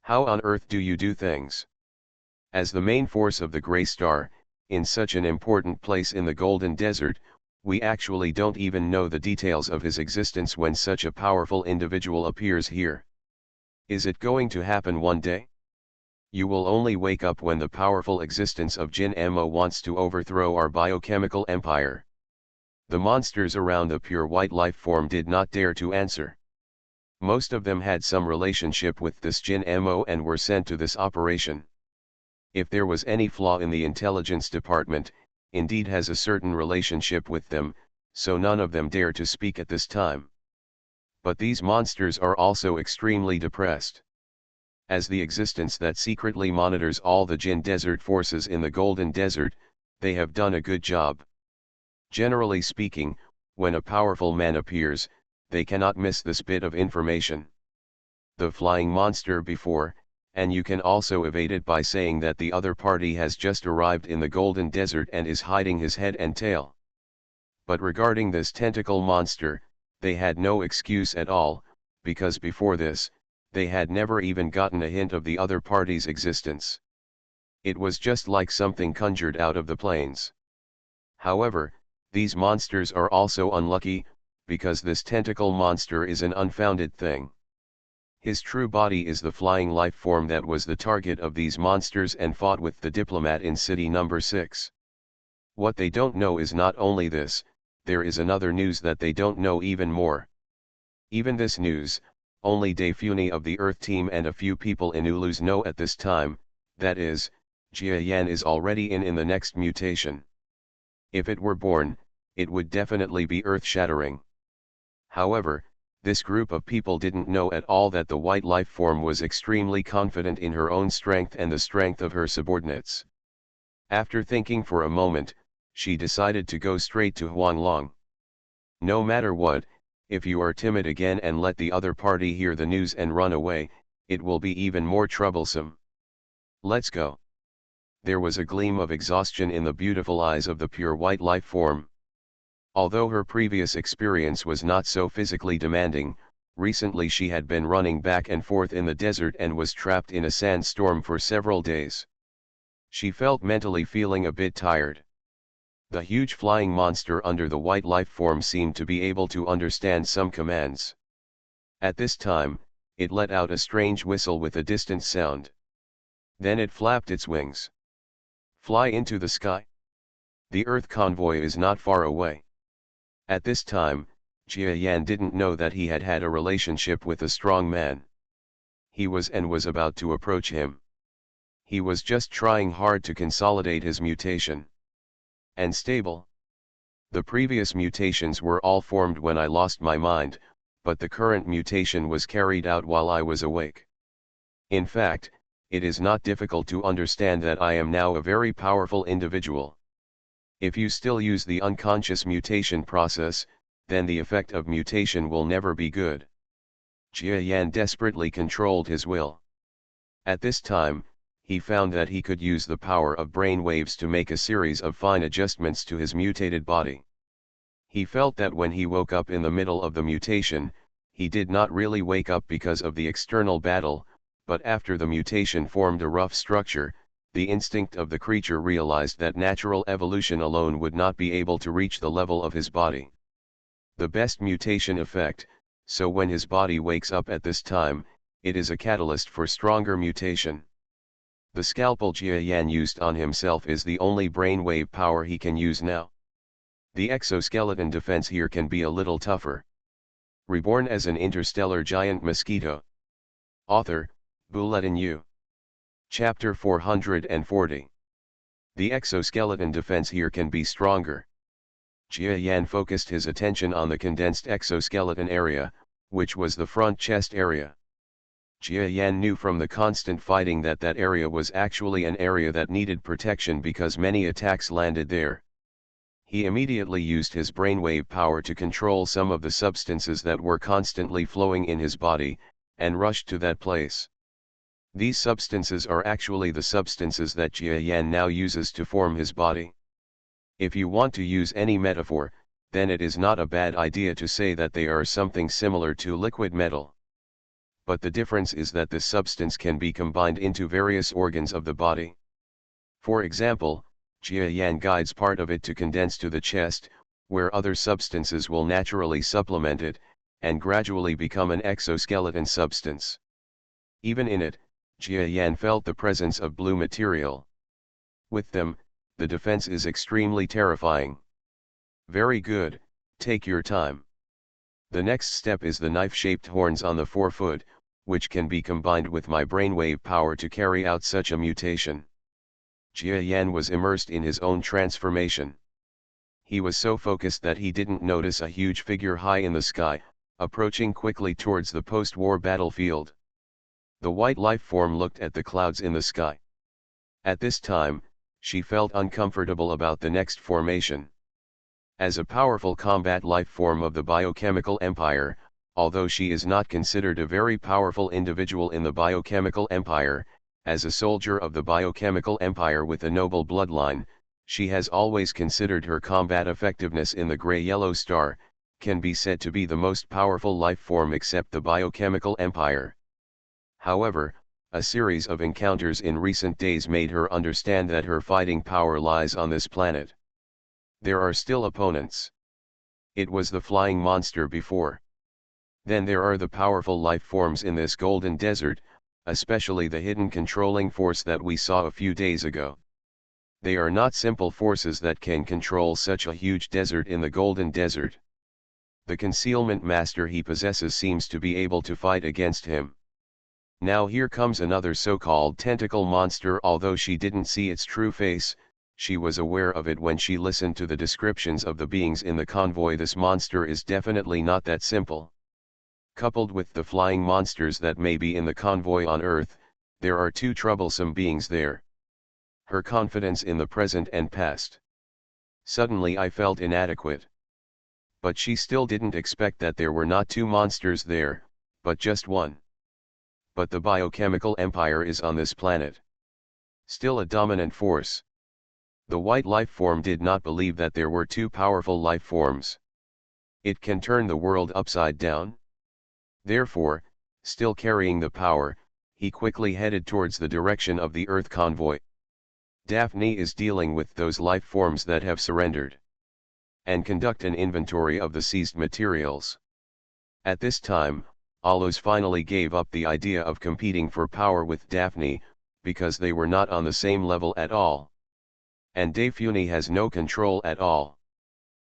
How on earth do you do things? As the main force of the Grey Star, in such an important place in the Golden Desert, we actually don't even know the details of his existence when such a powerful individual appears here. Is it going to happen one day? You will only wake up when the powerful existence of Jin Mo wants to overthrow our biochemical empire. The monsters around the pure white life form did not dare to answer. Most of them had some relationship with this Jin Mo and were sent to this operation. If there was any flaw in the intelligence department, indeed has a certain relationship with them, so none of them dare to speak at this time. But these monsters are also extremely depressed. As the existence that secretly monitors all the Jin desert forces in the Golden Desert, they have done a good job. Generally speaking, when a powerful man appears, they cannot miss this bit of information. The flying monster before, and you can also evade it by saying that the other party has just arrived in the Golden Desert and is hiding his head and tail. But regarding this tentacle monster, they had no excuse at all, because before this, they had never even gotten a hint of the other party's existence. It was just like something conjured out of the plains. However, these monsters are also unlucky, because this tentacle monster is an unfounded thing. His true body is the flying life form that was the target of these monsters and fought with the diplomat in city number 6. What they don't know is not only this, there is another news that they don't know even more. Even this news, only Defuni of the Earth team and a few people in Ulus know at this time, that is, Jia Yan is already in the next mutation. If it were born, it would definitely be earth-shattering. However, this group of people didn't know at all that the white life form was extremely confident in her own strength and the strength of her subordinates. After thinking for a moment, she decided to go straight to Huanglong. No matter what, if you are timid again and let the other party hear the news and run away, it will be even more troublesome. Let's go. There was a gleam of exhaustion in the beautiful eyes of the pure white life form. Although her previous experience was not so physically demanding, recently she had been running back and forth in the desert and was trapped in a sandstorm for several days. She felt mentally feeling a bit tired. The huge flying monster under the white life form seemed to be able to understand some commands. At this time, it let out a strange whistle with a distant sound. Then it flapped its wings. Fly into the sky. The Earth convoy is not far away. At this time, Jia Yan didn't know that he had had a relationship with a strong man. He was about to approach him. He was just trying hard to consolidate his mutation. And stable. The previous mutations were all formed when I lost my mind, but the current mutation was carried out while I was awake. In fact, it is not difficult to understand that I am now a very powerful individual. If you still use the unconscious mutation process, then the effect of mutation will never be good. Jia Yan desperately controlled his will. At this time, he found that he could use the power of brain waves to make a series of fine adjustments to his mutated body. He felt that when he woke up in the middle of the mutation, he did not really wake up because of the external battle, but after the mutation formed a rough structure, the instinct of the creature realized that natural evolution alone would not be able to reach the level of his body. The best mutation effect, so when his body wakes up at this time, it is a catalyst for stronger mutation. The scalpel Jia Yan used on himself is the only brainwave power he can use now. The exoskeleton defense here can be a little tougher. Reborn as an interstellar giant mosquito. Author, Bulletin U. Chapter 440. The exoskeleton defense here can be stronger. Jia Yan focused his attention on the condensed exoskeleton area, which was the front chest area. Jia Yan knew from the constant fighting that that area was actually an area that needed protection because many attacks landed there. He immediately used his brainwave power to control some of the substances that were constantly flowing in his body, and rushed to that place. These substances are actually the substances that Jia Yan now uses to form his body. If you want to use any metaphor, then it is not a bad idea to say that they are something similar to liquid metal. But the difference is that this substance can be combined into various organs of the body. For example, Jia Yan guides part of it to condense to the chest, where other substances will naturally supplement it, and gradually become an exoskeleton substance. Even in it, Jia Yan felt the presence of blue material. With them, the defense is extremely terrifying. Very good, take your time. The next step is the knife-shaped horns on the forefoot, which can be combined with my brainwave power to carry out such a mutation. Jia Yan was immersed in his own transformation. He was so focused that he didn't notice a huge figure high in the sky, approaching quickly towards the post-war battlefield. The white life form looked at the clouds in the sky. At this time, she felt uncomfortable about the next formation. As a powerful combat life form of the biochemical empire, although she is not considered a very powerful individual in the biochemical empire, as a soldier of the biochemical empire with a noble bloodline, she has always considered her combat effectiveness in the gray-yellow star, can be said to be the most powerful life form except the biochemical empire. However, a series of encounters in recent days made her understand that her fighting power lies on this planet. There are still opponents. It was the flying monster before. Then there are the powerful life forms in this golden desert, especially the hidden controlling force that we saw a few days ago. They are not simple forces that can control such a huge desert in the golden desert. The concealment master he possesses seems to be able to fight against him. Now here comes another so-called tentacle monster. Although she didn't see its true face, she was aware of it when she listened to the descriptions of the beings in the convoy. This monster is definitely not that simple. Coupled with the flying monsters that may be in the convoy on Earth, there are two troublesome beings there. Her confidence in the present and past. Suddenly I felt inadequate. But she still didn't expect that there were not two monsters there, but just one. But the biochemical empire is on this planet. Still a dominant force. The white life form did not believe that there were two powerful life forms. It can turn the world upside down. Therefore, still carrying the power, he quickly headed towards the direction of the Earth convoy. Daphne is dealing with those life forms that have surrendered. And conduct an inventory of the seized materials. At this time, Alos finally gave up the idea of competing for power with Daphne, because they were not on the same level at all. And Daphne has no control at all.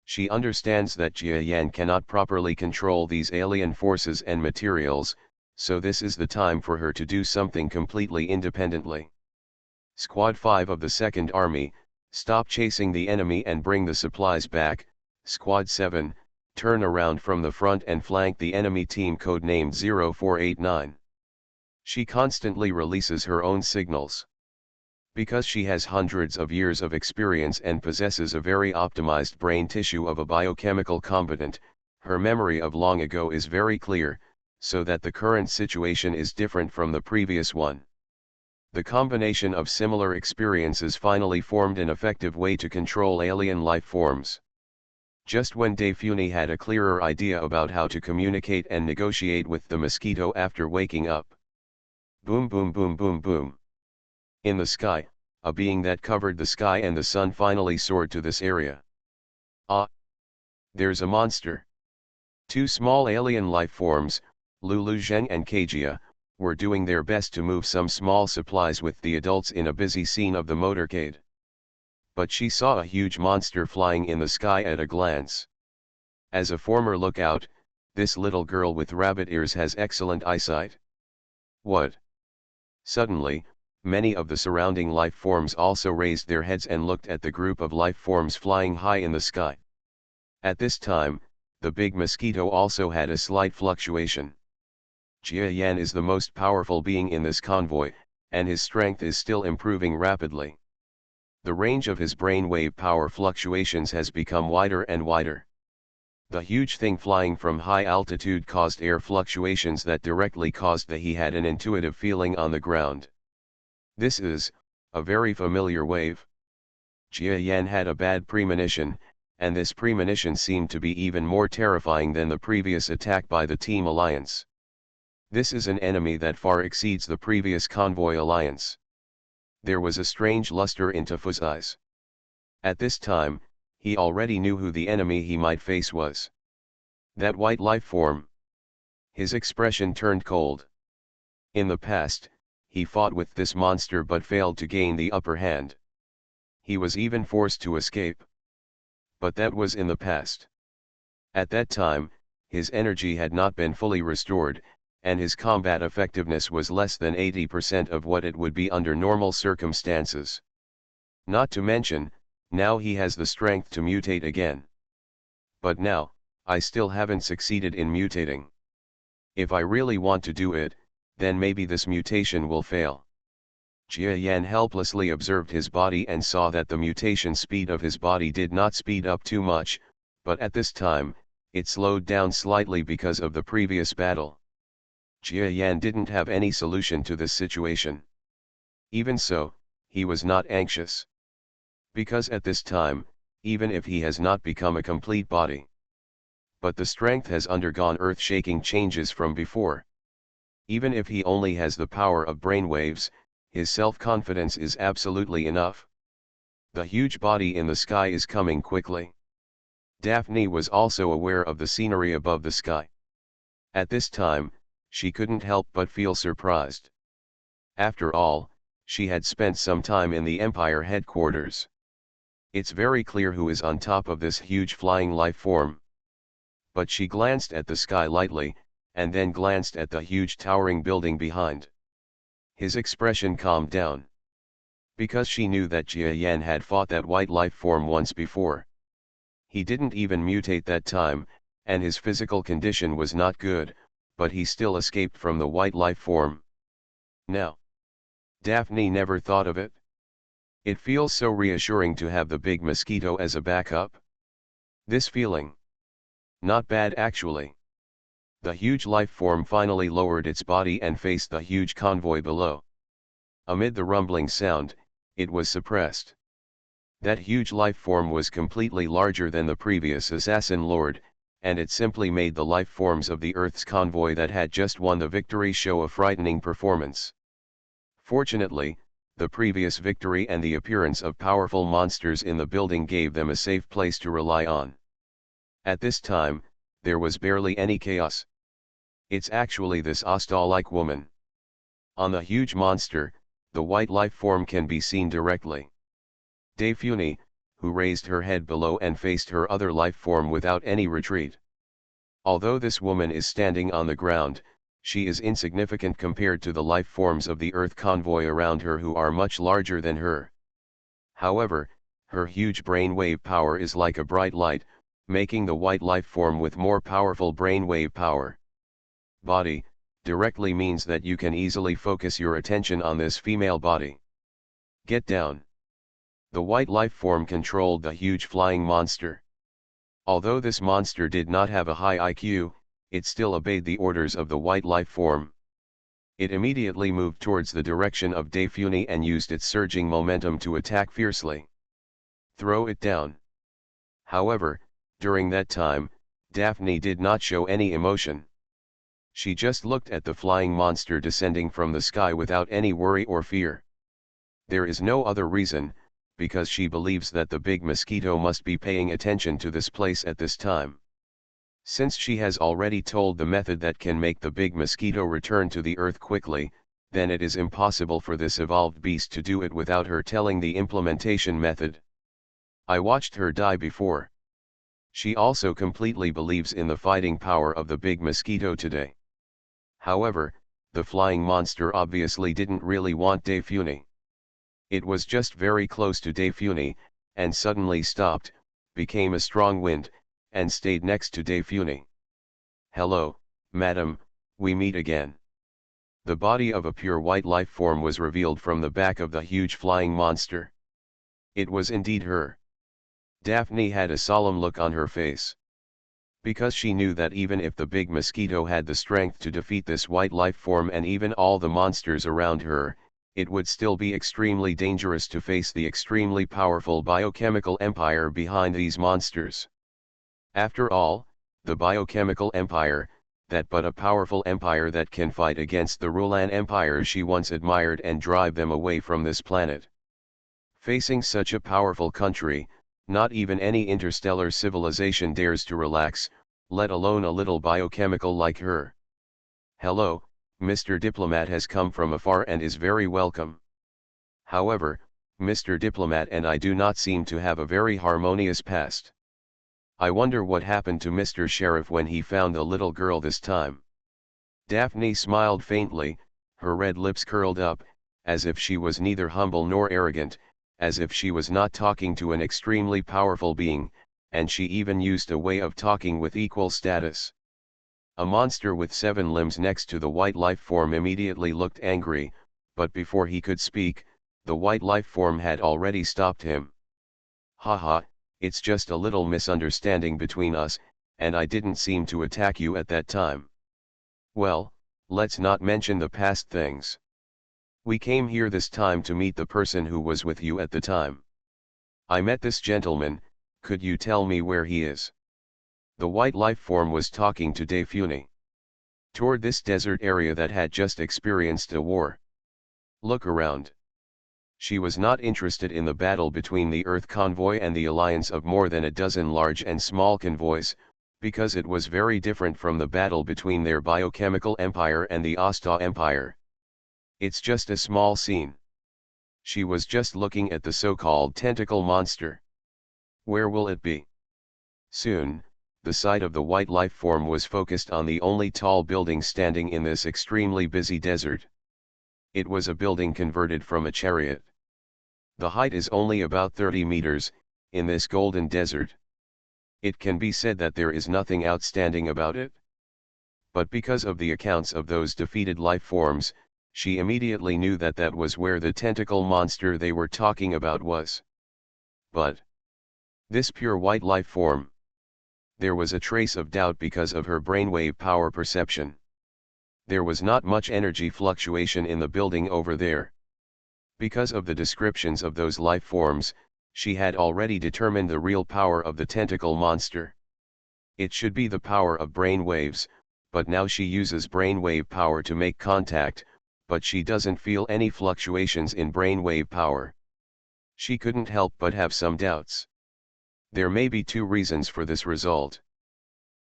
She understands that Jia Yan cannot properly control these alien forces and materials, so this is the time for her to do something completely independently. Squad 5 of the 2nd Army, stop chasing the enemy and bring the supplies back. Squad 7, turn around from the front and flank the enemy team, codenamed 0489. She constantly releases her own signals. Because she has hundreds of years of experience and possesses a very optimized brain tissue of a biochemical combatant, her memory of long ago is very clear, so that the current situation is different from the previous one. The combination of similar experiences finally formed an effective way to control alien life forms. Just when Daphne had a clearer idea about how to communicate and negotiate with the Mosquito after waking up. Boom boom boom boom boom. In the sky, a being that covered the sky and the sun finally soared to this area. Ah! There's a monster. Two small alien life forms, Lulu Zheng and Kajia, were doing their best to move some small supplies with the adults in a busy scene of the motorcade. But she saw a huge monster flying in the sky at a glance. As a former lookout, this little girl with rabbit ears has excellent eyesight. What? Suddenly, many of the surrounding life forms also raised their heads and looked at the group of life forms flying high in the sky. At this time, the big Mosquito also had a slight fluctuation. Jia Yan is the most powerful being in this convoy, and his strength is still improving rapidly. The range of his brainwave power fluctuations has become wider and wider. The huge thing flying from high altitude caused air fluctuations that directly caused he had an intuitive feeling on the ground. This is a very familiar wave. Jia Yan had a bad premonition, and this premonition seemed to be even more terrifying than the previous attack by the Team Alliance. This is an enemy that far exceeds the previous convoy alliance. There was a strange luster in Tafu's eyes. At this time, he already knew who the enemy he might face was. That white life form. His expression turned cold. In the past, he fought with this monster but failed to gain the upper hand. He was even forced to escape. But that was in the past. At that time, his energy had not been fully restored, and his combat effectiveness was less than 80% of what it would be under normal circumstances. Not to mention, now he has the strength to mutate again. But now, I still haven't succeeded in mutating. If I really want to do it, then maybe this mutation will fail. Jia Yan helplessly observed his body and saw that the mutation speed of his body did not speed up too much, But at this time, it slowed down slightly because of the previous battle. Jia Yan didn't have any solution to this situation. Even so, he was not anxious. Because at this time, even if he has not become a complete body, but the strength has undergone earth-shaking changes from before. Even if he only has the power of brainwaves, his self-confidence is absolutely enough. The huge body in the sky is coming quickly. Daphne was also aware of the scenery above the sky. At this time, she couldn't help but feel surprised. After all, she had spent some time in the Empire headquarters. It's very clear who is on top of this huge flying life form. But she glanced at the sky lightly, and then glanced at the huge towering building behind. His expression calmed down. Because she knew that Jia Yan had fought that white life form once before. He didn't even mutate that time, and his physical condition was not good, but he still escaped from the white life form. Now, Daphne never thought of it. It feels so reassuring to have the big mosquito as a backup. This feeling. Not bad actually. The huge life form finally lowered its body and faced the huge convoy below. Amid the rumbling sound, it was suppressed. That huge life form was completely larger than the previous assassin lord, and it simply made the life forms of the Earth's convoy that had just won the victory show a frightening performance. Fortunately, the previous victory and the appearance of powerful monsters in the building gave them a safe place to rely on. At this time, there was barely any chaos. It's actually this Asta-like woman. On the huge monster, the white life form can be seen directly. Daphne, who raised her head below and faced her other life form without any retreat. Although this woman is standing on the ground, she is insignificant compared to the life forms of the Earth convoy around her who are much larger than her. However, her huge brainwave power is like a bright light, making the white life form with more powerful brainwave power. Body, directly means that you can easily focus your attention on this female body. Get down. The white life form controlled the huge flying monster. Although this monster did not have a high IQ, it still obeyed the orders of the white life form. It immediately moved towards the direction of Daphne and used its surging momentum to attack fiercely. Throw it down. However, during that time, Daphne did not show any emotion. She just looked at the flying monster descending from the sky without any worry or fear. There is no other reason, because she believes that the big mosquito must be paying attention to this place at this time. Since she has already told the method that can make the big mosquito return to the earth quickly, then it is impossible for this evolved beast to do it without her telling the implementation method. I watched her die before. She also completely believes in the fighting power of the big mosquito today. However, the flying monster obviously didn't really want Daphne. It was just very close to Daphne, and suddenly stopped, became a strong wind, and stayed next to Daphne. Hello, madam, we meet again. The body of a pure white life form was revealed from the back of the huge flying monster. It was indeed her. Daphne had a solemn look on her face. Because she knew that even if the big mosquito had the strength to defeat this white life form and even all the monsters around her, it would still be extremely dangerous to face the extremely powerful biochemical empire behind these monsters. After all, the biochemical empire, that but a powerful empire that can fight against the Rulan empire she once admired and drive them away from this planet. Facing such a powerful country, not even any interstellar civilization dares to relax, let alone a little biochemical like her. Hello, Mr. Diplomat has come from afar and is very welcome. However, Mr. Diplomat and I do not seem to have a very harmonious past. I wonder what happened to Mr. Sheriff when he found the little girl this time. Daphne smiled faintly, her red lips curled up, as if she was neither humble nor arrogant, as if she was not talking to an extremely powerful being, and she even used a way of talking with equal status. A monster with 7 limbs next to the white life form immediately looked angry, but before he could speak, the white life form had already stopped him. Haha, It's just a little misunderstanding between us, and I didn't seem to attack you at that time. Well, let's not mention the past things. We came here this time to meet the person who was with you at the time. I met this gentleman, could you tell me where he is? The white life form was talking to Daphne. Toward this desert area that had just experienced a war. Look around. She was not interested in the battle between the Earth convoy and the alliance of more than a dozen large and small convoys, because it was very different from the battle between their biochemical empire and the Asta Empire. It's just a small scene. She was just looking at the so-called tentacle monster. Where will it be? Soon, the sight of the white life form was focused on the only tall building standing in this extremely busy desert. It was a building converted from a chariot. The height is only about 30 meters, in this golden desert. It can be said that there is nothing outstanding about it. But because of the accounts of those defeated life forms, she immediately knew that that was where the tentacle monster they were talking about was. But this pure white life form. There was a trace of doubt because of her brainwave power perception. There was not much energy fluctuation in the building over there. Because of the descriptions of those life forms, she had already determined the real power of the tentacle monster. It should be the power of brain waves, but now she uses brainwave power to make contact, but she doesn't feel any fluctuations in brainwave power. She couldn't help but have some doubts. There may be two reasons for this result.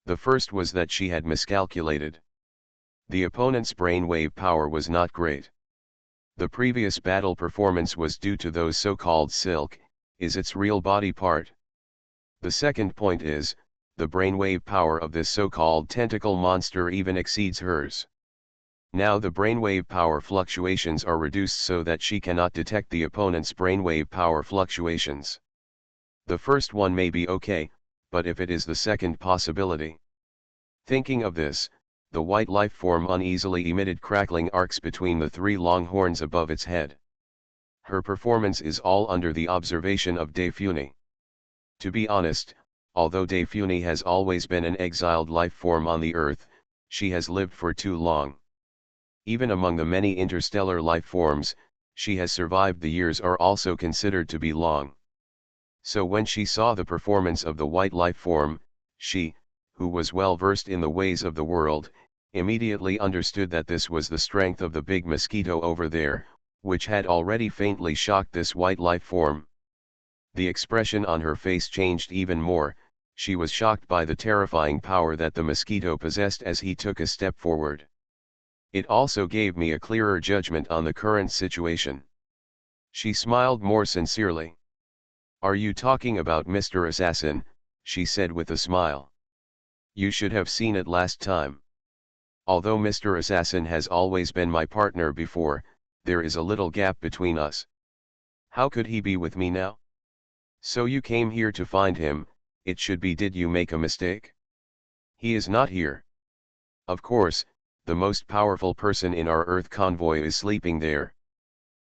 The first was that she had miscalculated. The opponent's brainwave power was not great. The previous battle performance was due to those so-called silk, is its real body part. The second point is, the brainwave power of this so-called tentacle monster even exceeds hers. Now the brainwave power fluctuations are reduced so that she cannot detect the opponent's brainwave power fluctuations. The first one may be okay, but if it is the second possibility. Thinking of this, the white life form uneasily emitted crackling arcs between the three long horns above its head. Her performance is all under the observation of Daphne. To be honest, although Daphne has always been an exiled life form on the Earth, she has lived for too long. Even among the many interstellar life forms, she has survived. The years are also considered to be long. So when she saw the performance of the white life form, she, who was well versed in the ways of the world, immediately understood that this was the strength of the big mosquito over there, which had already faintly shocked this white life form. The expression on her face changed even more. She was shocked by the terrifying power that the mosquito possessed as he took a step forward. It also gave me a clearer judgment on the current situation. She smiled more sincerely. "Are you talking about Mr. Assassin?" she said with a smile. "You should have seen it last time. Although Mr. Assassin has always been my partner before, there is a little gap between us. How could he be with me now? So you came here to find him, it should be. Did you make a mistake? He is not here. Of course, the most powerful person in our Earth convoy is sleeping there.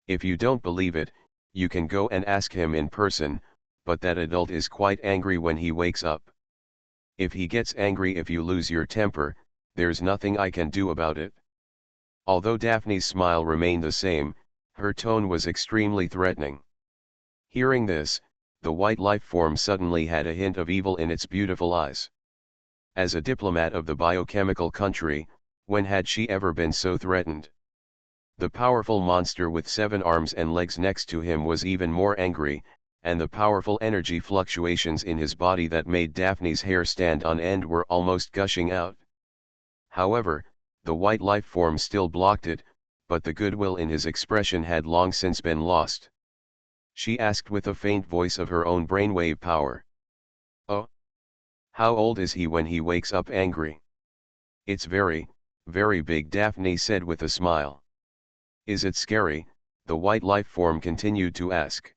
If you don't believe it, you can go and ask him in person, but that adult is quite angry when he wakes up. If he gets angry if you lose your temper, there's nothing I can do about it." Although Daphne's smile remained the same, her tone was extremely threatening. Hearing this, the white life form suddenly had a hint of evil in its beautiful eyes. As a diplomat of the biochemical country, when had she ever been so threatened? The powerful monster with 7 arms and legs next to him was even more angry, and the powerful energy fluctuations in his body that made Daphne's hair stand on end were almost gushing out. However, the white life form still blocked it, but the goodwill in his expression had long since been lost. She asked with a faint voice of her own brainwave power. "Oh? How old is he when he wakes up angry?" "It's very, very big," Daphne said with a smile. "Is it scary?" the white life form continued to ask.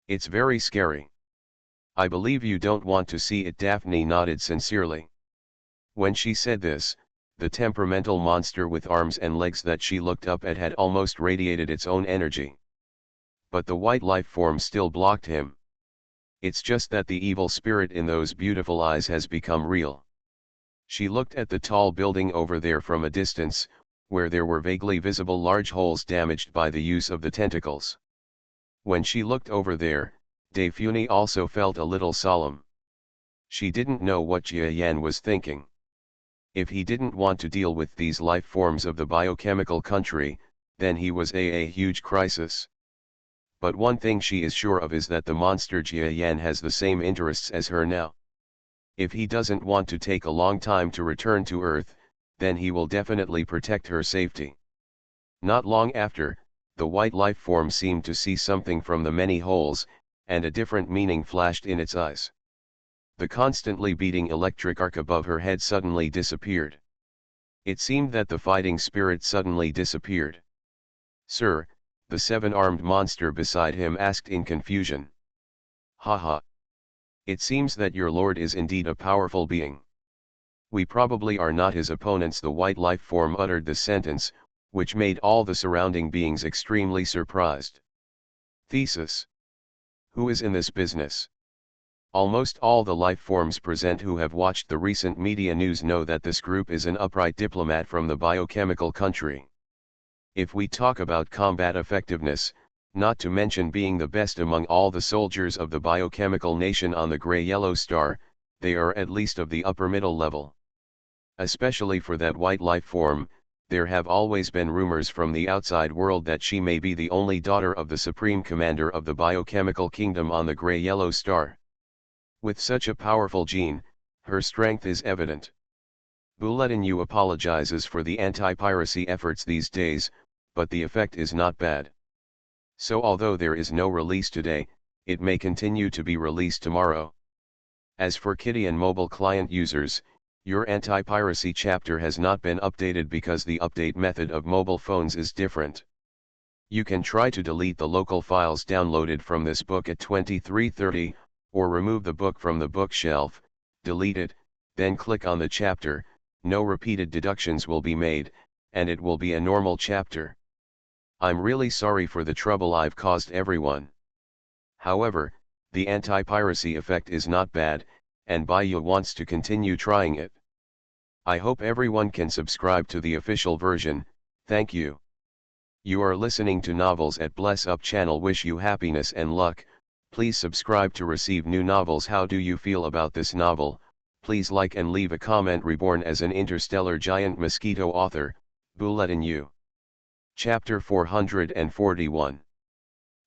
"It's very scary. I believe you don't want to see it." Daphne nodded sincerely. When she said this, the temperamental monster with arms and legs that she looked up at had almost radiated its own energy. But the white life form still blocked him. It's just that the evil spirit in those beautiful eyes has become real. She looked at the tall building over there from a distance, where there were vaguely visible large holes damaged by the use of the tentacles. When she looked over there, Daphne also felt a little solemn. She didn't know what Jia Yan was thinking. If he didn't want to deal with these life forms of the biochemical country, then he was a huge crisis. But one thing she is sure of is that the monster Jia Yan has the same interests as her now. If he doesn't want to take a long time to return to Earth, then he will definitely protect her safety. Not long after, the white life form seemed to see something from the many holes, and a different meaning flashed in its eyes. The constantly beating electric arc above her head suddenly disappeared. It seemed that the fighting spirit suddenly disappeared. "Sir," the seven-armed monster beside him asked in confusion. "Haha. It seems that your lord is indeed a powerful being. We probably are not his opponents." The white life form uttered the sentence, which made all the surrounding beings extremely surprised. Thesis: who is in this business? Almost all the life forms present who have watched the recent media news know that this group is an upright diplomat from the biochemical country. If we talk about combat effectiveness, not to mention being the best among all the soldiers of the biochemical nation on the gray-yellow star, they are at least of the upper middle level. Especially for that white life form, there have always been rumors from the outside world that she may be the only daughter of the supreme commander of the biochemical kingdom on the gray-yellow star. With such a powerful gene, her strength is evident. Bulletin apologizes for the anti-piracy efforts these days, but the effect is not bad. So although there is no release today, it may continue to be released tomorrow. As for Kitty and mobile client users, your anti-piracy chapter has not been updated because the update method of mobile phones is different. You can try to delete the local files downloaded from this book at 2330, or remove the book from the bookshelf, delete it, then click on the chapter. No repeated deductions will be made, and it will be a normal chapter. I'm really sorry for the trouble I've caused everyone. However, the anti-piracy effect is not bad, and Baiyu wants to continue trying it. I hope everyone can subscribe to the official version. Thank you. You are listening to Novels at Bless Up channel. Wish you happiness and luck. Please subscribe to receive new novels. How do you feel about this novel? Please like and leave a comment. Reborn as an interstellar giant mosquito. Author, Bulletin U. Chapter 441.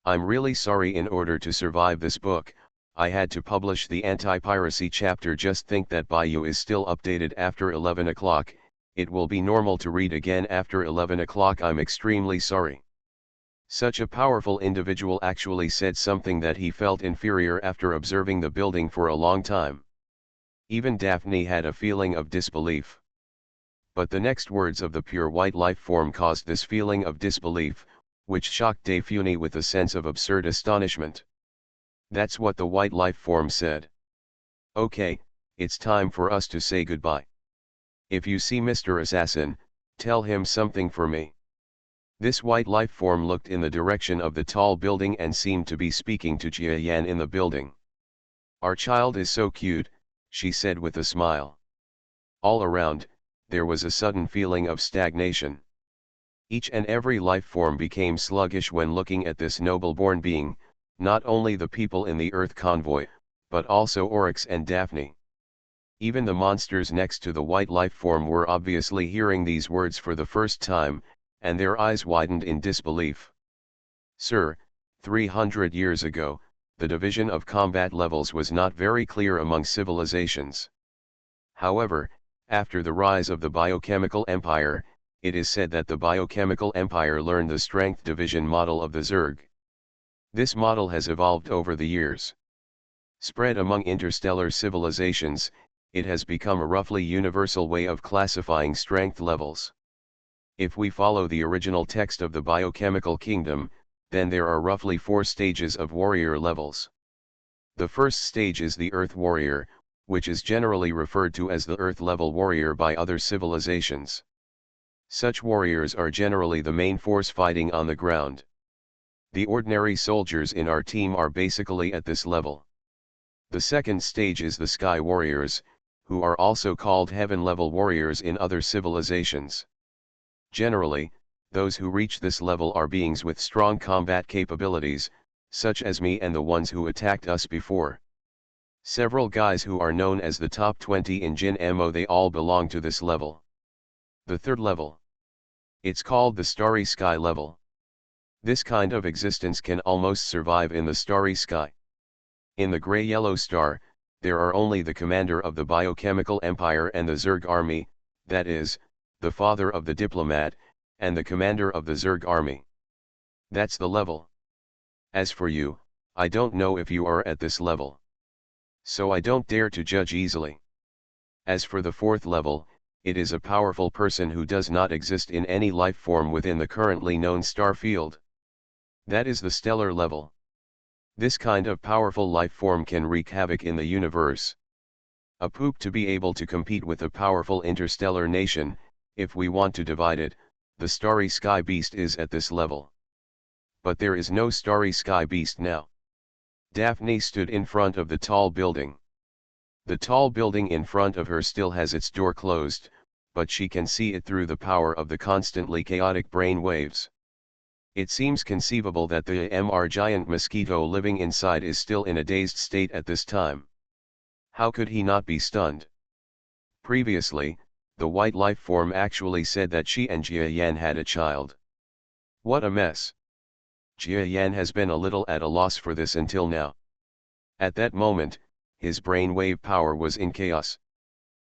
I'm really sorry. In order to survive this book, I had to publish the anti-piracy chapter. Just think that Baiyu is still updated after 11 o'clock, it will be normal to read again after 11 o'clock. I'm extremely sorry. Such a powerful individual actually said something that he felt inferior after observing the building for a long time. Even Daphne had a feeling of disbelief. But the next words of the pure white life form caused this feeling of disbelief, which shocked Daphne with a sense of absurd astonishment. That's what the white life form said. Okay, it's time for us to say goodbye. If you see Mr. Assassin, tell him something for me. This white life form looked in the direction of the tall building and seemed to be speaking to Jia Yan in the building. Our child is so cute, she said with a smile. All around, there was a sudden feeling of stagnation. Each and every life form became sluggish when looking at this noble-born being, not only the people in the Earth convoy, but also Oryx and Daphne. Even the monsters next to the white life form were obviously hearing these words for the first time, and their eyes widened in disbelief. Sir, 300 years ago, the division of combat levels was not very clear among civilizations. However, after the rise of the biochemical empire, it is said that the biochemical empire learned the strength division model of the Zerg. This model has evolved over the years. Spread among interstellar civilizations, it has become a roughly universal way of classifying strength levels. If we follow the original text of the biochemical kingdom, then there are roughly 4 stages of warrior levels. The first stage is the Earth Warrior, which is generally referred to as the Earth-level warrior by other civilizations. Such warriors are generally the main force fighting on the ground. The ordinary soldiers in our team are basically at this level. The second stage is the Sky Warriors, who are also called heaven-level warriors in other civilizations. Generally, those who reach this level are beings with strong combat capabilities, such as me and the ones who attacked us before. Several guys who are known as the top 20 in Jin MO, they all belong to this level. The third level. It's called the Starry Sky level. This kind of existence can almost survive in the starry sky. In the gray-yellow star, there are only the commander of the biochemical empire and the Zerg army, that is, the father of the diplomat, and the commander of the Zerg army. That's the level. As for you, I don't know if you are at this level. So I don't dare to judge easily. As for the fourth level, it is a powerful person who does not exist in any life form within the currently known star field. That is the stellar level. This kind of powerful life form can wreak havoc in the universe. A poop to be able to compete with a powerful interstellar nation, if we want to divide it, the starry sky beast is at this level. But there is no starry sky beast now. Daphne stood in front of the tall building. The tall building in front of her still has its door closed, but she can see it through the power of the constantly chaotic brain waves. It seems conceivable that the MR giant Mosquito living inside is still in a dazed state at this time. How could he not be stunned? Previously, the white life form actually said that she and Jia Yan had a child. What a mess. Jia Yan has been a little at a loss for this until now. At that moment, his brainwave power was in chaos.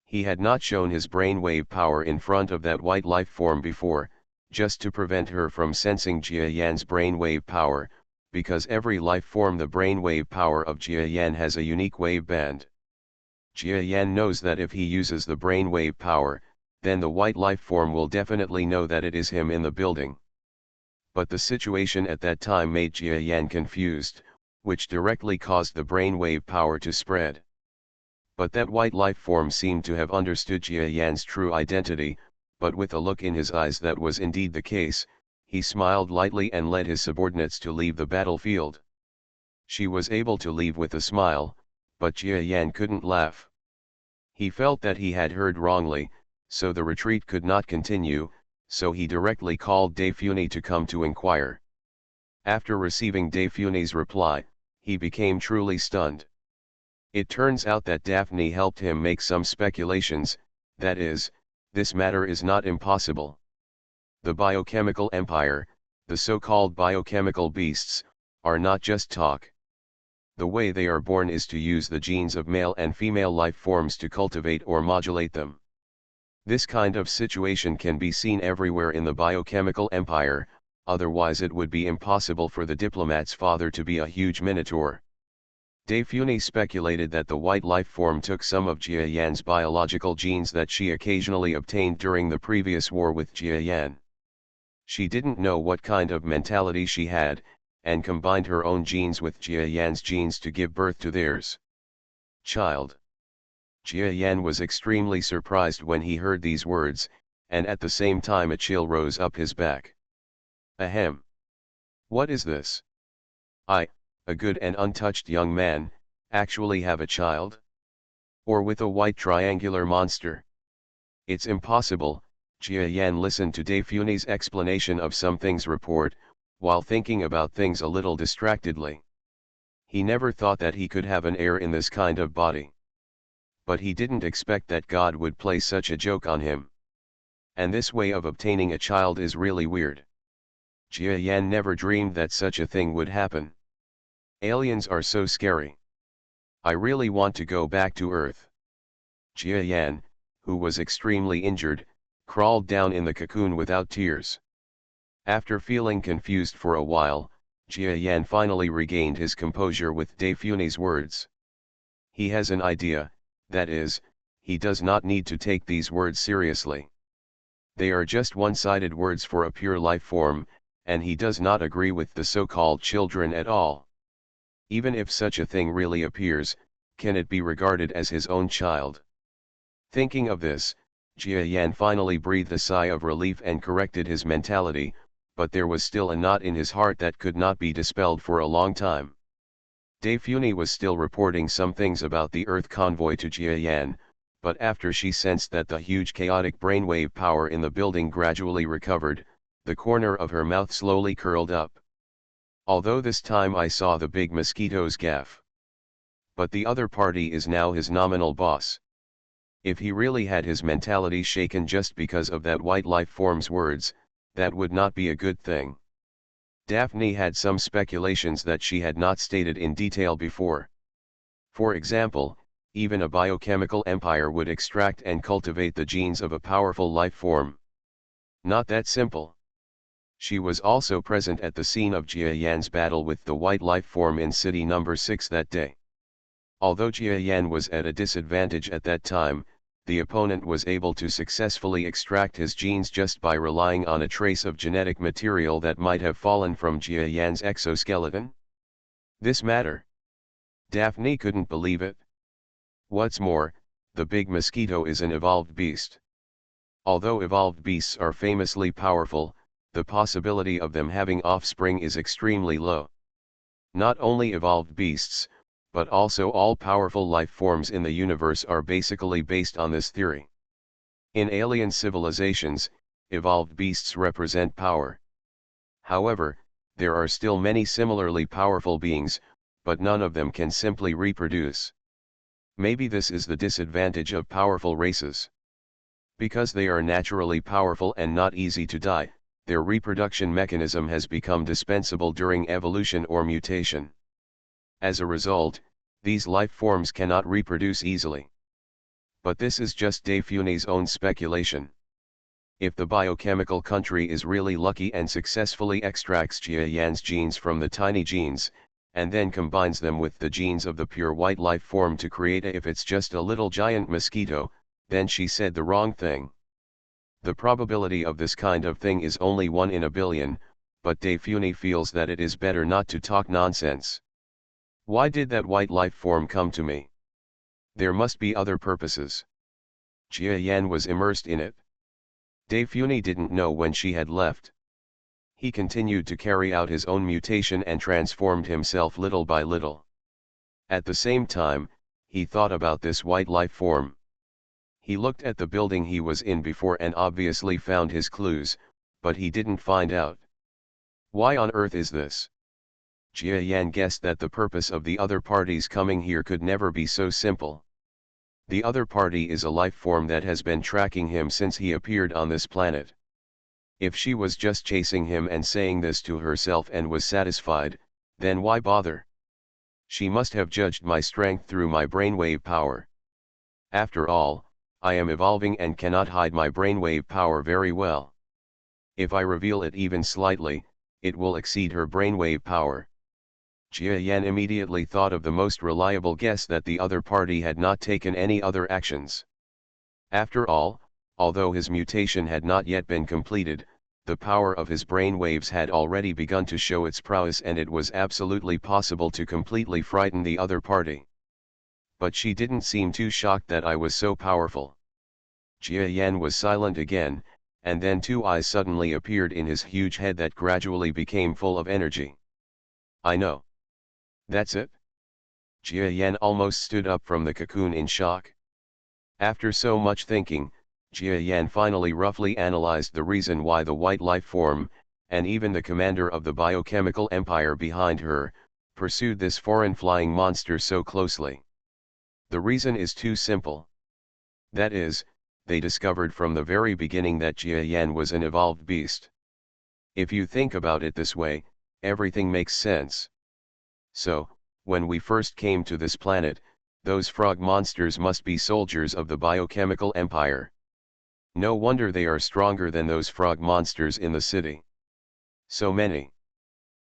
He had not shown his brainwave power in front of that white life form before, just to prevent her from sensing Jia Yan's brainwave power, because every life form the brainwave power of Jia Yan has a unique wave band. Jia Yan knows that if he uses the brainwave power, then the white life form will definitely know that it is him in the building. But the situation at that time made Jia Yan confused, which directly caused the brainwave power to spread. But that white life form seemed to have understood Jia Yan's true identity, but with a look in his eyes that was indeed the case, he smiled lightly and led his subordinates to leave the battlefield. She was able to leave with a smile, but Jia Yan couldn't laugh. He felt that he had heard wrongly, so the retreat could not continue, so he directly called Daphne to come to inquire. After receiving Daphne's reply, he became truly stunned. It turns out that Daphne helped him make some speculations, that is, this matter is not impossible. The biochemical empire, the so-called biochemical beasts, are not just talk. The way they are born is to use the genes of male and female life forms to cultivate or modulate them. This kind of situation can be seen everywhere in the biochemical empire, otherwise it would be impossible for the diplomat's father to be a huge minotaur. Daphne speculated that the white life form took some of Jia Yan's biological genes that she occasionally obtained during the previous war with Jia Yan. She didn't know what kind of mentality she had, and combined her own genes with Jia Yan's genes to give birth to theirs. Child. Jia Yan was extremely surprised when he heard these words, and at the same time a chill rose up his back. Ahem. What is this? I, a good and untouched young man, actually have a child? Or with a white triangular monster? It's impossible. Jia Yan listened to Daphne's explanation of some things report, while thinking about things a little distractedly. He never thought that he could have an heir in this kind of body. But he didn't expect that God would play such a joke on him. And this way of obtaining a child is really weird. Jia Yan never dreamed that such a thing would happen. Aliens are so scary. I really want to go back to Earth. Jia Yan, who was extremely injured, crawled down in the cocoon without tears. After feeling confused for a while, Jia Yan finally regained his composure with Daphne's words. He has an idea, that is, he does not need to take these words seriously. They are just one-sided words for a pure life form, and he does not agree with the so-called children at all. Even if such a thing really appears, can it be regarded as his own child? Thinking of this, Jia Yan finally breathed a sigh of relief and corrected his mentality, but there was still a knot in his heart that could not be dispelled for a long time. Daifune was still reporting some things about the Earth convoy to Jiayan, but after she sensed that the huge chaotic brainwave power in the building gradually recovered, the corner of her mouth slowly curled up. Although this time I saw the big Mosquito's gaff. But the other party is now his nominal boss. If he really had his mentality shaken just because of that white life form's words, that would not be a good thing. Daphne had some speculations that she had not stated in detail before. For example, even a biochemical empire would extract and cultivate the genes of a powerful life form. Not that simple. She was also present at the scene of Jiayan's battle with the white life form in City Number 6 that day. Although Jiayan was at a disadvantage at that time, the opponent was able to successfully extract his genes just by relying on a trace of genetic material that might have fallen from Jiayan's exoskeleton. This matter. Daphne couldn't believe it. What's more, the big mosquito is an evolved beast. Although evolved beasts are famously powerful, the possibility of them having offspring is extremely low. Not only evolved beasts, but also all powerful life forms in the universe are basically based on this theory. In alien civilizations, evolved beasts represent power. However, there are still many similarly powerful beings, but none of them can simply reproduce. Maybe this is the disadvantage of powerful races. Because they are naturally powerful and not easy to die, their reproduction mechanism has become dispensable during evolution or mutation. As a result, these life forms cannot reproduce easily. But this is just Daifune's own speculation. If the biochemical country is really lucky and successfully extracts Jiayan's genes from the tiny genes, and then combines them with the genes of the pure white life form to create if it's just a little giant mosquito, then she said the wrong thing. The probability of this kind of thing is only 1 in a billion, but Daifune feels that it is better not to talk nonsense. Why did that white life form come to me? There must be other purposes. Jiayan was immersed in it. Daifune didn't know when she had left. He continued to carry out his own mutation and transformed himself little by little. At the same time, he thought about this white life form. He looked at the building he was in before and obviously found his clues, but he didn't find out. Why on earth is this? Jiayan guessed that the purpose of the other parties coming here could never be so simple. The other party is a life form that has been tracking him since he appeared on this planet. If she was just chasing him and saying this to herself and was satisfied, then why bother? She must have judged my strength through my brainwave power. After all, I am evolving and cannot hide my brainwave power very well. If I reveal it even slightly, it will exceed her brainwave power. Jiayan immediately thought of the most reliable guess that the other party had not taken any other actions. After all, although his mutation had not yet been completed, the power of his brain waves had already begun to show its prowess and it was absolutely possible to completely frighten the other party. But she didn't seem too shocked that I was so powerful. Jiayan was silent again, and then 2 eyes suddenly appeared in his huge head that gradually became full of energy. I know. That's it? Jiayan almost stood up from the cocoon in shock. After so much thinking, Jiayan finally roughly analyzed the reason why the white life form, and even the commander of the biochemical empire behind her, pursued this foreign flying monster so closely. The reason is too simple. That is, they discovered from the very beginning that Jiayan was an evolved beast. If you think about it this way, everything makes sense. So, when we first came to this planet, those frog monsters must be soldiers of the biochemical empire. No wonder they are stronger than those frog monsters in the city. So many.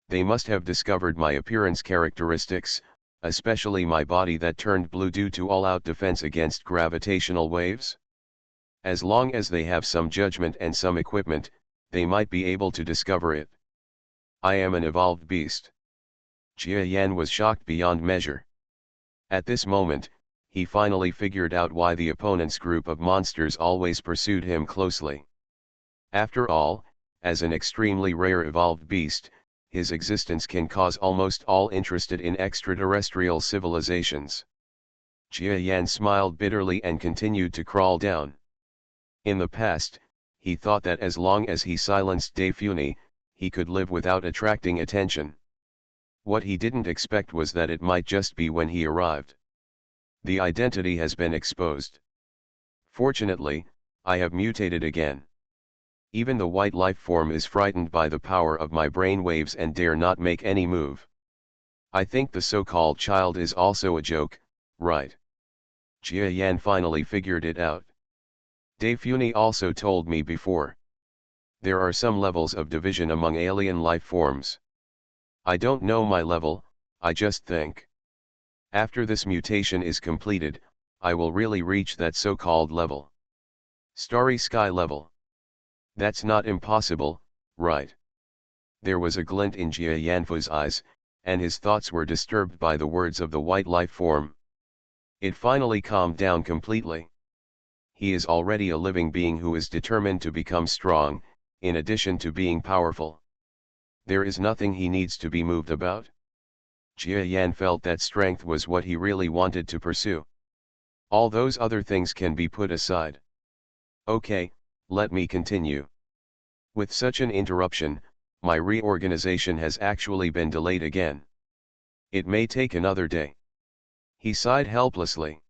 They must have discovered my appearance characteristics, especially my body that turned blue due to all-out defense against gravitational waves. As long as they have some judgment and some equipment, they might be able to discover it. I am an evolved beast. Jiayan was shocked beyond measure. At this moment, he finally figured out why the opponent's group of monsters always pursued him closely. After all, as an extremely rare evolved beast, his existence can cause almost all interested in extraterrestrial civilizations. Jia Yan smiled bitterly and continued to crawl down. In the past, he thought that as long as he silenced De Funi, he could live without attracting attention. What he didn't expect was that it might just be when he arrived. The identity has been exposed. Fortunately, I have mutated again. Even the white life form is frightened by the power of my brain waves and dare not make any move. I think the so-called child is also a joke, right? Jia Yan finally figured it out. De Funi also told me before. There are some levels of division among alien life forms. I don't know my level, I just think. After this mutation is completed, I will really reach that so-called level. Starry sky level. That's not impossible, right? There was a glint in Jia Yanfu's eyes, and his thoughts were disturbed by the words of the white life form. It finally calmed down completely. He is already a living being who is determined to become strong, in addition to being powerful. There is nothing he needs to be moved about. Jia Yan felt that strength was what he really wanted to pursue. All those other things can be put aside. Okay, let me continue. With such an interruption, my reorganization has actually been delayed again. It may take another day. He sighed helplessly.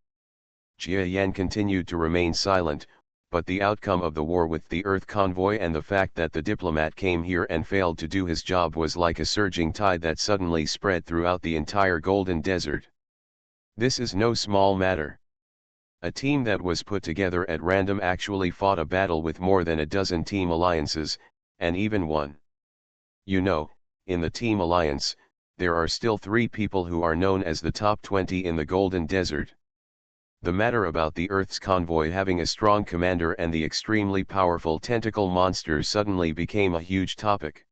Jia Yan continued to remain silent, but the outcome of the war with the Earth convoy and the fact that the diplomat came here and failed to do his job was like a surging tide that suddenly spread throughout the entire Golden Desert. This is no small matter. A team that was put together at random actually fought a battle with more than a dozen team alliances, and even won. You know, in the team alliance, there are still 3 people who are known as the top 20 in the Golden Desert. The matter about the Earth's convoy having a strong commander and the extremely powerful tentacle monster suddenly became a huge topic.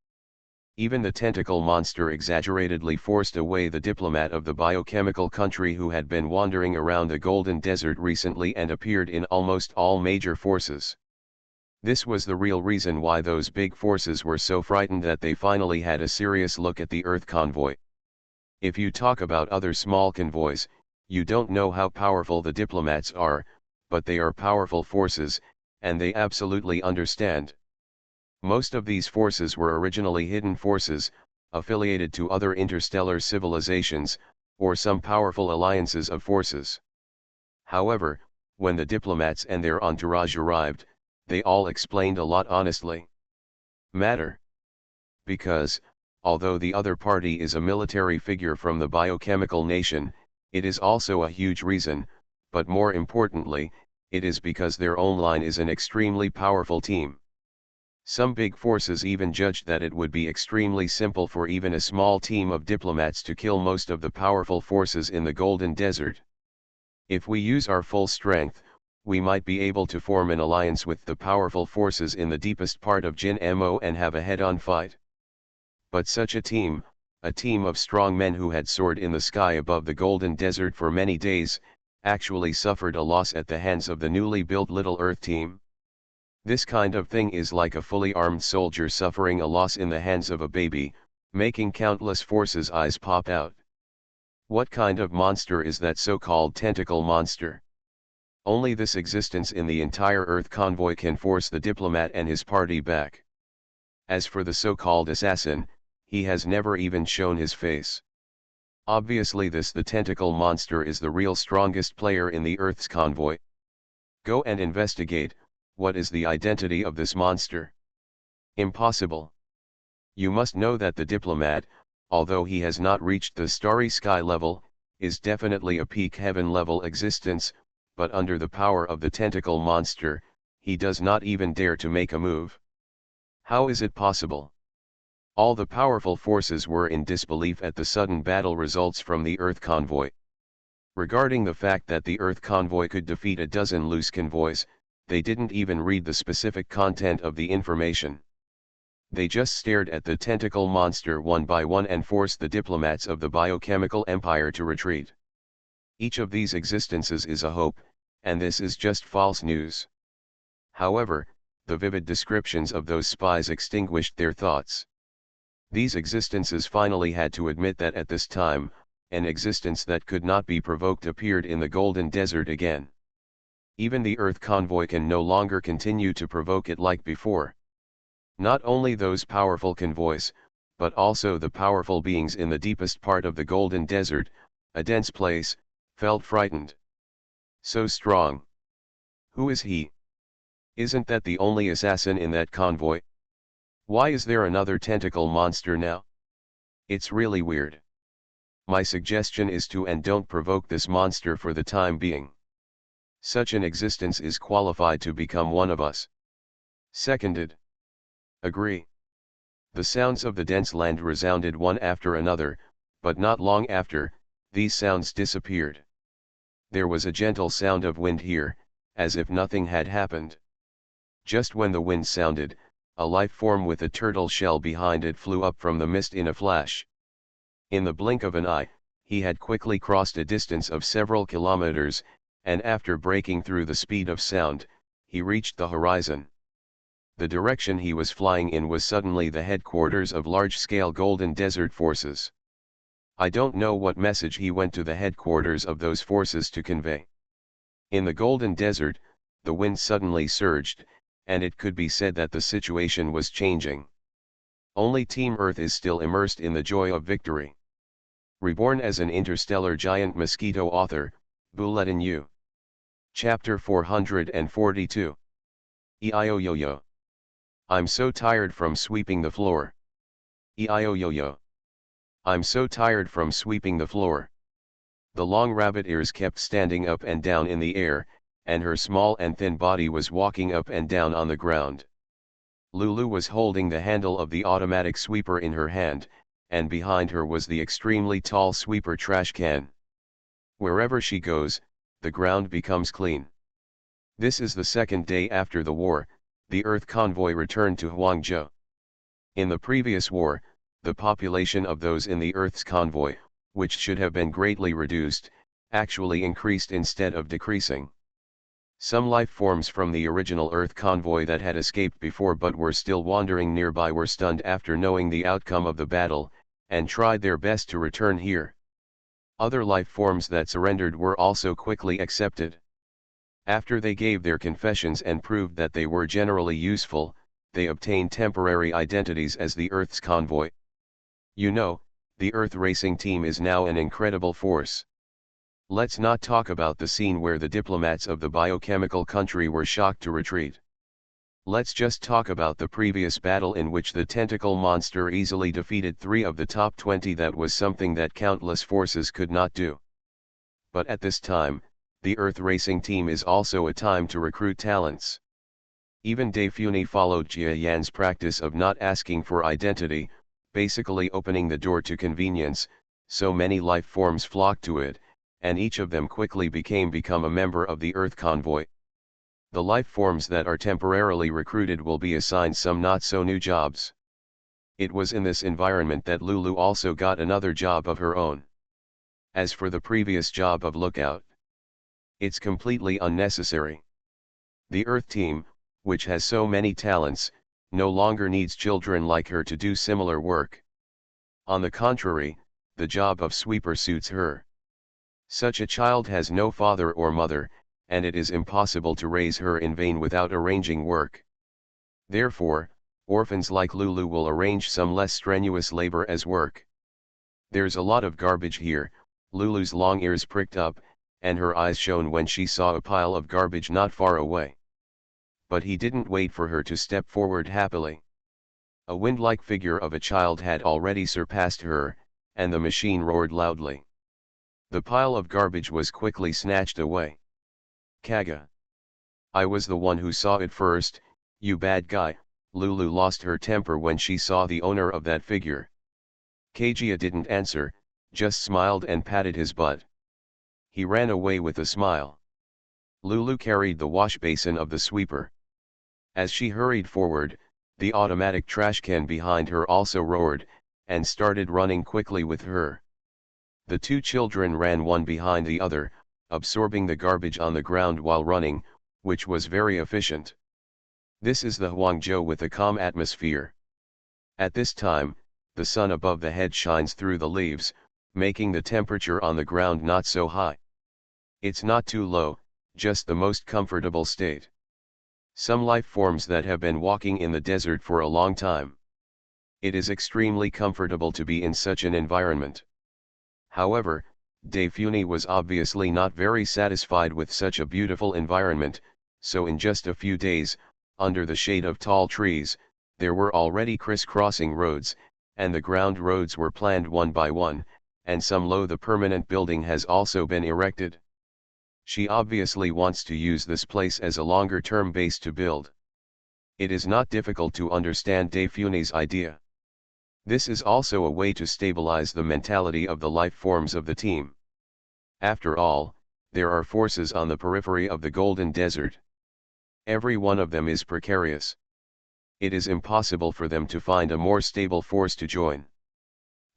Even the tentacle monster exaggeratedly forced away the diplomat of the biochemical country who had been wandering around the Golden Desert recently and appeared in almost all major forces. This was the real reason why those big forces were so frightened that they finally had a serious look at the Earth convoy. If you talk about other small convoys, you don't know how powerful the diplomats are, but they are powerful forces, and they absolutely understand. Most of these forces were originally hidden forces, affiliated to other interstellar civilizations, or some powerful alliances of forces. However, when the diplomats and their entourage arrived, they all explained a lot honestly. Matter. Because, although the other party is a military figure from the biochemical nation, it is also a huge reason, but more importantly, it is because their own line is an extremely powerful team. Some big forces even judged that it would be extremely simple for even a small team of diplomats to kill most of the powerful forces in the Golden Desert. If we use our full strength, we might be able to form an alliance with the powerful forces in the deepest part of Jin Mo and have a head-on fight. But such a team of strong men who had soared in the sky above the Golden Desert for many days, actually suffered a loss at the hands of the newly built Little Earth team. This kind of thing is like a fully armed soldier suffering a loss in the hands of a baby, making countless forces' eyes pop out. What kind of monster is that so-called tentacle monster? Only this existence in the entire Earth convoy can force the diplomat and his party back. As for the so-called assassin, he has never even shown his face. Obviously the tentacle monster is the real strongest player in the Earth's convoy. Go and investigate, what is the identity of this monster? Impossible. You must know that the diplomat, although he has not reached the starry sky level, is definitely a peak heaven level existence, but under the power of the tentacle monster, he does not even dare to make a move. How is it possible? All the powerful forces were in disbelief at the sudden battle results from the Earth convoy. Regarding the fact that the Earth convoy could defeat a dozen loose convoys, they didn't even read the specific content of the information. They just stared at the tentacle monster one by one and forced the diplomats of the biochemical empire to retreat. Each of these existences is a hope, and this is just false news. However, the vivid descriptions of those spies extinguished their thoughts. These existences finally had to admit that at this time, an existence that could not be provoked appeared in the golden desert again. Even the Earth convoy can no longer continue to provoke it like before. Not only those powerful convoys, but also the powerful beings in the deepest part of the golden desert, a dense place, felt frightened. So strong. Who is he? Isn't that the only assassin in that convoy? Why is there another tentacle monster now? It's really weird. My suggestion is to and don't provoke this monster for the time being. Such an existence is qualified to become one of us. Seconded. Agree. The sounds of the dense land resounded one after another, but not long after, these sounds disappeared. There was a gentle sound of wind here, as if nothing had happened. Just when the wind sounded, a life form with a turtle shell behind it flew up from the mist in a flash. In the blink of an eye, he had quickly crossed a distance of several kilometers, and after breaking through the speed of sound, he reached the horizon. The direction he was flying in was suddenly the headquarters of large-scale Golden Desert forces. I don't know what message he went to the headquarters of those forces to convey. In the Golden Desert, the wind suddenly surged, and it could be said that the situation was changing. Only Team Earth is still immersed in the joy of victory. Reborn as an interstellar giant mosquito. Author, Bulletin U. Chapter 442. E-I-O-Yo-Yo. I'm so tired from sweeping the floor. E-I-O-Yo-Yo. I'm so tired from sweeping the floor. The long rabbit ears kept standing up and down in the air, and her small and thin body was walking up and down on the ground. Lulu was holding the handle of the automatic sweeper in her hand, and behind her was the extremely tall sweeper trash can. Wherever she goes, the ground becomes clean. This is the second day after the war. The Earth convoy returned to Huangzhou. In the previous war, the population of those in the Earth's convoy, which should have been greatly reduced, actually increased instead of decreasing. Some life forms from the original Earth convoy that had escaped before but were still wandering nearby were stunned after knowing the outcome of the battle, and tried their best to return here. Other life forms that surrendered were also quickly accepted. After they gave their confessions and proved that they were generally useful, they obtained temporary identities as the Earth's convoy. You know, the Earth racing team is now an incredible force. Let's not talk about the scene where the diplomats of the biochemical country were shocked to retreat. Let's just talk about the previous battle in which the tentacle monster easily defeated 3 of the top 20. That was something that countless forces could not do. But at this time, the Earth racing team is also a time to recruit talents. Even Dai Funi followed Jia Yan's practice of not asking for identity, basically opening the door to convenience, so many life forms flocked to it, and each of them quickly become a member of the Earth convoy. The life forms that are temporarily recruited will be assigned some not-so-new jobs. It was in this environment that Lulu also got another job of her own. As for the previous job of lookout, it's completely unnecessary. The Earth team, which has so many talents, no longer needs children like her to do similar work. On the contrary, the job of sweeper suits her. Such a child has no father or mother, and it is impossible to raise her in vain without arranging work. Therefore, orphans like Lulu will arrange some less strenuous labor as work. There's a lot of garbage here. Lulu's long ears pricked up, and her eyes shone when she saw a pile of garbage not far away. But he didn't wait for her to step forward happily. A wind-like figure of a child had already surpassed her, and the machine roared loudly. The pile of garbage was quickly snatched away. Kaga. I was the one who saw it first, you bad guy. Lulu lost her temper when she saw the owner of that figure. Kaguya didn't answer, just smiled and patted his butt. He ran away with a smile. Lulu carried the wash basin of the sweeper. As she hurried forward, the automatic trash can behind her also roared, and started running quickly with her. The 2 children ran one behind the other, absorbing the garbage on the ground while running, which was very efficient. This is the Huangzhou with a calm atmosphere. At this time, the sun above the head shines through the leaves, making the temperature on the ground not so high. It's not too low, just the most comfortable state. Some life forms that have been walking in the desert for a long time. It is extremely comfortable to be in such an environment. However, Defuni was obviously not very satisfied with such a beautiful environment, so in just a few days, under the shade of tall trees, there were already crisscrossing roads, and the ground roads were planned one by one, and some low the permanent building has also been erected. She obviously wants to use this place as a longer-term base to build. It is not difficult to understand Defuni's idea. This is also a way to stabilize the mentality of the life forms of the team. After all, there are forces on the periphery of the Golden Desert. Every one of them is precarious. It is impossible for them to find a more stable force to join.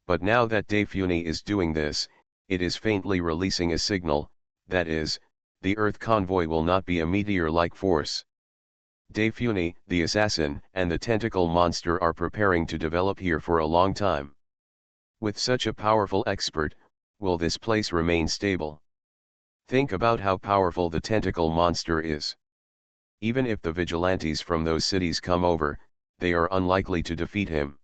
But now that Defuni is doing this, it is faintly releasing a signal, that is, the Earth convoy will not be a meteor-like force. Defuni, the assassin, and the tentacle monster are preparing to develop here for a long time. With such a powerful expert, will this place remain stable? Think about how powerful the tentacle monster is. Even if the vigilantes from those cities come over, they are unlikely to defeat him.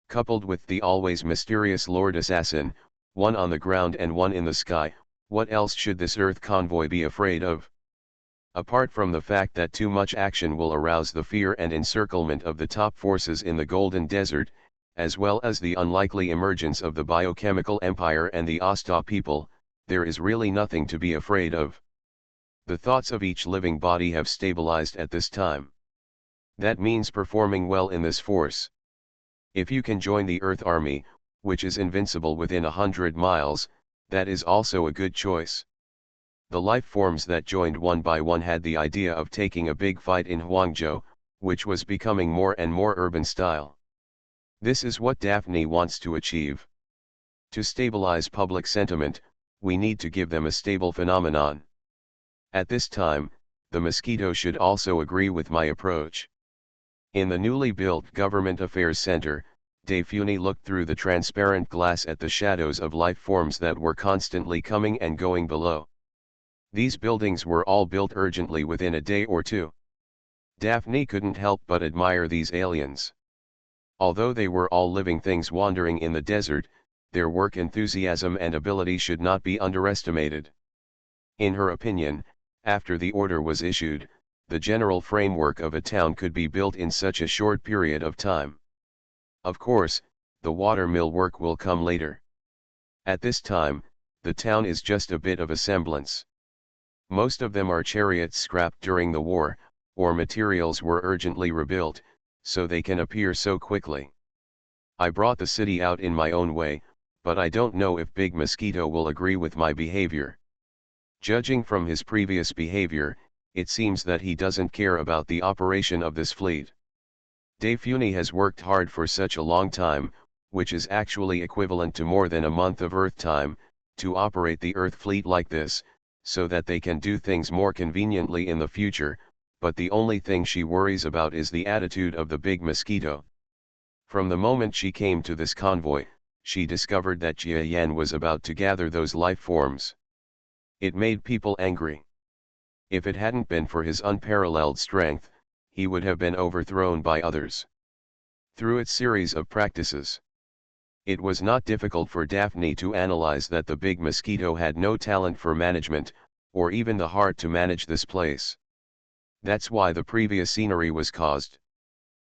Coupled with the always mysterious Lord Assassin, one on the ground and one in the sky, what else should this Earth convoy be afraid of? Apart from the fact that too much action will arouse the fear and encirclement of the top forces in the Golden Desert, as well as the unlikely emergence of the biochemical empire and the Asta people, there is really nothing to be afraid of. The thoughts of each living body have stabilized at this time. That means performing well in this force. If you can join the Earth Army, which is invincible within 100 miles, that is also a good choice. The life forms that joined one by one had the idea of taking a big fight in Huangzhou, which was becoming more and more urban style. This is what Daphne wants to achieve. To stabilize public sentiment, we need to give them a stable phenomenon. At this time, the Mosquito should also agree with my approach. In the newly built Government Affairs Center, Defuni looked through the transparent glass at the shadows of life forms that were constantly coming and going below. These buildings were all built urgently within a day or two. Daphne couldn't help but admire these aliens. Although they were all living things wandering in the desert, their work enthusiasm and ability should not be underestimated. In her opinion, after the order was issued, the general framework of a town could be built in such a short period of time. Of course, the watermill work will come later. At this time, the town is just a bit of a semblance. Most of them are chariots scrapped during the war, or materials were urgently rebuilt, so they can appear so quickly. I brought the city out in my own way, but I don't know if Big Mosquito will agree with my behavior. Judging from his previous behavior, it seems that he doesn't care about the operation of this fleet. Defuni has worked hard for such a long time, which is actually equivalent to more than a month of Earth time, to operate the Earth fleet like this, so that they can do things more conveniently in the future, but the only thing she worries about is the attitude of the Big Mosquito. From the moment she came to this convoy, she discovered that Jia Yan was about to gather those life forms. It made people angry. If it hadn't been for his unparalleled strength, he would have been overthrown by others. Through its series of practices, it was not difficult for Daphne to analyze that the Big Mosquito had no talent for management, or even the heart to manage this place. That's why the previous scenery was caused.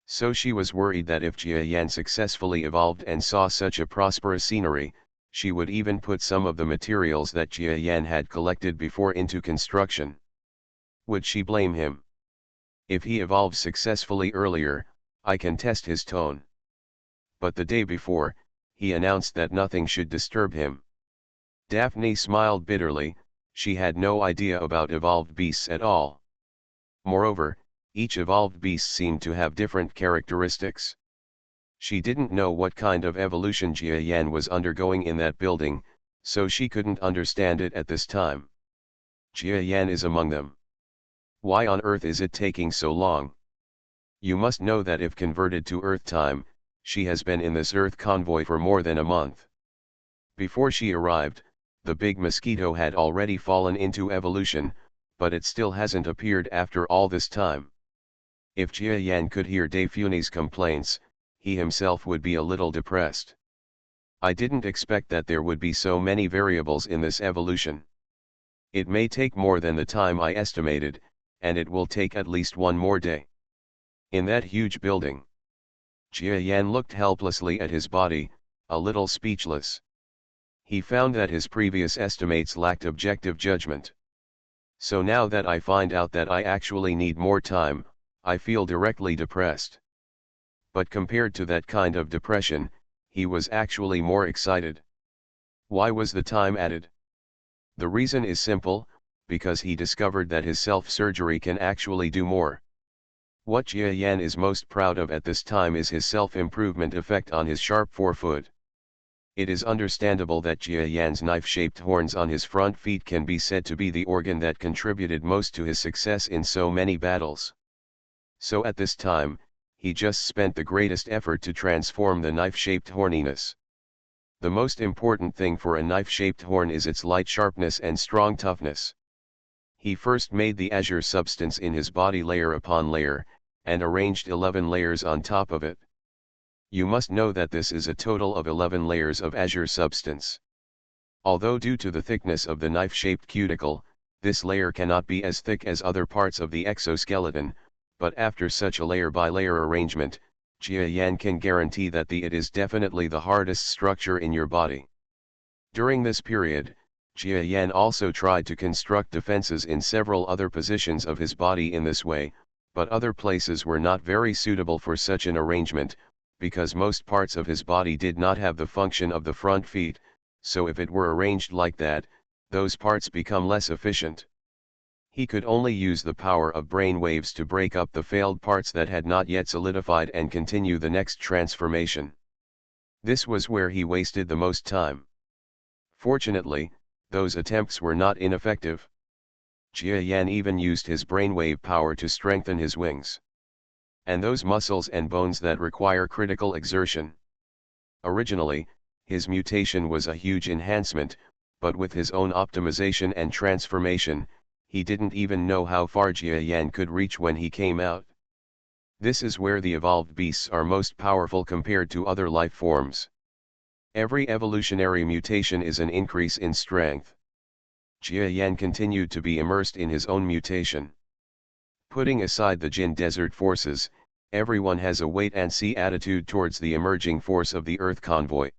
So she was worried that if Jia Yan successfully evolved and saw such a prosperous scenery, she would even put some of the materials that Jia Yan had collected before into construction. Would she blame him? If he evolved successfully earlier, I can test his tone. But the day before, he announced that nothing should disturb him. Daphne smiled bitterly, she had no idea about evolved beasts at all. Moreover, each evolved beast seemed to have different characteristics. She didn't know what kind of evolution Jia Yan was undergoing in that building, so she couldn't understand it at this time. Jia Yan is among them. Why on earth is it taking so long? You must know that if converted to Earth time, She has been in this Earth convoy for more than a month. Before she arrived, the big mosquito had already fallen into evolution, but it still hasn't appeared after all this time. If Jia Yan could hear Daifuni's complaints, he himself would be a little depressed. I didn't expect that there would be so many variables in this evolution. It may take more than the time I estimated, and it will take at least one more day. In that huge building, Jia Yan looked helplessly at his body, a little speechless. He found that his previous estimates lacked objective judgment. So now that I find out that I actually need more time, I feel directly depressed. But compared to that kind of depression, he was actually more excited. Why was the time added? The reason is simple, because he discovered that his self-surgery can actually do more. What Jia Yan is most proud of at this time is his self-improvement effect on his sharp forefoot. It is understandable that Jia Yan's knife-shaped horns on his front feet can be said to be the organ that contributed most to his success in so many battles. So at this time, he just spent the greatest effort to transform the knife-shaped horniness. The most important thing for a knife-shaped horn is its light sharpness and strong toughness. He first made the azure substance in his body layer upon layer, and arranged 11 layers on top of it. You must know that this is a total of 11 layers of azure substance. Although due to the thickness of the knife-shaped cuticle, this layer cannot be as thick as other parts of the exoskeleton, but after such a layer-by-layer arrangement, Jia Yan can guarantee that it is definitely the hardest structure in your body. During this period, Jia Yan also tried to construct defenses in several other positions of his body in this way, but other places were not very suitable for such an arrangement, because most parts of his body did not have the function of the front feet, so if it were arranged like that, those parts become less efficient. He could only use the power of brain waves to break up the failed parts that had not yet solidified and continue the next transformation. This was where he wasted the most time. Fortunately, those attempts were not ineffective. Jia Yan even used his brainwave power to strengthen his wings and those muscles and bones that require critical exertion. Originally, his mutation was a huge enhancement, but with his own optimization and transformation, he didn't even know how far Jia Yan could reach when he came out. This is where the evolved beasts are most powerful compared to other life forms. Every evolutionary mutation is an increase in strength. Jia Yan continued to be immersed in his own mutation. Putting aside the Jin desert forces, everyone has a wait-and-see attitude towards the emerging force of the Earth convoy.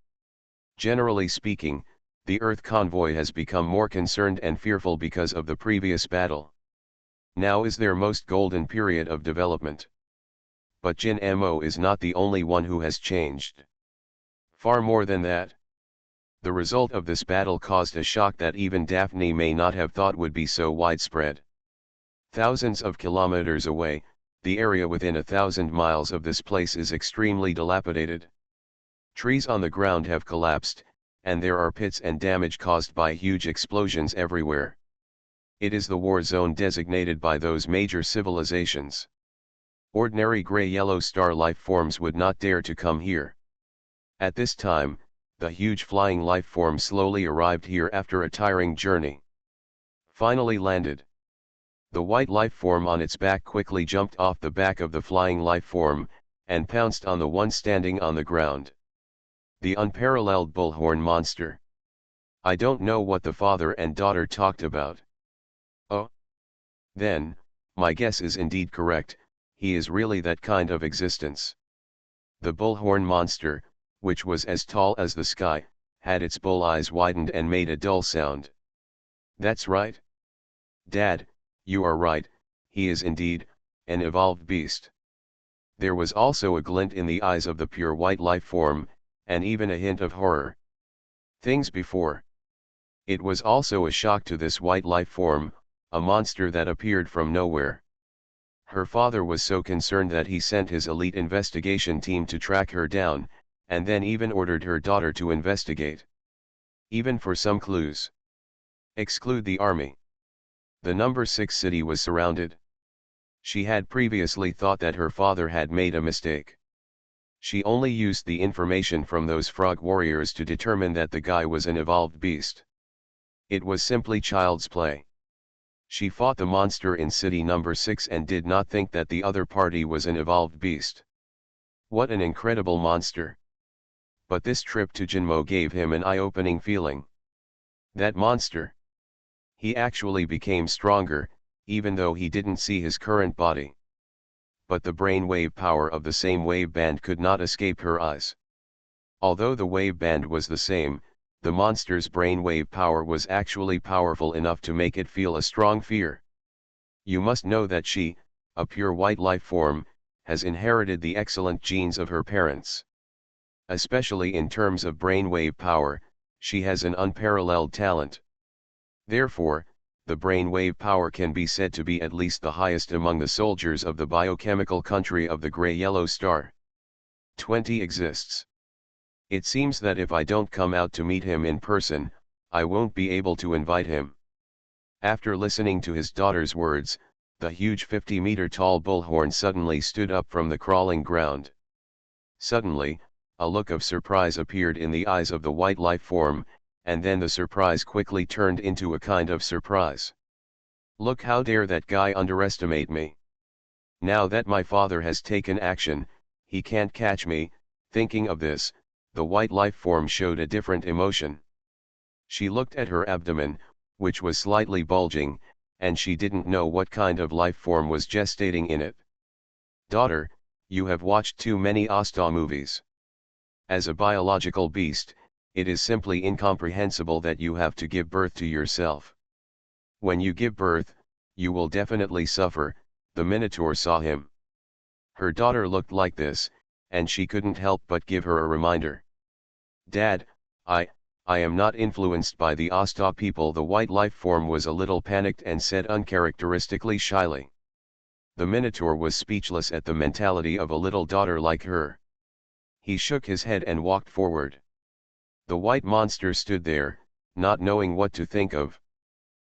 Generally speaking, the Earth convoy has become more concerned and fearful because of the previous battle. Now is their most golden period of development. But Jin Mo is not the only one who has changed. Far more than that. The result of this battle caused a shock that even Daphne may not have thought would be so widespread. Thousands of kilometers away, the area within 1,000 miles of this place is extremely dilapidated. Trees on the ground have collapsed, and there are pits and damage caused by huge explosions everywhere. It is the war zone designated by those major civilizations. Ordinary gray-yellow star life forms would not dare to come here. At this time, the huge flying life form slowly arrived here after a tiring journey. Finally landed. The white life form on its back quickly jumped off the back of the flying life form, and pounced on the one standing on the ground. The unparalleled bullhorn monster. I don't know what the father and daughter talked about. Oh. Then, my guess is indeed correct, he is really that kind of existence. The bullhorn monster, which was as tall as the sky, had its bull eyes widened and made a dull sound. That's right. Dad, you are right, he is indeed an evolved beast. There was also a glint in the eyes of the pure white life form, and even a hint of horror. Things before. It was also a shock to this white life form, a monster that appeared from nowhere. Her father was so concerned that he sent his elite investigation team to track her down, and then even ordered her daughter to investigate. Even for some clues. Exclude the army. The number 6 city was surrounded. She had previously thought that her father had made a mistake. She only used the information from those frog warriors to determine that the guy was an evolved beast. It was simply child's play. She fought the monster in city number 6 and did not think that the other party was an evolved beast. What an incredible monster. But this trip to Jinmo gave him an eye-opening feeling. That monster. He actually became stronger, even though he didn't see his current body. But the brainwave power of the same wave band could not escape her eyes. Although the wave band was the same, the monster's brainwave power was actually powerful enough to make it feel a strong fear. You must know that she, a pure white life form, has inherited the excellent genes of her parents. Especially in terms of brainwave power, she has an unparalleled talent. Therefore, the brainwave power can be said to be at least the highest among the soldiers of the biochemical country of the gray-yellow star. 20 exists. It seems that if I don't come out to meet him in person, I won't be able to invite him. After listening to his daughter's words, the huge 50-meter-tall bullhorn suddenly stood up from the crawling ground. Suddenly, a look of surprise appeared in the eyes of the white life form, and then the surprise quickly turned into a kind of surprise. Look, how dare that guy underestimate me? Now that my father has taken action, he can't catch me. Thinking of this, the white life form showed a different emotion. She looked at her abdomen, which was slightly bulging, and she didn't know what kind of life form was gestating in it. Daughter, you have watched too many Asta movies. As a biological beast, it is simply incomprehensible that you have to give birth to yourself. When you give birth, you will definitely suffer. The Minotaur saw him. Her daughter looked like this, and she couldn't help but give her a reminder. Dad, I am not influenced by the Asta people. The white life form was a little panicked and said uncharacteristically shyly. The Minotaur was speechless at the mentality of a little daughter like her. He shook his head and walked forward. The white monster stood there, not knowing what to think of.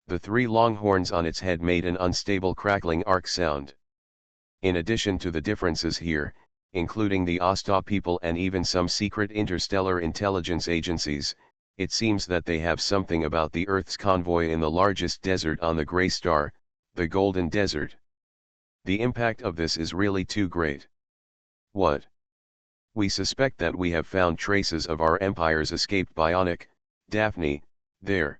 The 3 long horns on its head made an unstable crackling arc sound. In addition to the differences here, including the Asta people and even some secret interstellar intelligence agencies, it seems that they have something about the Earth's convoy in the largest desert on the Gray Star, the Golden Desert. The impact of this is really too great. What? We suspect that we have found traces of our Empire's escaped bionic, Daphne, there.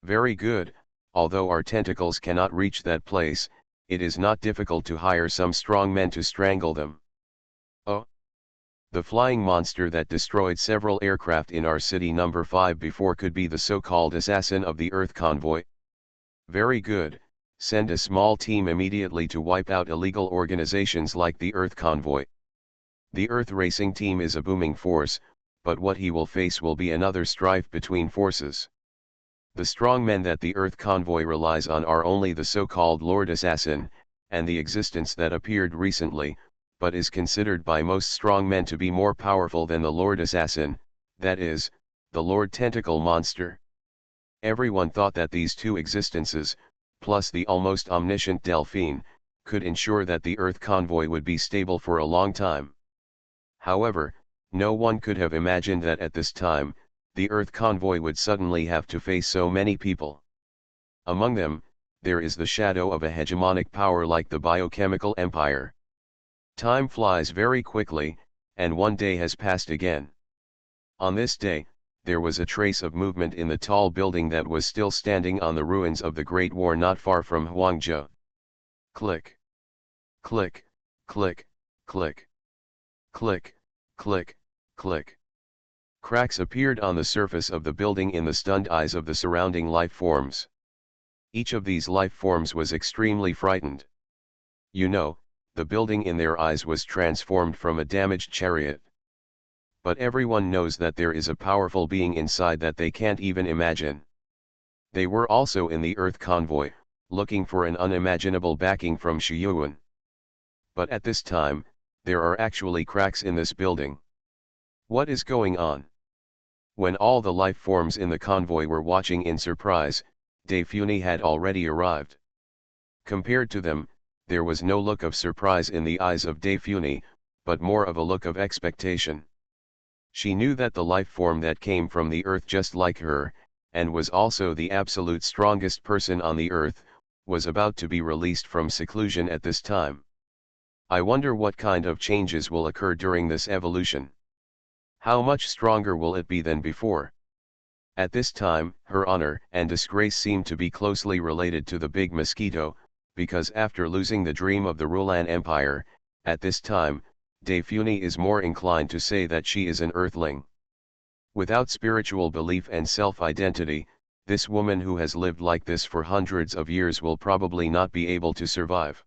Very good, although our tentacles cannot reach that place, it is not difficult to hire some strong men to strangle them. Oh! The flying monster that destroyed several aircraft in our city number 5 before could be the so-called assassin of the Earth convoy. Very good, send a small team immediately to wipe out illegal organizations like the Earth convoy. The Earth racing team is a booming force, but what he will face will be another strife between forces. The strong men that the Earth convoy relies on are only the so-called Lord Assassin, and the existence that appeared recently, but is considered by most strong men to be more powerful than the Lord Assassin, that is, the Lord Tentacle Monster. Everyone thought that these 2 existences, plus the almost omniscient Delphine, could ensure that the Earth convoy would be stable for a long time. However, no one could have imagined that at this time, the Earth convoy would suddenly have to face so many people. Among them, there is the shadow of a hegemonic power like the biochemical empire. Time flies very quickly, and one day has passed again. On this day, there was a trace of movement in the tall building that was still standing on the ruins of the Great War not far from Huangzhou. Click. Click, click, click. Click, click, click. Cracks appeared on the surface of the building in the stunned eyes of the surrounding life forms. Each of these life forms was extremely frightened. You know, the building in their eyes was transformed from a damaged chariot. But everyone knows that there is a powerful being inside that they can't even imagine. They were also in the Earth convoy, looking for an unimaginable backing from Shiyuan. But at this time, there are actually cracks in this building. What is going on? When all the life forms in the convoy were watching in surprise, Daphne had already arrived. Compared to them, there was no look of surprise in the eyes of Daphne, but more of a look of expectation. She knew that the life form that came from the earth just like her, and was also the absolute strongest person on the earth, was about to be released from seclusion at this time. I wonder what kind of changes will occur during this evolution. How much stronger will it be than before? At this time, her honor and disgrace seem to be closely related to the big Mosquito, because after losing the dream of the Rulan Empire, at this time, Defuni is more inclined to say that she is an Earthling. Without spiritual belief and self-identity, this woman who has lived like this for hundreds of years will probably not be able to survive.